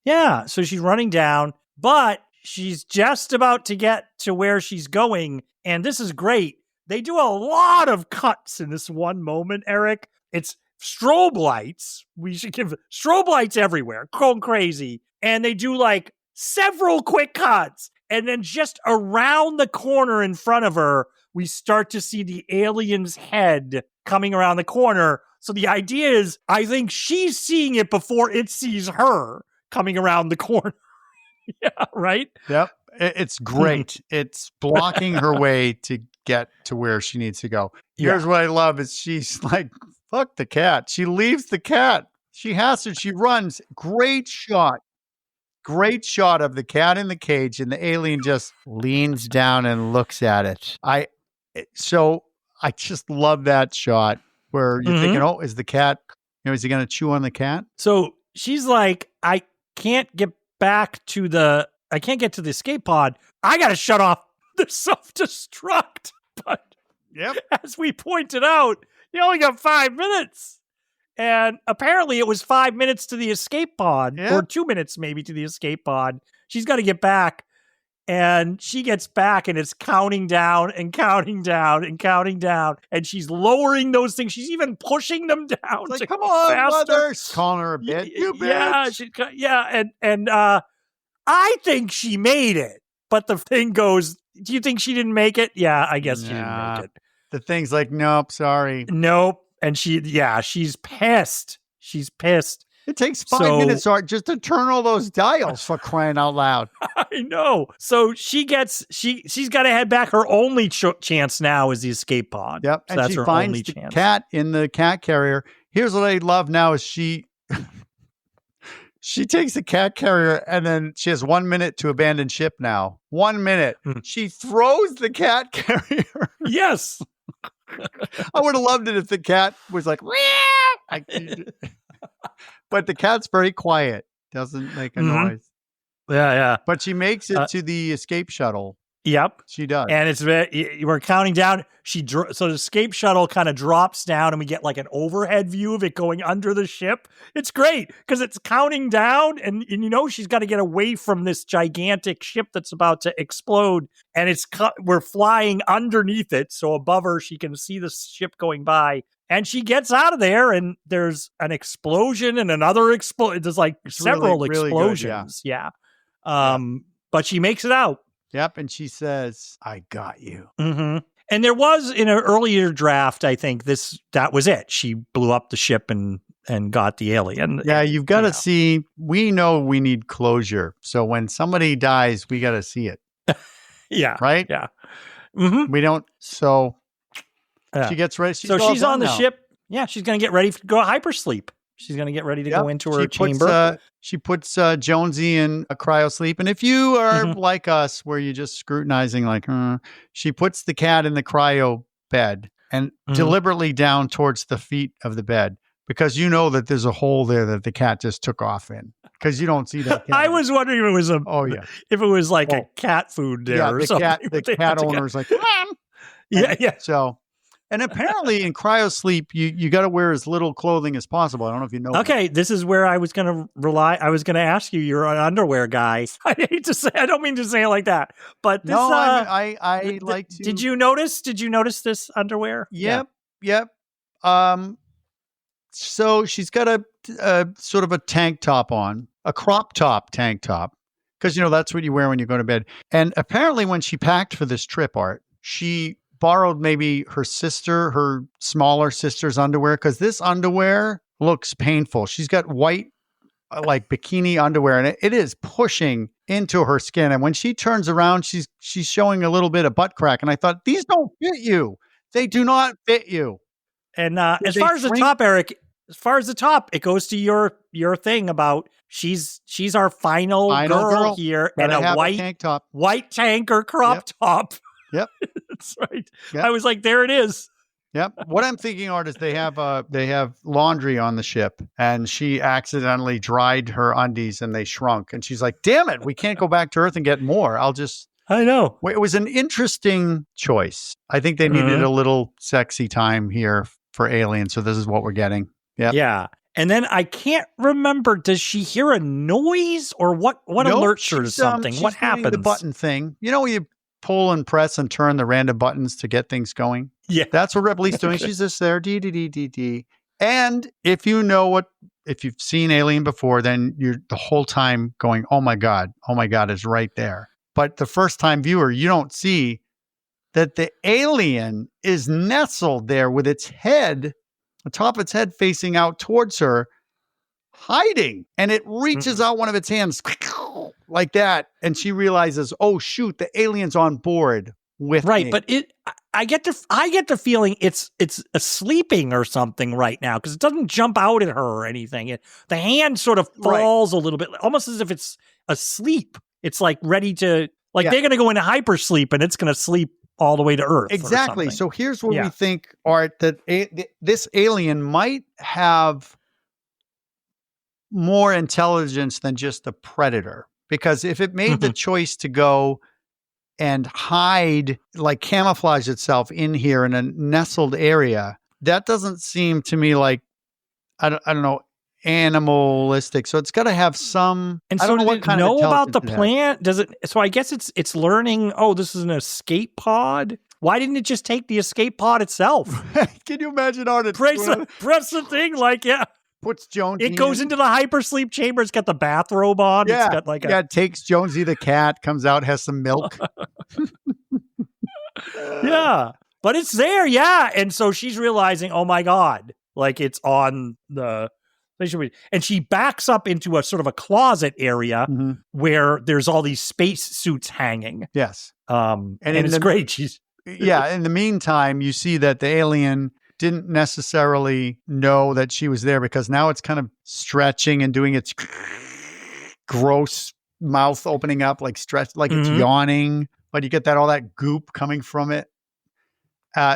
Yeah, so she's running down, but she's just about to get to where she's going, and this is great. They do a lot of cuts in this one moment, Eric. It's strobe lights. We should give strobe lights everywhere, going crazy. And they do like several quick cuts. And then just around the corner in front of her, we start to see the alien's head coming around the corner. So the idea is, I think she's seeing it before it sees her coming around the corner. Yeah, right? Yep. It's great. It's blocking her way to get to where she needs to go. Here's what I love is she's like, fuck the cat. She leaves the cat. She has to. She runs. Great shot. Great shot of the cat in the cage, and the alien just leans down and looks at it. I just love that shot where you're thinking, oh, is the cat, is he going to chew on the cat? So she's like, I can't get to the escape pod. I got to shut off the self-destruct. But as we pointed out, you only got 5 minutes. And apparently it was 5 minutes to the escape pod, or 2 minutes maybe to the escape pod. She's got to get back. And she gets back and it's counting down and counting down and counting down. And she's lowering those things. She's even pushing them down. It's like, come on, faster. mother. Calling her a bit. You bitch. And I think she made it. But the thing goes, do you think she didn't make it? Yeah, I guess she didn't make it. The thing's like, nope, sorry. Nope. And she's pissed. She's pissed. It takes 5 minutes, Art, just to turn all those dials, for crying out loud. I know. So she's got to head back. Her only chance now is the escape pod. Yep. So and that's she her finds only the chance. cat in the cat carrier. Here's what I love now is she takes the cat carrier and then she has 1 minute to abandon ship now. 1 minute. She throws the cat carrier. Yes. I would have loved it if the cat was like, but the cat's very quiet. Doesn't make a noise. Yeah. But she makes it to the escape shuttle. Yep. She does. And we're counting down. So the escape shuttle kind of drops down and we get like an overhead view of it going under the ship. It's great because it's counting down and she's got to get away from this gigantic ship that's about to explode. And we're flying underneath it. So above her, she can see the ship going by. And she gets out of there and there's an explosion and another explosion. There's like several really explosions. Good, yeah. But she makes it out. Yep. And she says, I got you. Mm-hmm. And there was in an earlier draft, I think that was it. She blew up the ship and got the alien. Yeah. You've got to see, we know we need closure. So when somebody dies, we got to see it. Yeah. Right? Yeah. Mm-hmm. We don't. So she gets ready. So she's on the ship. Yeah. She's going to get ready to go hypersleep. She's going to get ready to go into her chamber. She puts Jonesy in a cryosleep. And if you are like us, where you're just scrutinizing, like, she puts the cat in the cryo bed and deliberately down towards the feet of the bed because you know that there's a hole there that the cat just took off in because you don't see that cat. I was wondering if it was if it was like a cat food there or something. The cat owner's like, yeah. So And apparently in cryosleep, you got to wear as little clothing as possible. I don't know if you know. Okay, this is where I was going to rely. I was going to ask you. You're an underwear guy. I hate to say. I don't mean to say it like that. But this, No, I like to. Did you notice? Did you notice this underwear? Yep. So she's got a sort of a tank top on, a crop top tank top, because that's what you wear when you go to bed. And apparently, when she packed for this trip, Art, she borrowed maybe her smaller sister's underwear, because this underwear looks painful. She's got white, like bikini underwear, and it is pushing into her skin. And when she turns around, she's showing a little bit of butt crack. And I thought, these don't fit you. They do not fit you. And as far as the top, Eric, it goes to your thing about she's our final girl here, and a white tank top, white tank or crop top. Yep. That's right. Yep. I was like, there it is. Yep. What I'm thinking, Art, is they have laundry on the ship, and she accidentally dried her undies and they shrunk. And she's like, damn it, we can't go back to Earth and get more. I know. It was an interesting choice. I think they needed a little sexy time here for Alien. So this is what we're getting. Yep. Yeah. And then I can't remember, does she hear a noise or what alerts her to something? What happens? The button thing. You pull and press and turn the random buttons to get things going. Yeah. That's what Ripley's doing. She's just there. D. And if you've seen Alien before, then you're the whole time going, oh my God, it's right there. But the first time viewer, you don't see that the alien is nestled there with its head, the top of its head facing out towards her, hiding. And it reaches out one of its hands like that. And she realizes, oh, shoot, the alien's on board with me. But I get the feeling it's sleeping or something right now, because it doesn't jump out at her or anything. The hand sort of falls a little bit, almost as if it's asleep. It's like ready to, they're going to go into hypersleep and it's going to sleep all the way to Earth. Exactly. So here's where we think, Art, that this alien might have more intelligence than just a predator. Because if it made the choice to go and hide, like camouflage itself in here in a nestled area, that doesn't seem to me like, I don't know, animalistic. So it's got to have some. And I so don't know what kind of about the intelligence it has. plant? Does it? So I guess it's learning. Oh, this is an escape pod. Why didn't it just take the escape pod itself? Can you imagine, Art? Press the thing, puts Jones. It goes into the hypersleep chamber. It's got the bathrobe on. Yeah, it's got it takes Jonesy the cat, comes out, has some milk. Yeah, but it's there. Yeah, and so she's realizing, oh my God, it's on the. And she backs up into a sort of a closet area where there's all these space suits hanging. Yes. And it's great. In the meantime, you see that the alien didn't necessarily know that she was there, because now it's kind of stretching and doing its gross mouth opening up, like stretch, like it's yawning, but you get all that goop coming from it.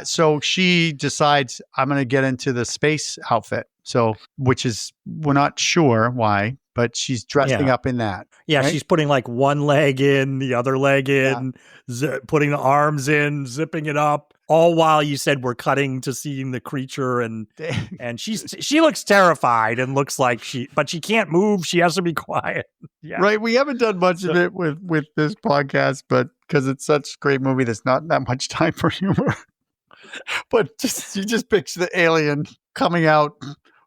So she decides, I'm going to get into the space outfit. So, which is, we're not sure why, but she's dressing up in that. Yeah, right? She's putting one leg in, the other leg in, putting the arms in, zipping it up. All while you said we're cutting to seeing the creature, and she looks terrified and looks like but she can't move. She has to be quiet. Yeah. Right. We haven't done much of it with this podcast, but because it's such a great movie, there's not that much time for humor. But you just picture the alien coming out,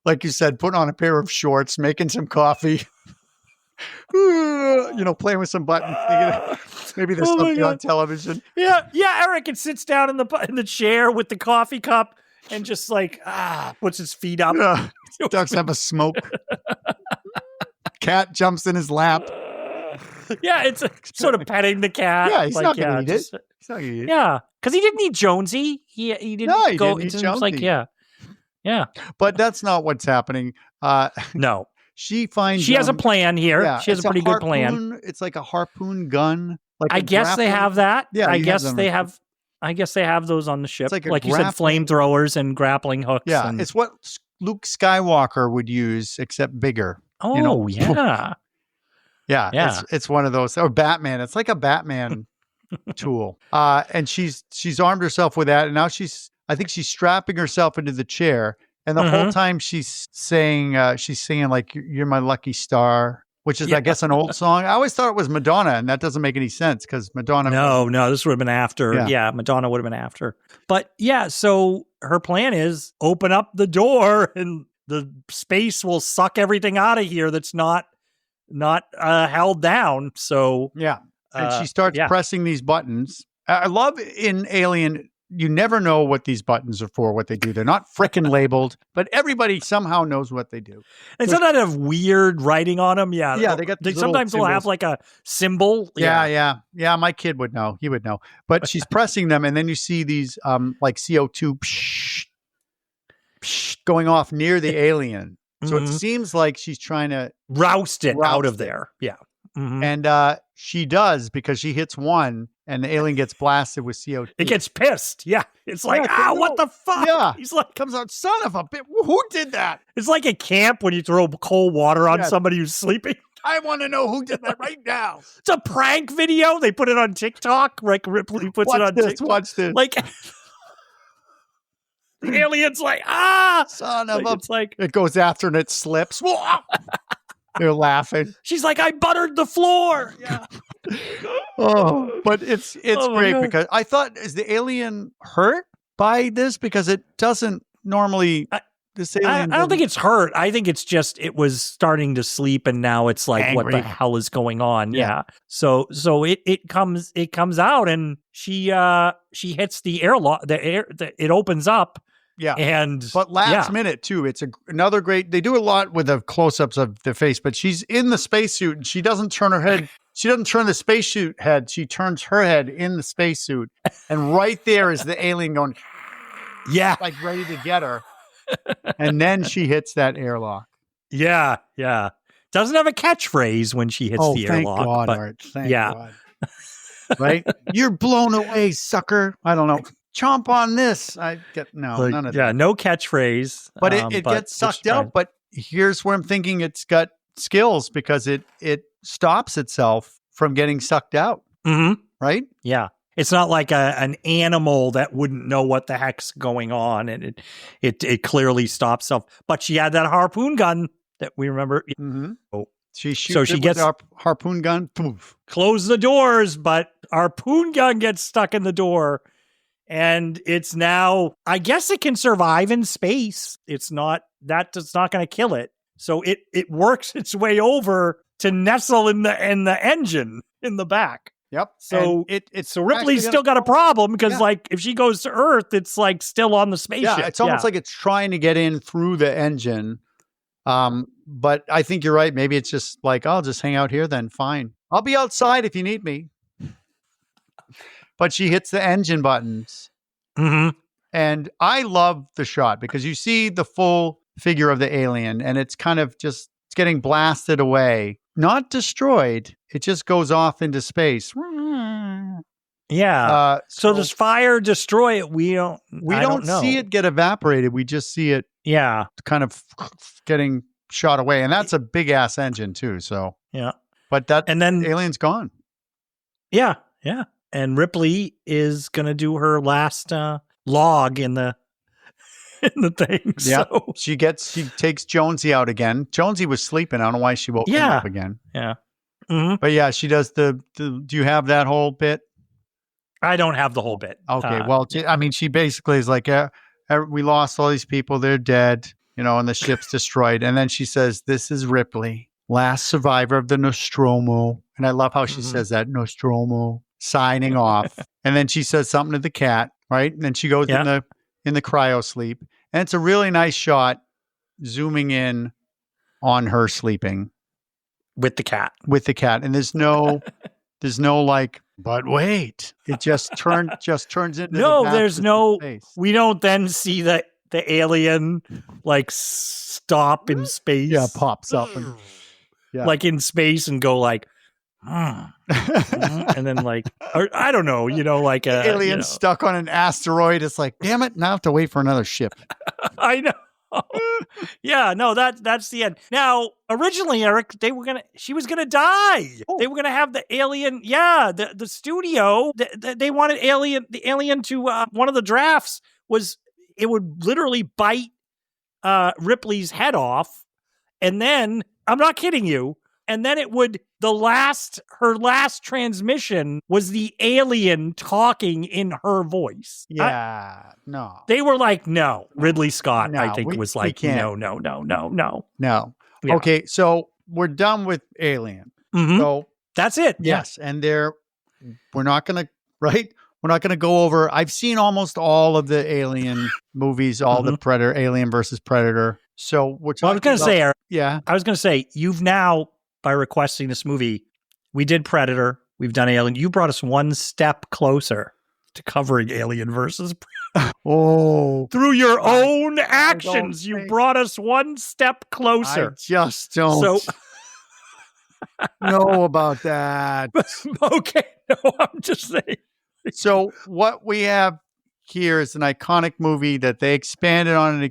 like you said, putting on a pair of shorts, making some coffee, playing with some buttons. Maybe there's something on television. Yeah, Eric, it sits down in the chair with the coffee cup and just puts his feet up. Ducks have a smoke. Cat jumps in his lap. Yeah, it's sort of petting the cat. Yeah, he's not going to eat it. He's not going to eat it. Yeah, because he didn't eat Jonesy. He didn't go. Didn't eat it seems Jonesy. like yeah. But that's not what's happening. No. She has a plan here. Yeah, she has a pretty good plan. It's like a harpoon gun. I guess they have that. Yeah, I guess they have those on the ship. It's like you said, flamethrowers and grappling hooks. Yeah, it's what Luke Skywalker would use, except bigger. Oh, yeah. Yeah. It's one of those. Or Batman. It's like a Batman tool. And she's armed herself with that. And now I think she's strapping herself into the chair. And the whole time she's singing like, "You're my lucky star," which is, I guess, an old song. I always thought it was Madonna, and that doesn't make any sense because Madonna. No, this would have been after. Yeah, Madonna would have been after. But yeah, so her plan is open up the door and the space will suck everything out of here that's not held down. So yeah. And she starts pressing these buttons. I love in Alien, you never know what these buttons are for, what they do. They're not frickin' labeled, but everybody somehow knows what they do. And sometimes they have weird writing on them. Yeah. Yeah, they sometimes they'll have like a symbol. Yeah. My kid would know. He would know. But she's pressing them, and then you see these like CO2 psh, psh, going off near the alien. So it seems like she's trying to roust it out of there. Yeah. Mm-hmm. And she does, because she hits one and the alien gets blasted with CO2. It gets pissed. Yeah. It's like, what the fuck? Yeah. He's like, comes out, son of a bitch. Who did that? It's like at camp when you throw cold water on somebody who's sleeping. I want to know who did that right now. It's a prank video. They put it on TikTok. Like Ripley puts it on TikTok. Watch this. Like, the alien's like, son of a. It's like, it goes after and it slips. They're laughing. She's like, I buttered the floor. Yeah. But it's great because I thought, is the alien hurt by this? Because it doesn't normally. This alien. I don't think it's hurt. I think it's just it was starting to sleep, and now it's like, angry. What the hell is going on? Yeah. So it comes out, and she hits the airlock. It opens up. Yeah. But last minute too, it's another great, they do a lot with the close-ups of the face, but she's in the spacesuit and she doesn't turn her head. She doesn't turn the spacesuit head. She turns her head in the spacesuit. And right there is the alien going, like ready to get her. And then she hits that airlock. Yeah. Yeah. Doesn't have a catchphrase when she hits the airlock. Thank God, Art. Thank God. Right? You're blown away, sucker. I don't know. Chomp on this. I get none of that. Yeah, no catchphrase. But it gets sucked out. But here's where I'm thinking it's got skills, because it stops itself from getting sucked out. Mm-hmm. Right? Yeah. It's not like an animal that wouldn't know what the heck's going on, and it clearly stops itself. But she had that harpoon gun that we remember. Mm-hmm. Oh. She shoots with our harpoon gun. Poof. Close the doors, but harpoon gun gets stuck in the door. And it's now, I guess it can survive in space. It's not going to kill it. So it works its way over to nestle in the engine in the back. Yep. So so Ripley's still got a problem because like if she goes to Earth, it's like still on the spaceship. Yeah, it's almost like it's trying to get in through the engine. But I think you're right. Maybe it's just like, I'll just hang out here then. Fine. I'll be outside if you need me. But she hits the engine buttons. Mm-hmm. And I love the shot because you see the full figure of the alien, and it's kind of just, it's getting blasted away. Not destroyed. It just goes off into space. Yeah. So does fire destroy it? We don't know. See it get evaporated. We just see it kind of getting shot away. And that's a big ass engine too. So yeah. But and then the alien's gone. Yeah. Yeah. And Ripley is going to do her last log in the thing. Yeah. So. She takes Jonesy out again. Jonesy was sleeping. I don't know why she woke him up again. Yeah. Mm-hmm. But yeah, she does do you have that whole bit? I don't have the whole bit. Okay. Well, I mean, she basically is like, we lost all these people. They're dead, and the ship's destroyed. And then she says, this is Ripley, last survivor of the Nostromo. And I love how she says that, Nostromo. Signing off. And then she says something to the cat, right? And then she goes in the cryo sleep. And it's a really nice shot zooming in on her sleeping. With the cat. And there's no like, but wait. It just turns into there's no we don't then see the alien like stop in space. Yeah, pops up and like in space and go like and then like, or, I don't know, like a alien stuck on an asteroid. It's like, damn it, now I have to wait for another ship. I know. Yeah, no, that's the end. Now, originally, Eric, she was gonna die. Oh. They were gonna have the alien. Yeah, the studio. They wanted the alien to one of the drafts was it would literally bite Ripley's head off. And then, I'm not kidding you, and then her last transmission was the alien talking in her voice. Yeah, no. They were like, no. Ridley Scott, No, I think, was like, can't. no. No. Yeah. Okay, so we're done with Alien. Mhm. So That's it. yes, and we're not gonna go over. I've seen almost all of the Alien movies, all the Predator, Alien versus Predator. So we're talking. Well, I was going to say, Eric, yeah. I was going to say, you've now, by requesting this movie, we did Predator, we've done Alien. You brought us one step closer to covering Alien versus Predator. Oh, Through your own actions, you brought us one step closer. I just don't know about that. Okay, no, I'm just saying. So what we have here is an iconic movie that they expanded on.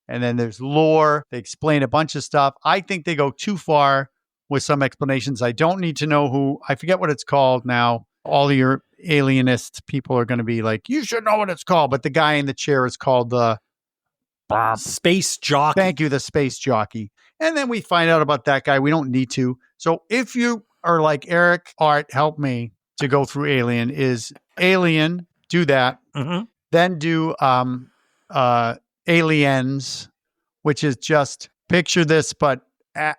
And then there's lore. They explain a bunch of stuff. I think they go too far with some explanations. I don't need to know I forget what it's called now. All of your alienist people are going to be like, you should know what it's called. But the guy in the chair is called the Space Jockey. Thank you, the Space Jockey. And then we find out about that guy. We don't need to. So if you are like, Eric, Art, help me to go through Alien, is Alien, do that. Mm-hmm. Then do Aliens, which is just picture this, but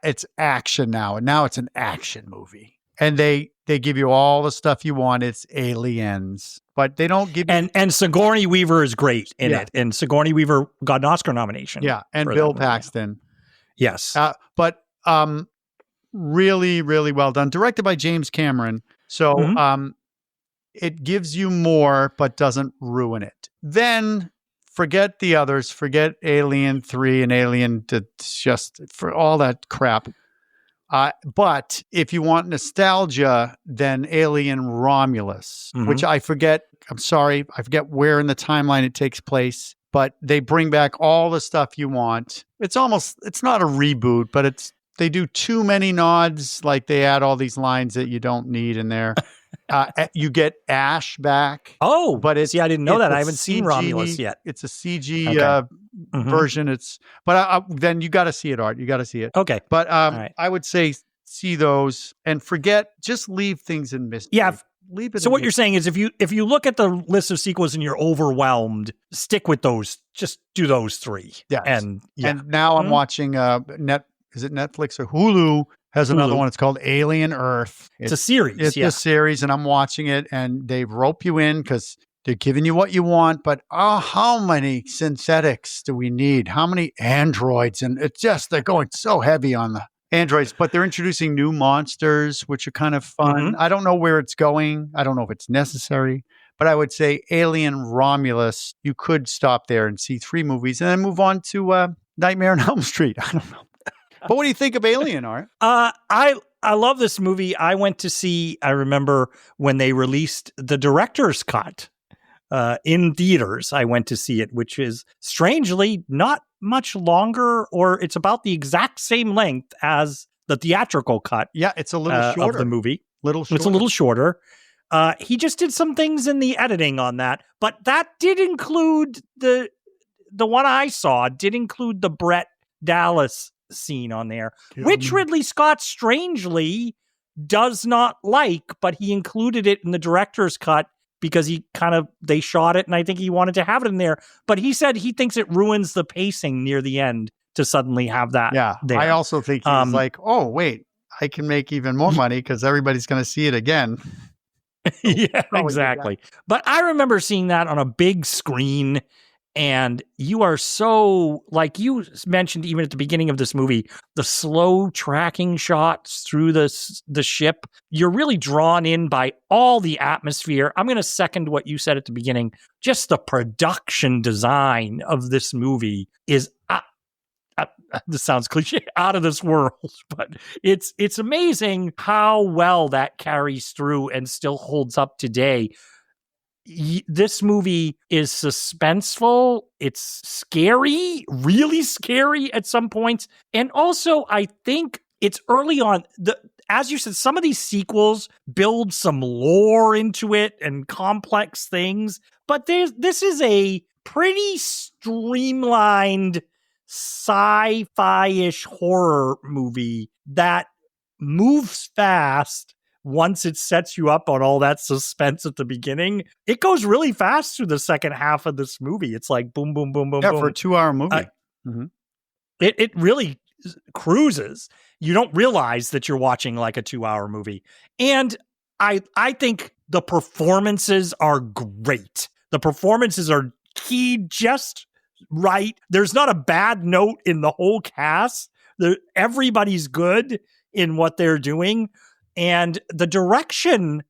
it's action now. And now it's an action movie. And they give you all the stuff you want. It's Aliens. But they don't give you... And Sigourney Weaver is great in it. And Sigourney Weaver got an Oscar nomination. Yeah, and Bill Paxton. Yes. But really, really well done. Directed by James Cameron. So it gives you more, but doesn't ruin it. Then forget the others. Forget Alien 3 and Alien just for all that crap. But if you want nostalgia, then Alien Romulus, which I forget. I'm sorry. I forget where in the timeline it takes place, but they bring back all the stuff you want. It's not a reboot, but they do too many nods. Like they add all these lines that you don't need in there. You get Ash back. Oh, but I didn't know that. I haven't seen Romulus yet. It's a CG version. Then you got to see it, Art. You got to see it. Okay. But right. I would say see those and just leave things in mystery. Yeah. Leave it. So what you're saying is if you look at the list of sequels and you're overwhelmed, stick with those. Just do those three. Yes. And now I'm watching is it Netflix or Hulu? Has another one. It's called Alien Earth. It's a series. It's a series, and I'm watching it, and they rope you in because they're giving you what you want. But how many synthetics do we need? How many androids? And they're going so heavy on the androids. But they're introducing new monsters, which are kind of fun. I don't know where it's going. I don't know if it's necessary. But I would say Alien Romulus, you could stop there and see 3 movies, and then move on to Nightmare on Elm Street. I don't know. But what do you think of Alien, Art? I love this movie. I remember when they released the director's cut in theaters, I went to see it, which is strangely not much longer, or it's about the exact same length as the theatrical cut. Yeah, it's a little shorter. Of the movie. It's a little shorter. He just did some things in the editing on that, but that did include the one I saw did include the Brett Dallas scene on there, which Ridley Scott strangely does not like, but he included it in the director's cut because they shot it and I think he wanted to have it in there, but he said he thinks it ruins the pacing near the end to suddenly have that there. I also think he was like, oh wait, I can make even more money because everybody's going to see it again. Yeah, exactly. But I remember seeing that on a big screen. And you are so, like you mentioned even at the beginning of this movie, the slow tracking shots through the ship, you're really drawn in by all the atmosphere. I'm going to second what you said at the beginning. Just the production design of this movie is, this sounds cliche, out of this world, but it's amazing how well that carries through and still holds up today. This movie is suspenseful. It's scary, really scary at some points. And also, I think it's early on. As you said, some of these sequels build some lore into it and complex things. But this is a pretty streamlined sci-fi-ish horror movie that moves fast. Once it sets you up on all that suspense at the beginning, it goes really fast through the second half of this movie. It's like boom, boom, boom, boom, Yeah, boom. for a 2-hour movie. It really cruises. You don't realize that you're watching like a 2-hour movie. And I think the performances are great. The performances are keyed just right. There's not a bad note in the whole cast. Everybody's good in what they're doing. And the direction,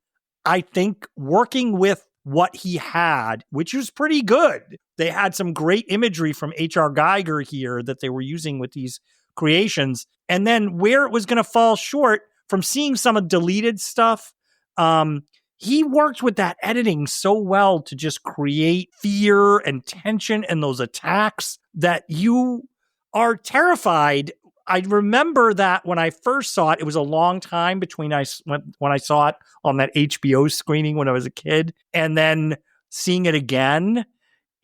I think, working with what he had, which was pretty good. They had some great imagery from H.R. Geiger here that they were using with these creations. And then where it was going to fall short, from seeing some of deleted stuff, he worked with that editing so well to just create fear and tension and those attacks that you are terrified. I remember that when I first saw it, it was a long time between when I saw it on that HBO screening when I was a kid and then seeing it again.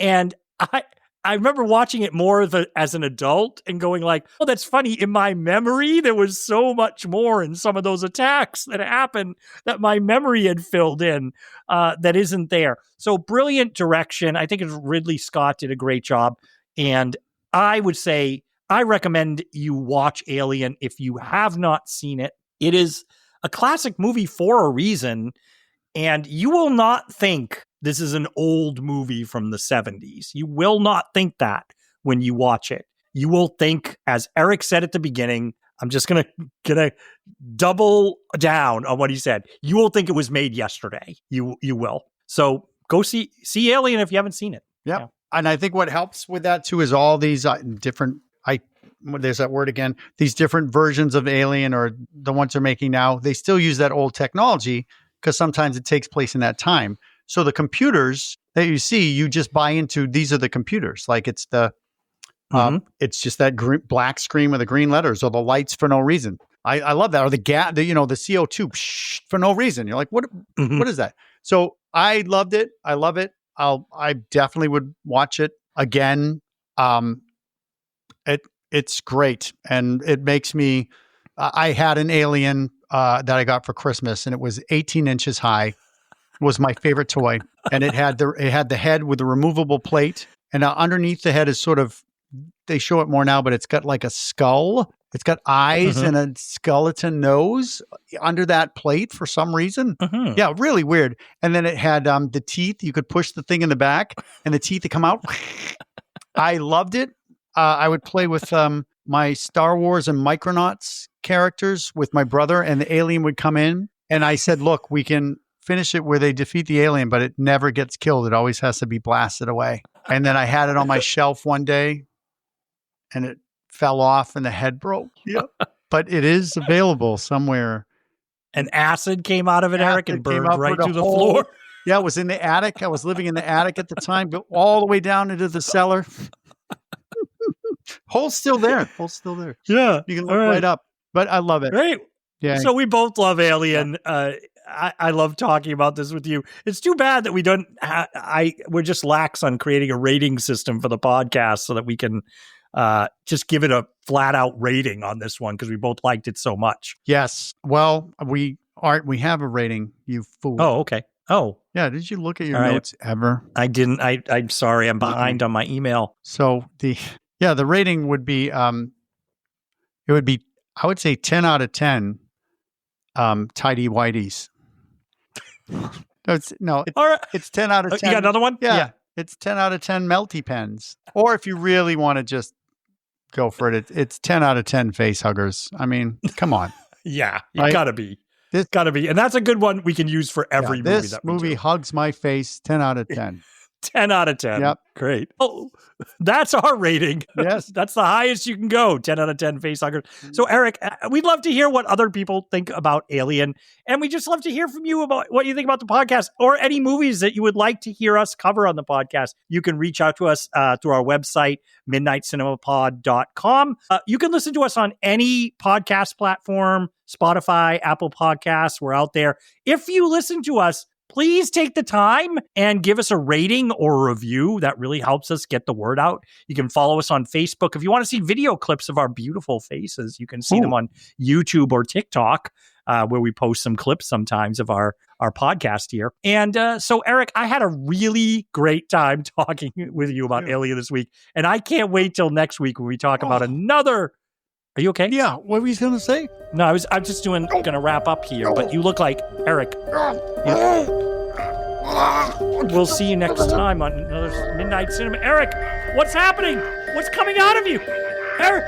And I remember watching it more as an adult and going like, oh, that's funny. In my memory, there was so much more in some of those attacks that happened that my memory had filled in that isn't there. So brilliant direction. I think Ridley Scott did a great job. And I would say, I recommend you watch Alien if you have not seen it. It is a classic movie for a reason, and you will not think this is an old movie from the 70s. You will not think that when you watch it. You will think, as Eric said at the beginning, I'm just gonna double down on what he said. You will think it was made yesterday. You will. So go see Alien if you haven't seen it. Yep. Yeah. And I think what helps with that too is all these different, there's that word again, these different versions of Alien or the ones they're making now, they still use that old technology because sometimes it takes place in that time. So the computers that you see, you just buy into, these are the computers. Like it's it's just that black screen with the green letters or the lights for no reason. I love that. Or the CO2 for no reason. You're like, what is that? So I loved it. I love it. I definitely would watch it again. It's great. And it makes me, I had an Alien that I got for Christmas and it was 18 inches high. Was my favorite toy. And it had the head with the removable plate. And underneath the head is sort of, they show it more now, but it's got like a skull. It's got eyes and a skeleton nose under that plate for some reason. Yeah, really weird. And then it had the teeth. You could push the thing in the back and the teeth would come out. I loved it. I would play with my Star Wars and Micronauts characters with my brother, and the alien would come in. And I said, look, we can finish it where they defeat the alien, but it never gets killed. It always has to be blasted away. And then I had it on my shelf one day and it fell off and the head broke. Yep. But it is available somewhere. And acid came out of it, Eric, and burned right through the floor. Yeah, it was in the attic. I was living in the attic at the time, but all the way down into the cellar. Hole's still there. Yeah. You can look right up. But I love it. Great. Yeah. So we both love Alien. Yeah. I love talking about this with you. It's too bad that we don't. We're just lax on creating a rating system for the podcast so that we can just give it a flat out rating on this one because we both liked it so much. Yes. Well, we have a rating. You fool. Oh, okay. Oh, yeah. Did you look at your notes ever? I didn't. I'm sorry. I'm behind on my email. So the rating would be I would say 10 out of 10 tidy whiteys. It's 10 out of 10. You got another one? Yeah. It's 10 out of 10 melty pens. Or if you really want to just go for it, it's 10 out of 10 Facehuggers. I mean, come on. Yeah, you gotta be. This gotta be. And that's a good one we can use for every movie that we do. This movie hugs my face, 10 out of 10. 10 out of 10. Yep. Great. Oh, that's our rating. Yes. That's the highest you can go. 10 out of 10 Facehuggers. So Eric, we'd love to hear what other people think about Alien. And we just love to hear from you about what you think about the podcast or any movies that you would like to hear us cover on the podcast. You can reach out to us through our website, midnightcinemapod.com. You can listen to us on any podcast platform, Spotify, Apple Podcasts. We're out there. If you listen to us, please take the time and give us a rating or a review. That really helps us get the word out. You can follow us on Facebook. If you want to see video clips of our beautiful faces, you can see them on YouTube or TikTok, where we post some clips sometimes of our podcast here. And so, Erik, I had a really great time talking with you about Alien this week. And I can't wait till next week when we talk about another... Are you okay? Yeah, what were you going to say? No, I'm just going to wrap up here, but you look like Erik. We'll see you next time on another Midnight Cinema. Erik, what's happening? What's coming out of you? Erik!